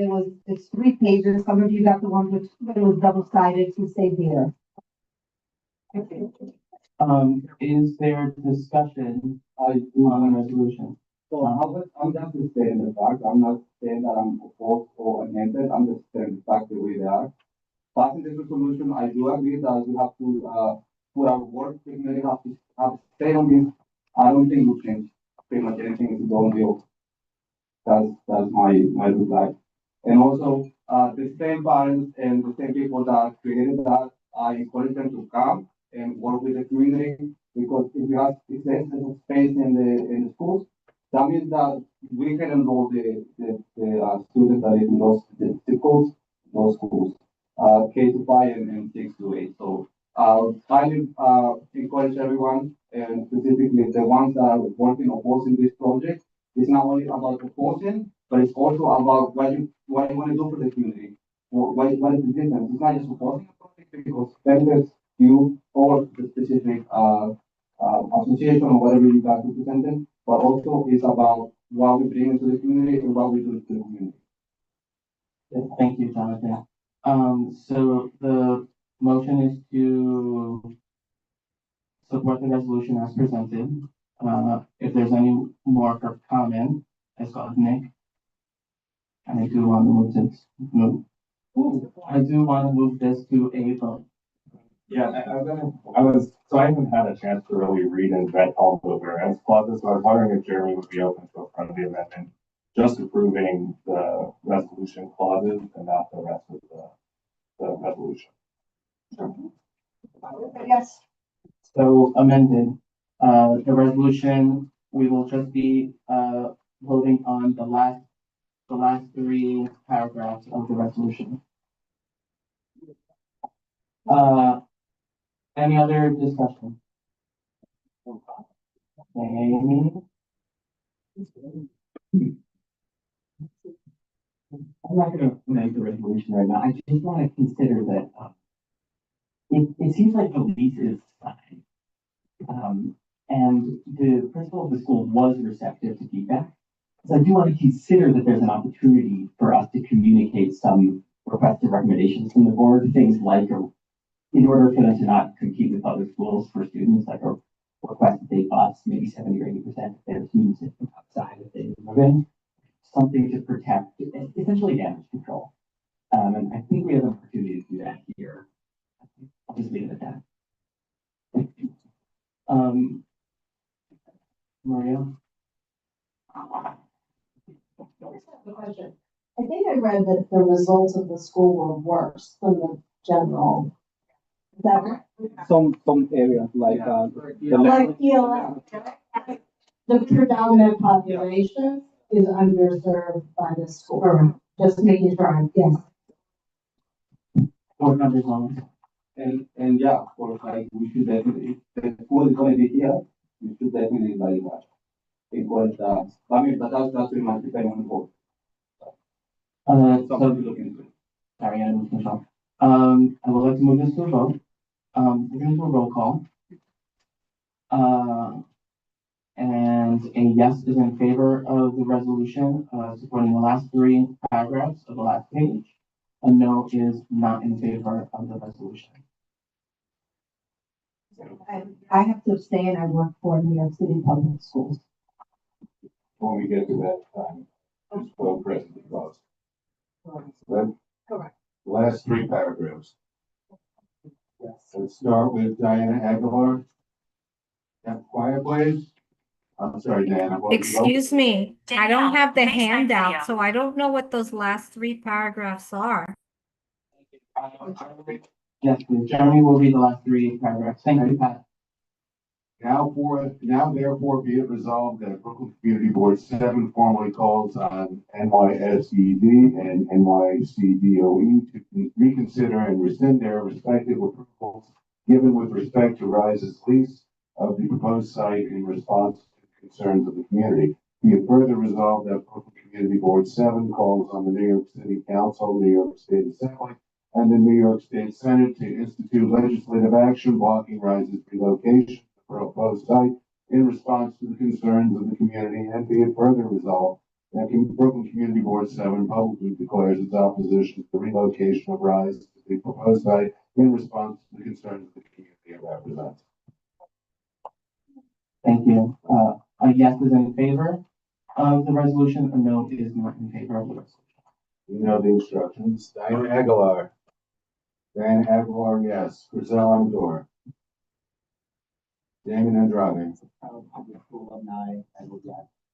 it's 3 pages. Some of you got the one which was double-sided to say there. Okay. Is there discussion on the resolution? So I'm just saying the fact. I'm not saying that I'm opposed or against it. I'm just saying the fact the way they are. Passing this resolution, I do agree that we have to put our work, we really have to stay on this. I don't think we change pretty much anything to go on the That's my reply. And also, the same parents and the same people that created that, I encourage them to come and work with the community, because if there's a space in the schools, that means that we can enroll the students that live in those schools, K to 5 and 6 to 8. So, highly, encourage everyone, and specifically the ones that are working opposing this project. It's not only about opposing, but it's also about what you want to do for the community. What is the difference? It's not just opposing a project because benefits you or the specific association or whatever you guys represented, but also it's about what we bring into the community and what we do to the community. Yes, thank you, Jonathan. So the motion is to support the resolution as presented. If there's any more for comment, I saw Nick. And I do want to move this to a vote. Yeah, I haven't had a chance to really read and vet all the whereas clauses, so I was wondering if Jeremy would be open to a friendly amendment, just approving the resolution clauses and not the rest of the resolution. Yes. So amended, the resolution, we will just be, voting on the last 3 paragraphs of the resolution. Any other discussion? Amy? I'm not gonna make the resolution right now. I just want to consider that, it seems like the lease is signed. And the principal of the school was receptive to feedback. So I do want to consider that there's an opportunity for us to communicate some requested recommendations from the board, things like, in order for them to not compete with other schools for students, like a request that they bus maybe 70 or 80% of their students outside if they move in, something to protect, essentially damage control. And I think we have an opportunity to do that here. I'll just leave it at that. Maria? The question. I think I read that the results of the school were worse than the general. Is that right? Some areas like, Like ELF, the predominant population is underserved by the school. Just making sure, yes. board members on. And yeah, of course, like, we should definitely, if the school is gonna be here, we should definitely like, encourage that. I mean, but that's pretty much depending on the board. Something to look into. Sorry, I moved myself. I would like to move this to a vote. We're gonna do a roll call. And a yes is in favor of the resolution, supporting the last 3 paragraphs of the last page. A no is not in favor of the resolution. I have to abstain. I work for New York City Public Schools. When we get to that time, just vote present clause. Correct. Last 3 paragraphs. Let's start with Diana Aguilar. Yeah, quiet, please. I'm sorry, Diana. what was the vote? Excuse me, I don't have the handout, so I don't know what those last 3 paragraphs are. Yes, please. Jeremy will read the last 3 paragraphs. Thank you, Pat. Now therefore be it resolved that Brooklyn Community Board 7 formally calls on NYSED and NYCDOE to reconsider and rescind their respective approvals given with respect to Rise's lease of the proposed site in response to concerns of the community. Be it further resolved that Brooklyn Community Board 7 calls on the New York City Council, New York State Assembly, and the New York State Senate to institute legislative action blocking Rise's relocation proposed site in response to the concerns of the community, and be it further resolved that Brooklyn Community Board 7 publicly declares its opposition to the relocation of Rise to the proposed site in response to the concerns of the community it represents. Thank you. A yes is in favor of the resolution. A no is not in favor of the resolution. You know the instructions. Diana Aguilar. Diana Aguilar, yes. Griselle Amador. Damon Andrade.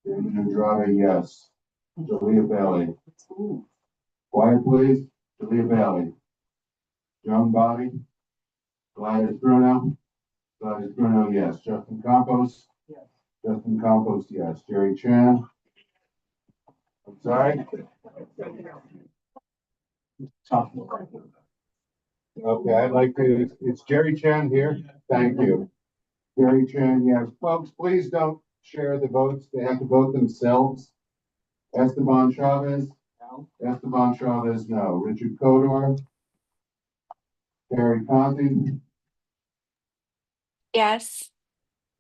Damon Andrade, yes. Jalea Bailey. Quiet, please. Jalea Bailey. Joan Body. Gladys Bruno. Gladys Bruno, yes. Justin Campos. Yes. Justin Campos, yes. Jerry Chan. I'm sorry. Okay, I'd like to, it's Jerry Chan here. Thank you. Jerry Chan, yes. Folks, please don't share the votes. They have to vote themselves. Esteban Chavez. No. Esteban Chavez, no. Richard Codor. Terry Conti. Yes.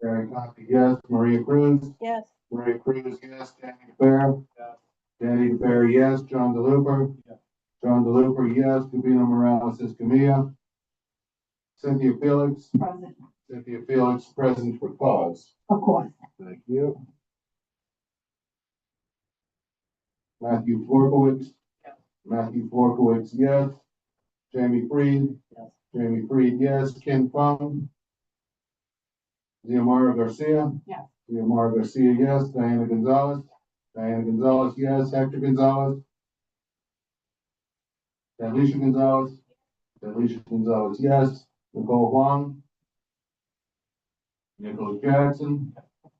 Terry Conti, yes. Maria Cruz. Yes. Maria Cruz, yes. Danny DeFair. Yes. Danny DeFair, yes. John DeLuper. Yes. John DeLuper, yes. Gabino Morales Escamilla. Cynthia Felix. Present. Cynthia Felix, present for cause. Of course. Thank you. Matthew Forkowitz. Yes. Matthew Forkowitz, yes. Jamie Freed. Yes. Jamie Freed, yes. Ken Fung. Xiomara Garcia. Yes. Xiomara Garcia, yes. Diana Gonzalez. Diana Gonzalez, yes. Hector Gonzalez. Alicia Gonzalez. Alicia Gonzalez, yes. Nicole Huang. Nicholas Jackson.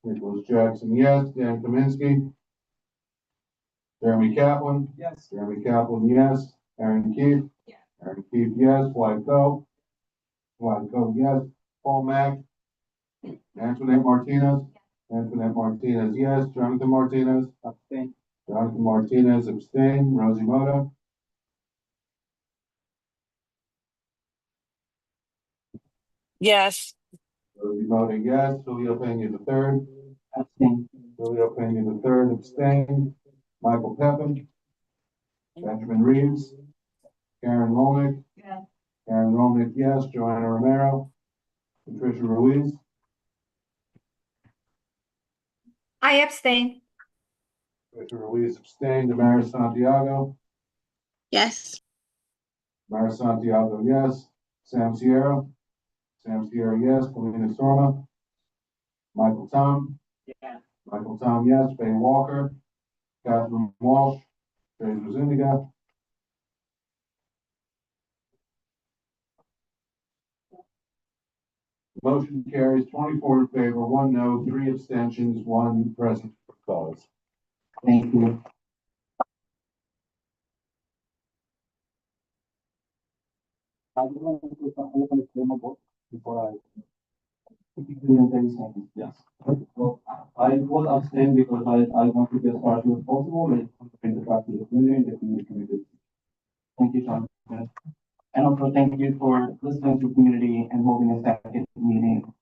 Nicholas Jackson, yes. Dan Kaminsky. Jeremy Kaplan. Yes. Jeremy Kaplan, yes. Aaron Keefe. Yes. Aaron Keefe, yes. Wyatt Coe. Wyatt Coe, yes. Paul Mack. Antoinette Martinez. Antoinette Martinez, yes. Jonathan Martinez. Abstain. Jonathan Martinez, abstain. Rosie Moda. Yes. Rosie Moda, yes. Julio Pena the third. Abstain. Julio Pena the third, abstain. Michael Peppin. Benjamin Reeves. Karen Rolnick. Yes. Karen Rolnick, yes. Joanna Romero. Patricia Ruiz. I abstain. Patricia Ruiz abstained. Damaris Santiago. Yes. Damaris Santiago, yes. Sam Sierra. Sam Sierra, yes. Kalina Sorma. Michael Tom. Yes. Michael Tom, yes. Faye Walker. Catherine Walsh. Trace Zuniga. Motion carries 24 in favor, 1 no, 3 abstentions, 1 present for cause. Thank you. I just want to explain my vote before I. In 30 seconds, yes. Well, I will abstain because I want to be as partial as possible and bring the back to the community and the community committed. Thank you, John. And also thank you for listening to the community and holding a second meeting.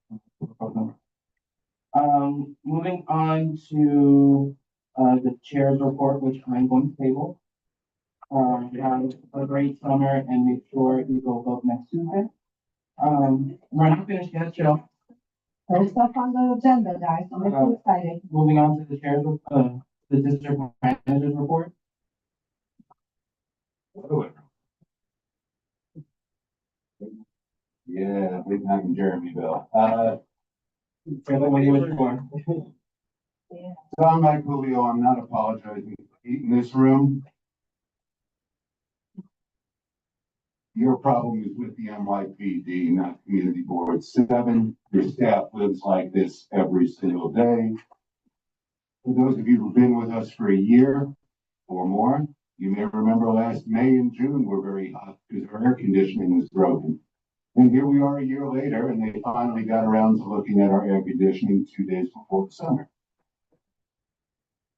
Moving on to the chair's report, which I'm going to table. Have a great summer and make sure you go vote next Tuesday. We're not finished yet, Jill. There's stuff on the agenda, guys. I'm so excited. Moving on to the chair's, the district manager's report. Yeah, Big Mac and Jeremyville. Trevor, what do you wish for? So I'm Mike Julio. I'm not apologizing for eating this room. Your problem is with the NYPD, not Community Board 7. Your staff lives like this every single day. For those of you who've been with us for a year or more, you may remember last May and June were very hot because our air conditioning was broken. And here we are a year later, and they finally got around to looking at our air conditioning 2 days before the summer.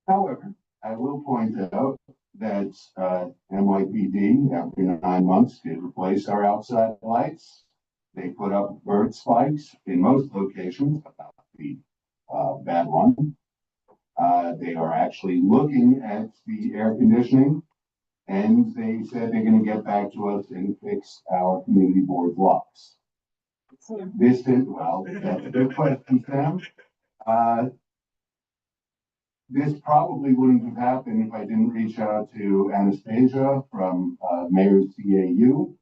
However, I will point out that NYPD, after 9 months, did replace our outside lights. They put up bird spikes in most locations, but not the bad one. They are actually looking at the air conditioning, and they said they're going to get back to us and fix our community board locks. This is, well, that's a good question, Sam. This probably wouldn't have happened if I didn't reach out to Anastasia from Mayor's CAU,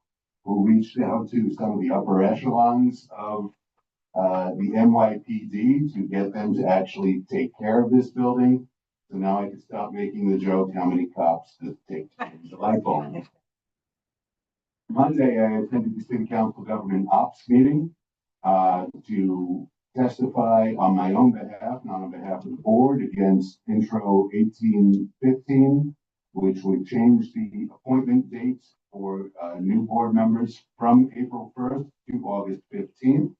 who reached out to some of the upper echelons of the NYPD to get them to actually take care of this building. So now I can stop making the joke, how many cops does it take to change the light bulb? Monday, I attended the city council government ops meeting to testify on my own behalf, not on behalf of the board, against intro 1815, which would change the appointment dates for new board members from April 1st to August 15th.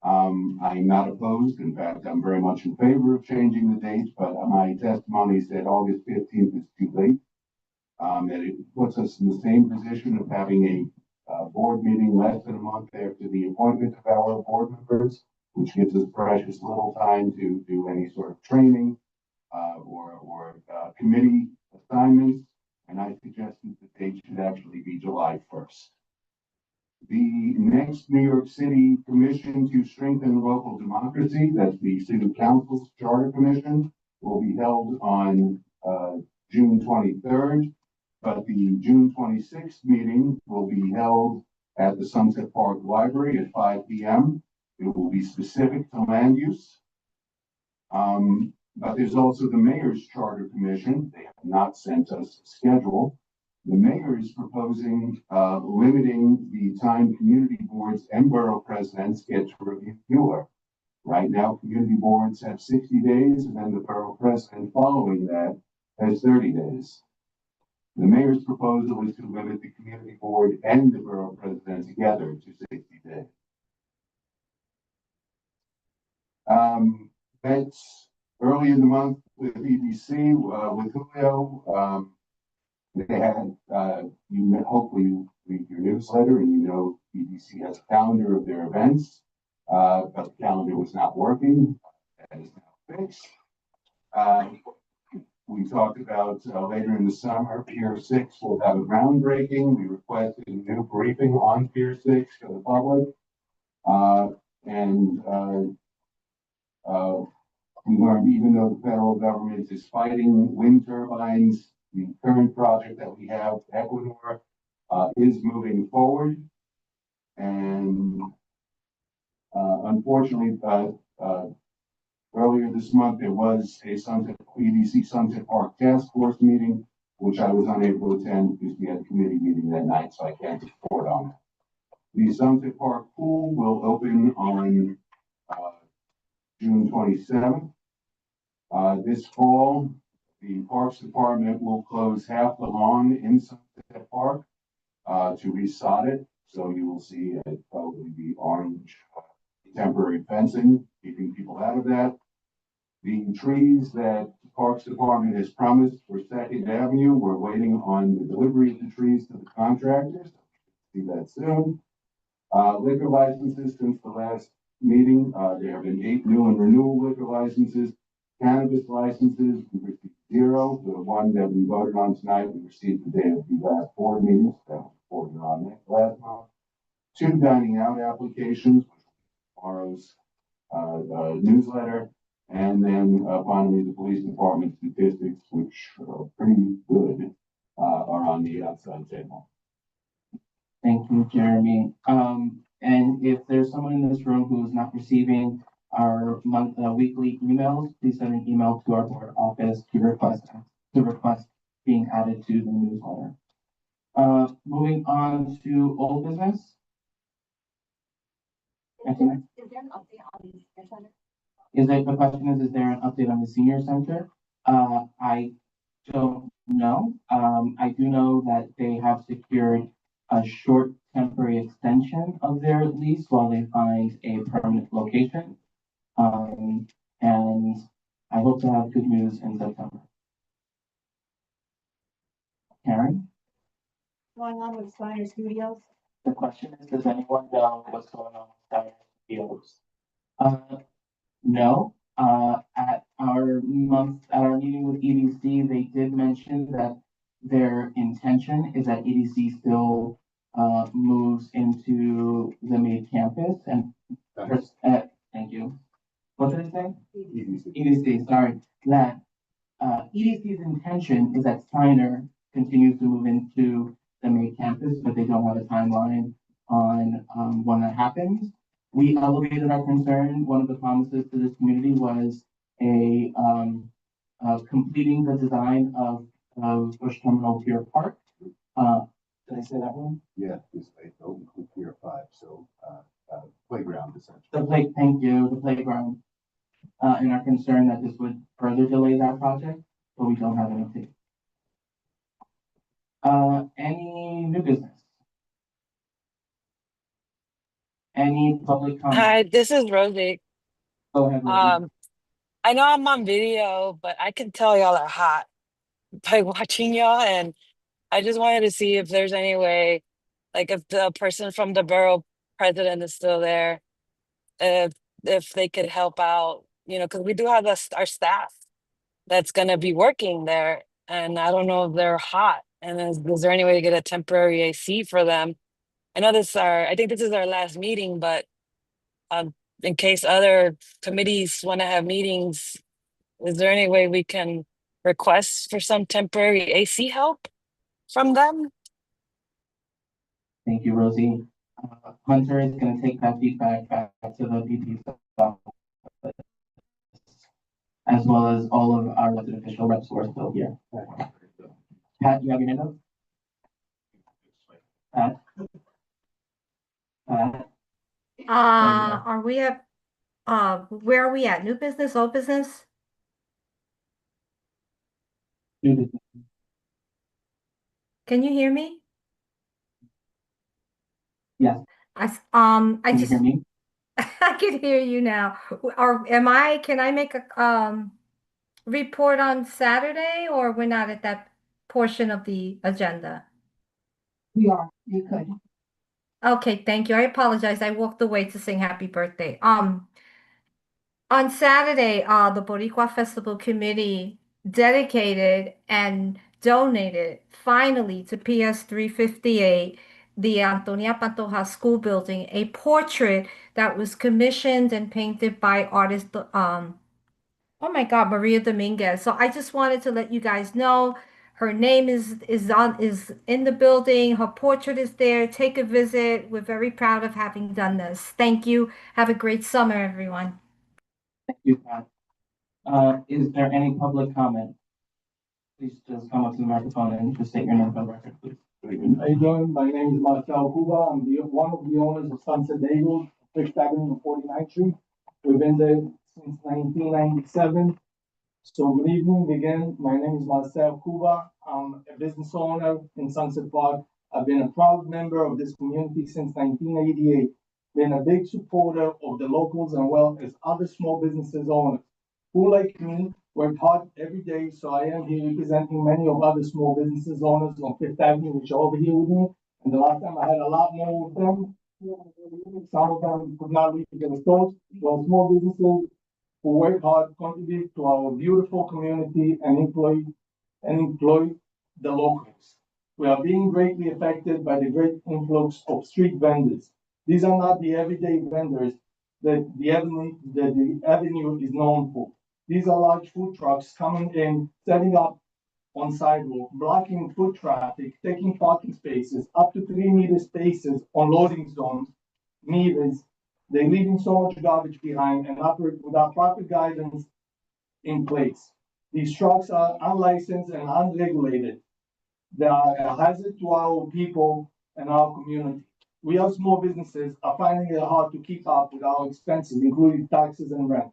I'm not opposed. In fact, I'm very much in favor of changing the dates, but my testimony said August 15th is too late. That it puts us in the same position of having a board meeting less than a month after the appointment of our board members, which gives us precious little time to do any sort of training or committee assignments. And I suggested the date should actually be July 1st. The next New York City Commission to Strengthen Local Democracy, that's the City Council's Charter Commission, will be held on June 23rd. But the June 26th meeting will be held at the Sunset Park Library at 5 p.m. It will be specific to land use. But there's also the Mayor's Charter Commission. They have not sent us a schedule. The mayor is proposing limiting the time community boards and borough presidents get to review fewer. Right now, community boards have 60 days, and then the borough president following that has 30 days. The mayor's proposal is to limit the community board and the borough president together to 60 days. That's early in the month with EDC, with Julio. They had, hopefully you read your newsletter and you know EDC has a calendar of their events, but the calendar was not working. That is now fixed. We talked about later in the summer, Pier 6 will have a groundbreaking. We requested a new briefing on Pier 6 for the public. We learned even though the federal government is fighting wind turbines, the current project that we have, Equinor, is moving forward. And unfortunately, earlier this month, there was a EDC Sunset Park Task Force meeting, which I was unable to attend because we had a committee meeting that night, so I can't report on it. The Sunset Park Pool will open on June 27th. This fall, the Parks Department will close half the lawn in Sunset Park to resod it. So you will see probably the orange temporary fencing, keeping people out of that. The trees that the Parks Department has promised for Second Avenue, we're waiting on the delivery of the trees to the contractors. See that soon. Liquor licenses since the last meeting, there have been 8 new and renewal liquor licenses. Cannabis licenses, we received 0. The one that we voted on tonight, we received the day of the last board meeting. That was reported on that last month. 2 dining out applications, tomorrow's newsletter, and then finally the police department statistics, which are pretty good, are on the outside table. Thank you, Jeremy. And if there's someone in this room who is not receiving our weekly emails, please send an email to our board office to request being added to the newsletter. Moving on to old business. Is there an update on the senior center? The question is there an update on the senior center? I don't know. I do know that they have secured a short temporary extension of their lease while they find a permanent location. And I hope to have good news in September. Karen? What's going on with Steiner Studios? The question is, does anyone know what's going on with Steiner Studios? No. At our meeting with EDC, they did mention that their intention is that EDC still moves into the main campus and thank you. What did I say? EDC, sorry. That EDC's intention is that Steiner continues to move into the main campus, but they don't have a timeline on when that happens. We elevated our concern. One of the promises to this community was a completing the design of Bush Terminal Pier Park. Did I say that one? Yeah, this may go include Pier 5, so, playground essentially. Thank you, the playground. And our concern that this would further delay that project, but we don't have anything. Any new business? Any public comment? Hi, this is Rosie. Go ahead, Rosie. I know I'm on video, but I can tell y'all are hot by watching y'all, and I just wanted to see if there's any way, like if the person from the borough president is still there, if they could help out, you know, because we do have our staff that's gonna be working there, and I don't know if they're hot. And is there any way to get a temporary AC for them? I know I think this is our last meeting, but in case other committees want to have meetings, is there any way we can request for some temporary AC help from them? Thank you, Rosie. Hunter is going to take that feedback back to the VP as well as all of our elected official reps who are still here. Pat, you have your hand up? Pat? Pat? Are we at, where are we at? New business, old business? New business. Can you hear me? Yes. I Can you just, hear me? I can hear you now. Can I make a, report on Saturday, or we're not at that portion of the agenda? We are, you could. Okay, thank you. I apologize. I walked away to sing happy birthday. On Saturday, the Boricua Festival Committee dedicated and donated finally to PS 358, the Antonia Pantoja School Building, a portrait that was commissioned and painted by artist oh my God, Maria Dominguez. So I just wanted to let you guys know her name is in the building. Her portrait is there. Take a visit. We're very proud of having done this. Thank you. Have a great summer, everyone. Thank you, Pat. Is there any public comment? Please just come up to the microphone and just state your name for the record, please. How you doing? My name is Marcel Cuba. I'm one of the owners of Sunset Bagels, 6th Avenue and 49th Street. We've been there since 1997. So good evening again. My name is Marcel Cuba. I'm a business owner in Sunset Park. I've been a proud member of this community since 1988. Been a big supporter of the locals and well as other small businesses owners who, like me, work hard every day. So I am here representing many of other small businesses owners on 5th Avenue, which are over here with me. And the last time I had a lot more with them. Some of them could not reach their stores. Well, small businesses who work hard, contribute to our beautiful community and employ the locals. We are being greatly affected by the great influx of street vendors. These are not the everyday vendors that the avenue is known for. These are large food trucks coming in, setting up on sidewalk, blocking foot traffic, taking parking spaces, up to 3-meter spaces on loading zones, meters. They're leaving so much garbage behind and without proper guidance in place. These trucks are unlicensed and unregulated. They are a hazard to our people and our community. We as small businesses are finding it hard to keep up with our expenses, including taxes and rent,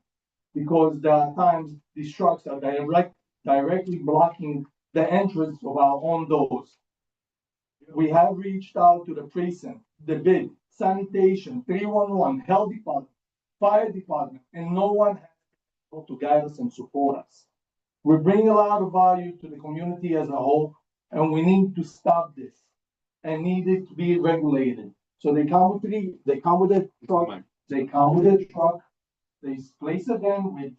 because there are times these trucks are directly blocking the entrance of our own doors. We have reached out to the precinct, the bid, sanitation, 311, health department, fire department, and no one has been able to guide us and support us. We bring a lot of value to the community as a whole, and we need to stop this and need it to be regulated. So they come with a truck, they place it in with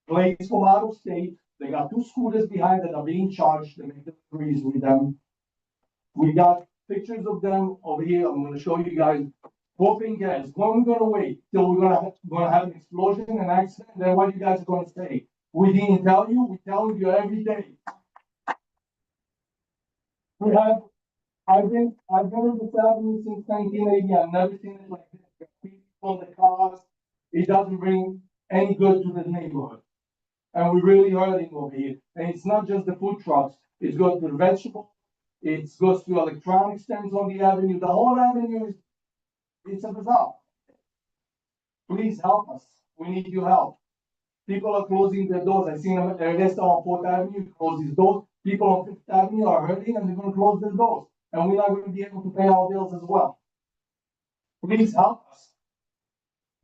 plates from out of state. They got 2 scooters behind that are being charged to make deliveries with them. We got pictures of them over here. I'm going to show you guys. Popping gas. When are we going to wait till we're going to have an explosion, an accident? Then what you guys are going to say? We didn't tell you. We tell you every day. I've been in this avenue since 1980. I've never seen it like this. People on the cars. It doesn't bring any good to the neighborhood. And we're really hurting over here. And it's not just the food trucks, it goes to the vegetable, it goes to electronic stands on the avenue, the whole avenue is, it's a bazaar. Please help us, we need your help. People are closing their doors, I seen a restaurant on Fourth Avenue close his doors, people on Fifth Avenue are hurting and they're gonna close their doors. And we're not gonna be able to pay our bills as well. Please help us.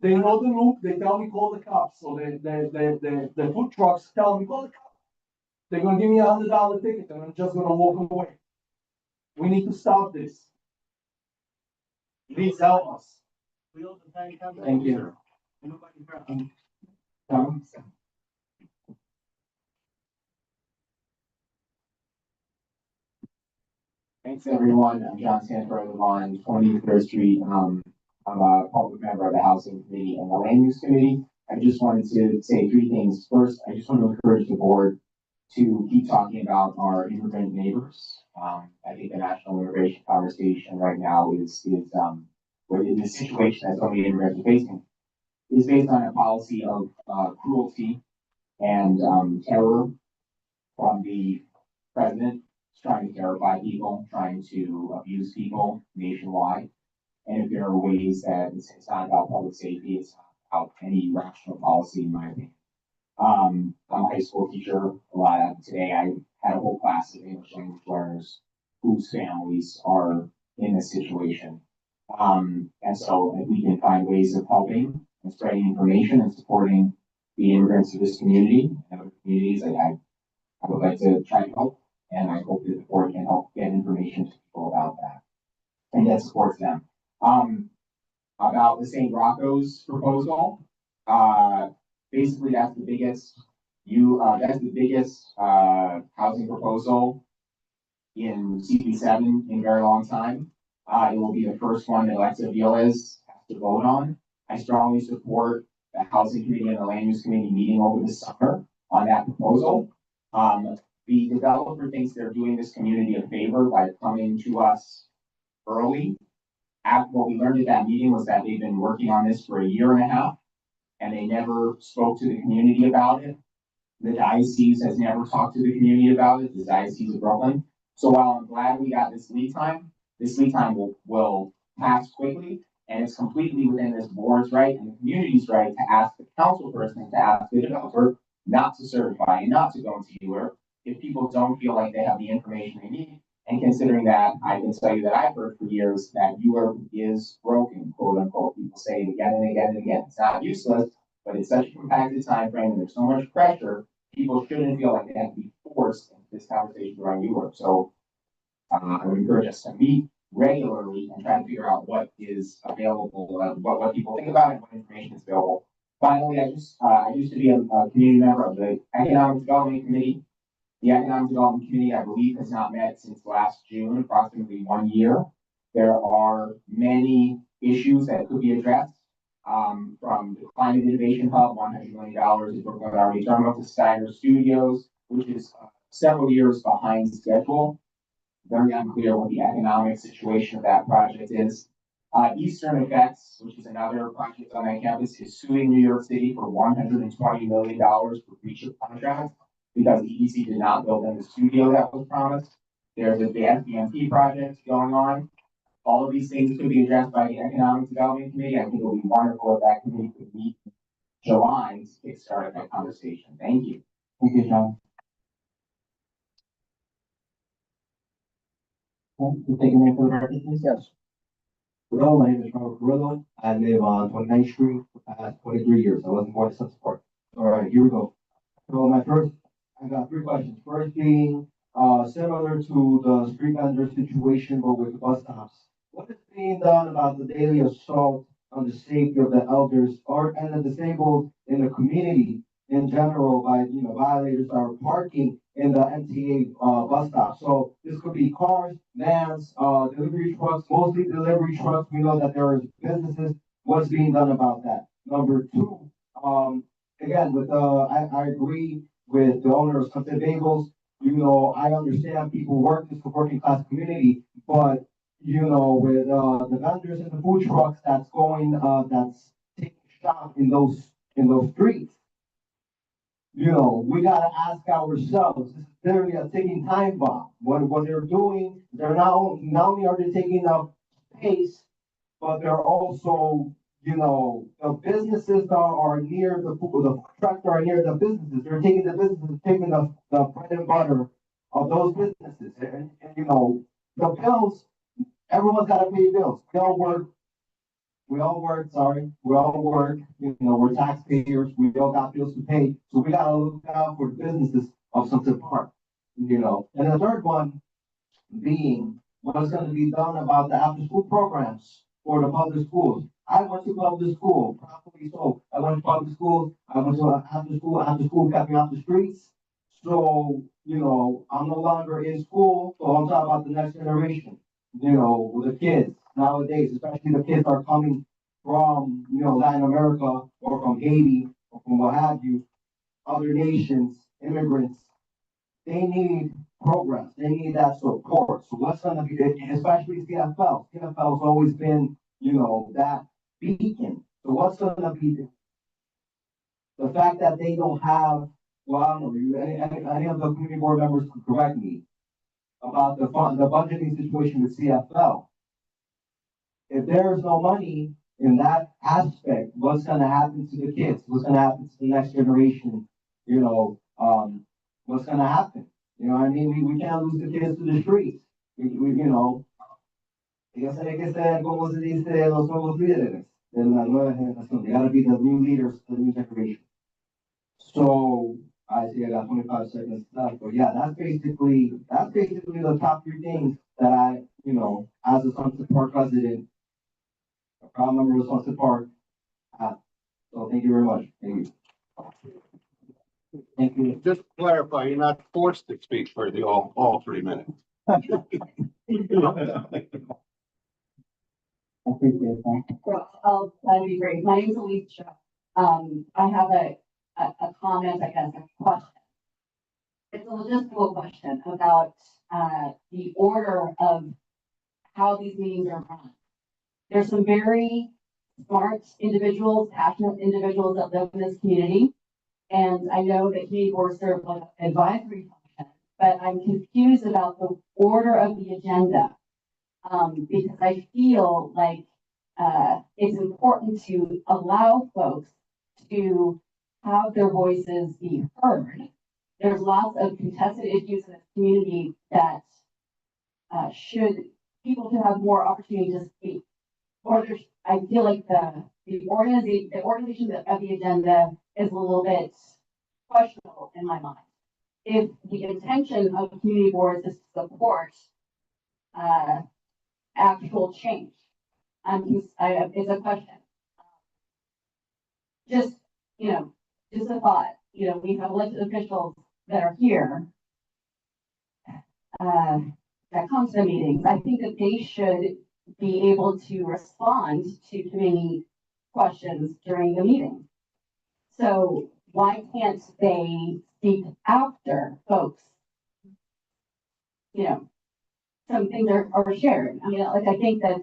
They know the loop, they tell me call the cops, so the food trucks tell me call the cops. They're gonna give me $100 ticket and I'm just gonna walk away. We need to stop this. Please help us. Thank you. Tom? Thanks, everyone. I'm John Sanford. I live on 23rd Street. I'm a public member of the Housing Committee and the Land Use Committee. I just wanted to say three things. First, I just want to encourage the board to keep talking about our immigrant neighbors. I think the national immigration conversation right now is the situation that so many immigrants are facing is based on a policy of cruelty and terror from the president, trying to terrify people, trying to abuse people nationwide. And if there are ways that it's not about public safety, it's not about any rational policy, in my opinion. I'm a high school teacher. Today I had a whole class of English language learners whose families are in this situation. And so if we can find ways of helping and spreading information and supporting the immigrants of this community and other communities, I would like to try to help. And I hope that the board can help get information to people about that and that supports them. About the St. Rocco's proposal, basically that's the biggest housing proposal in CB7 in a very long time. It will be the first one that Alexa Vilas has to vote on. I strongly support the Housing Committee and the Land Use Committee meeting over the summer on that proposal. The developer thinks they're doing this community a favor by coming to us early. What we learned at that meeting was that they've been working on this for a year and a half and they never spoke to the community about it. The diocese has never talked to the community about it, the Diocese of Brooklyn. So while I'm glad we got this lead time will pass quickly, and it's completely within this board's right and the community's right to ask the council person to ask the developer not to certify and not to go into UR if people don't feel like they have the information they need. And considering that, I can tell you that I've heard for years that UR is broken, quote unquote. People say it again and again and again. It's not useless, but it's such a compacted time frame and there's so much pressure, people shouldn't feel like they have to be forced into this conversation around UR. So I would encourage us to meet regularly and try to figure out what is available, what people think about it, and what information is available. Finally, I used to be a community member of the Economic Development Committee. The Economic Development Committee, I believe, has not met since last June, approximately 1 year. There are many issues that could be addressed, from the Climate Innovation Hub, $100 million in Brooklyn Army Terminal, to Steiger Studios, which is several years behind schedule. Very unclear what the economic situation of that project is. Eastern Effects, which is another project on that campus, is suing New York City for $120 million for breach of contract because EDC did not build them the studio that was promised. There's a BMT project going on. All of these things could be addressed by the Economic Development Committee. I think it would be wonderful if that committee could meet in July to kickstart that conversation. Thank you. Thank you, John. You take your name for the record, please? Yes. Hello, my name is Robert Carrillo. I live on 29th Street for the past 23 years. I wasn't born in Central Park. All right, here we go. So I got three questions. First being similar to the street vendor situation, but with the bus stops. What is being done about the daily assault on the safety of the elders and the disabled in the community in general by violators that are parking in the MTA bus stop? So this could be cars, vans, delivery trucks, mostly delivery trucks. We know that there are businesses. What's being done about that? Number two, again, I agree with the owner of Sunset Bagels. I understand people work in this working class community, but with the vendors and the food trucks that's taking shop in those streets, You know, we gotta ask ourselves, this is literally a ticking time bomb. What they're doing, they're not only are they taking up space, but they're also, you know, the businesses that are near the trucks that are near the businesses, they're taking the businesses, taking the bread and butter of those businesses. And you know, the bills, everyone's gotta pay bills. We all work, you know, we're taxpayers, we all got bills to pay, so we gotta look out for the businesses of Sunset Park, you know. And the third one being, what's gonna be done about the after-school programs for the public schools. I went to public school, properly so, I went to public schools, I went to after school kept me off the streets. So, you know, I'm no longer in school, so I'm talking about the next generation, you know, with the kids nowadays, especially the kids are coming from, you know, Latin America or from Haiti or from what have you, other nations, immigrants, they need programs, they need that support. So what's gonna be, especially CFL, CFL has always been, you know, that beacon. So what's gonna be the fact that they don't have, well, I don't know, any of the community board members could correct me about the budgeting situation with CFL. If there is no money in that aspect, what's gonna happen to the kids? What's gonna happen to the next generation? You know, what's gonna happen? You know what I mean? We can't lose the kids to the streets. You know, hay que ser, como se dice, los nuevos líderes de la nueva generación. They gotta be the new leaders of the new generation. So I see I got 25 seconds left, but yeah, that's basically the top three things that I, you know, as a Sunset Park resident, a proud member of Sunset Park. So thank you very much. Thank you. Thank you. Just to clarify, you're not forced to speak for the all 3 minutes. I appreciate that. I'll try to be brief. My name is Alicia. I have a comment, I guess, a question. It's a logistical question about the order of how these meetings are run. There's some very smart individuals, passionate individuals that live in this community. And I know that community boards serve like an advisory function, but I'm confused about the order of the agenda. Because I feel like it's important to allow folks to have their voices be heard. There's lots of contested issues in this community that people should have more opportunity to speak. Or I feel like the organization of the agenda is a little bit questionable in my mind. If the intention of community boards is to support actual change, it's a question. Just, you know, just a thought, you know, we have elected officials that are here that come to the meetings. I think that they should be able to respond to community questions during the meeting. So why can't they speak after folks? You know, some things are shared. I mean, like I think that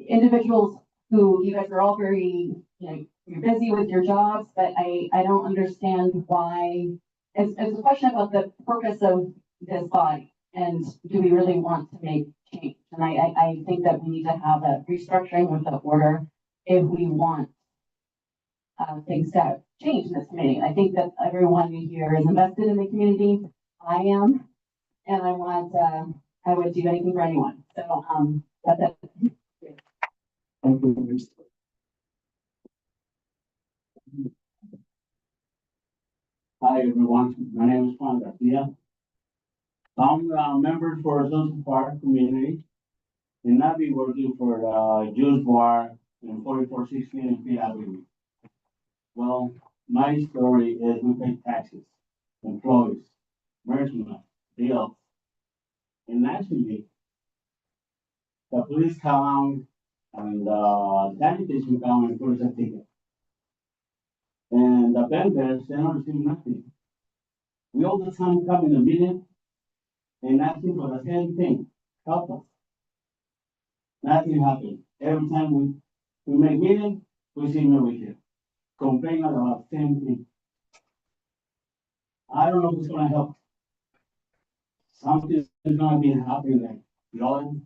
individuals who you guys are all very, you know, you're busy with your jobs, but I don't understand why. It's a question about the purpose of this body and do we really want to make change? And I think that we need to have a restructuring of the order if we want things to change in this community. I think that everyone here is invested in the community. I am, and I would do anything for anyone. So that's it. Thank you. Hi, everyone. My name is Juan Garcia. I'm a member for Sunset Park community, and I've been working for the Juice Bar in 4416 and P Avenue. Well, my story is we pay taxes, employees, merchandise, bills, and actually, the police come and the sanitation come and put us a ticket. And the vendors, they don't receive nothing. We all the time come in the meeting and asking for the same thing, help us. Nothing happens. Every time we make meeting, we see no here. Complaining about the same thing. I don't know who's gonna help. Something is gonna be happening like flood.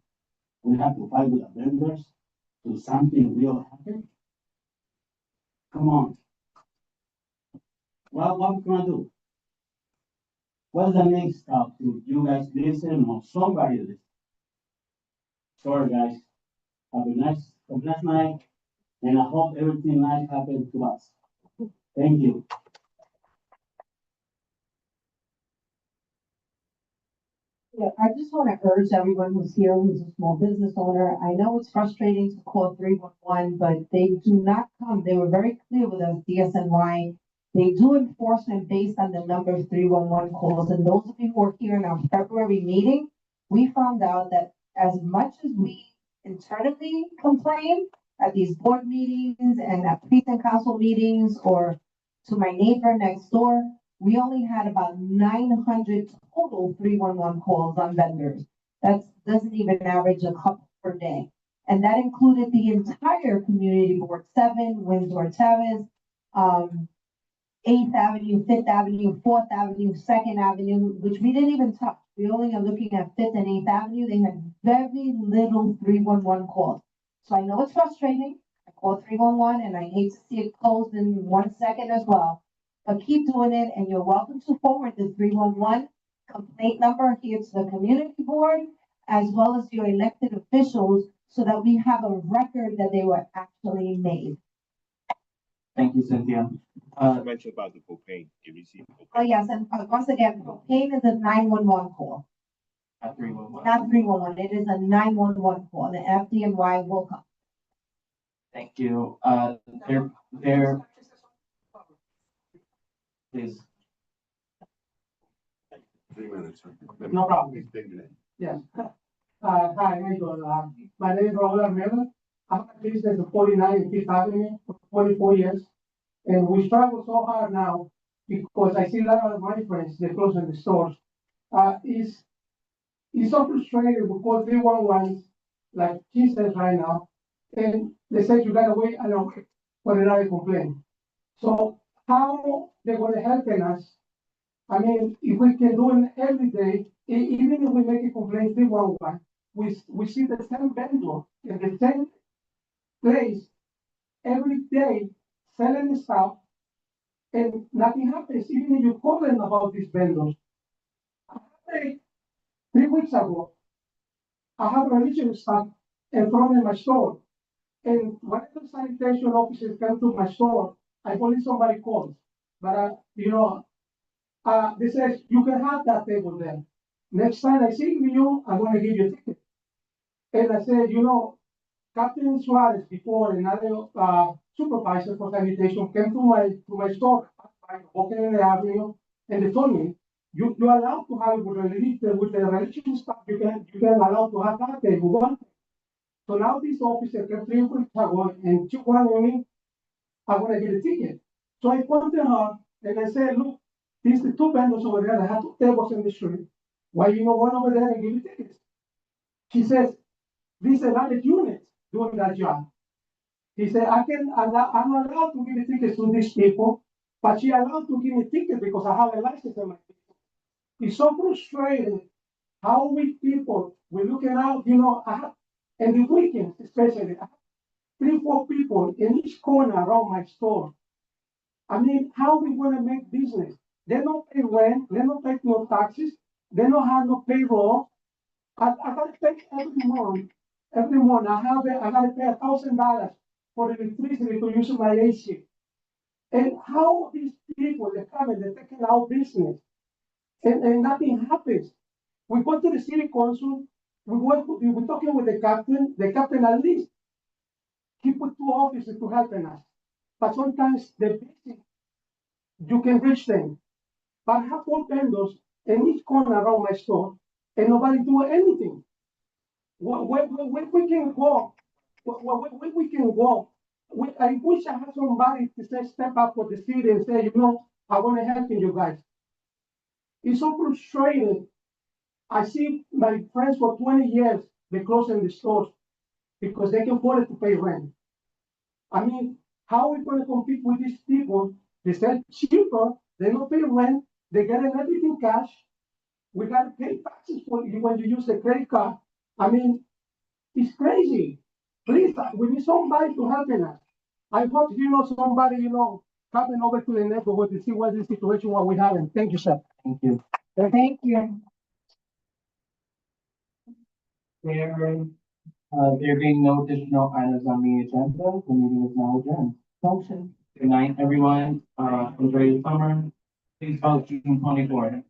We have to fight with the vendors to something real happen. Come on. What can I do? What's the next step? Do you guys listen or somebody listen? Sorry guys. Have a nice night. And I hope everything nice happens to us. Thank you. Yeah, I just want to urge everyone who's here, who's a small business owner. I know it's frustrating to call 311, but they do not come. They were very clear with us, DSNY. They do enforcement based on the number of 311 calls. And those of you who were here in our February meeting, we found out that as much as we internally complain at these board meetings and at precinct council meetings or to my neighbor next door, we only had about 900 total 311 calls on vendors. That doesn't even average a couple per day. And that included the entire Community Board 7, Windsor Terrace, 8th Avenue, 5th Avenue, 4th Avenue, 2nd Avenue, which we didn't even touch. We only are looking at 5th and 8th Avenue. They had very little 311 calls. So I know it's frustrating. I call 311 and I hate to see it closed in 1 second as well. But keep doing it, and you're welcome to forward the 311 complaint number here to the community board, as well as your elected officials, so that we have a record that they were actually made. Thank you, Cynthia. Mention about the propane, you received Oh, yes, and once again, propane is a 911 call, At 311. not 311. It is a 911 call. The FDNY will come. Thank you. Please. 3 minutes. No problem. Yes. Hi, how you doing? My name is Raul Armero. I've had business at 49 and 5th Avenue for 24 years. And we struggle so hard now because I see a lot of my friends, they're closing the stores. It's so frustrating because 311, like she says right now, and they say you gotta wait an hour for another complaint. So how they're gonna help us? I mean, if we can do it every day, even if we make a complaint 311, we see the same vendor in the same place every day selling stuff and nothing happens. Even if you call them about these vendors. 3 weeks ago, I have religion stuff in front of my store. And when the sanitation officers come to my store, I believe somebody calls. But, they says, you can have that table there. Next time I see you, I'm going to give you a ticket. And I said, Captain Suarez, before another supervisor for sanitation, came to my store, walking in the avenue, and they told me, you're allowed to have with the religious stuff, you can allow to have that table. So now this officer came 3 weeks ago and she wanted me, I'm gonna get a ticket. So I pointed her and I said, look, these the 2 vendors over there that have 2 tables in the street. Why you know one over there and give you tickets? She says, these are not the units doing that job. He said, I'm allowed to give tickets to these people, but she allowed to give me tickets because I have a license in my ticket. It's so frustrating how we people, we're looking out, and the weekends especially, I have 3, 4 people in each corner around my store. I mean, how we want to make business? They don't pay rent, they don't pay no taxes, they don't have no payroll. I gotta pay every month I gotta pay $1,000 for the electricity to use my AC. And how these people, they come and they're taking our business and nothing happens. We go to the city council, we're talking with the captain at least, he put 2 officers to help us. But sometimes they're busy, you can reach them. But I have 4 vendors in each corner around my store and nobody do anything. When we can walk, when we can walk, I wish I had somebody to say, step up for the city and say, I want to help you guys. It's so frustrating. I see my friends for 20 years, they're closing the stores because they can afford it to pay rent. I mean, how are we going to compete with these people? They sell cheaper, they don't pay rent, They getting everything cash. We gotta pay taxes for you when you use a credit card. I mean, it's crazy. Please, we need somebody to help us. I hope you know somebody, coming over to the neighborhood to see what the situation what we having. Thank you, sir. Thank you. Thank you. There being no additional items on the agenda, the meeting is now adjourned. Motion. Good night, everyone. Enjoy your summer. Please vote June 24th.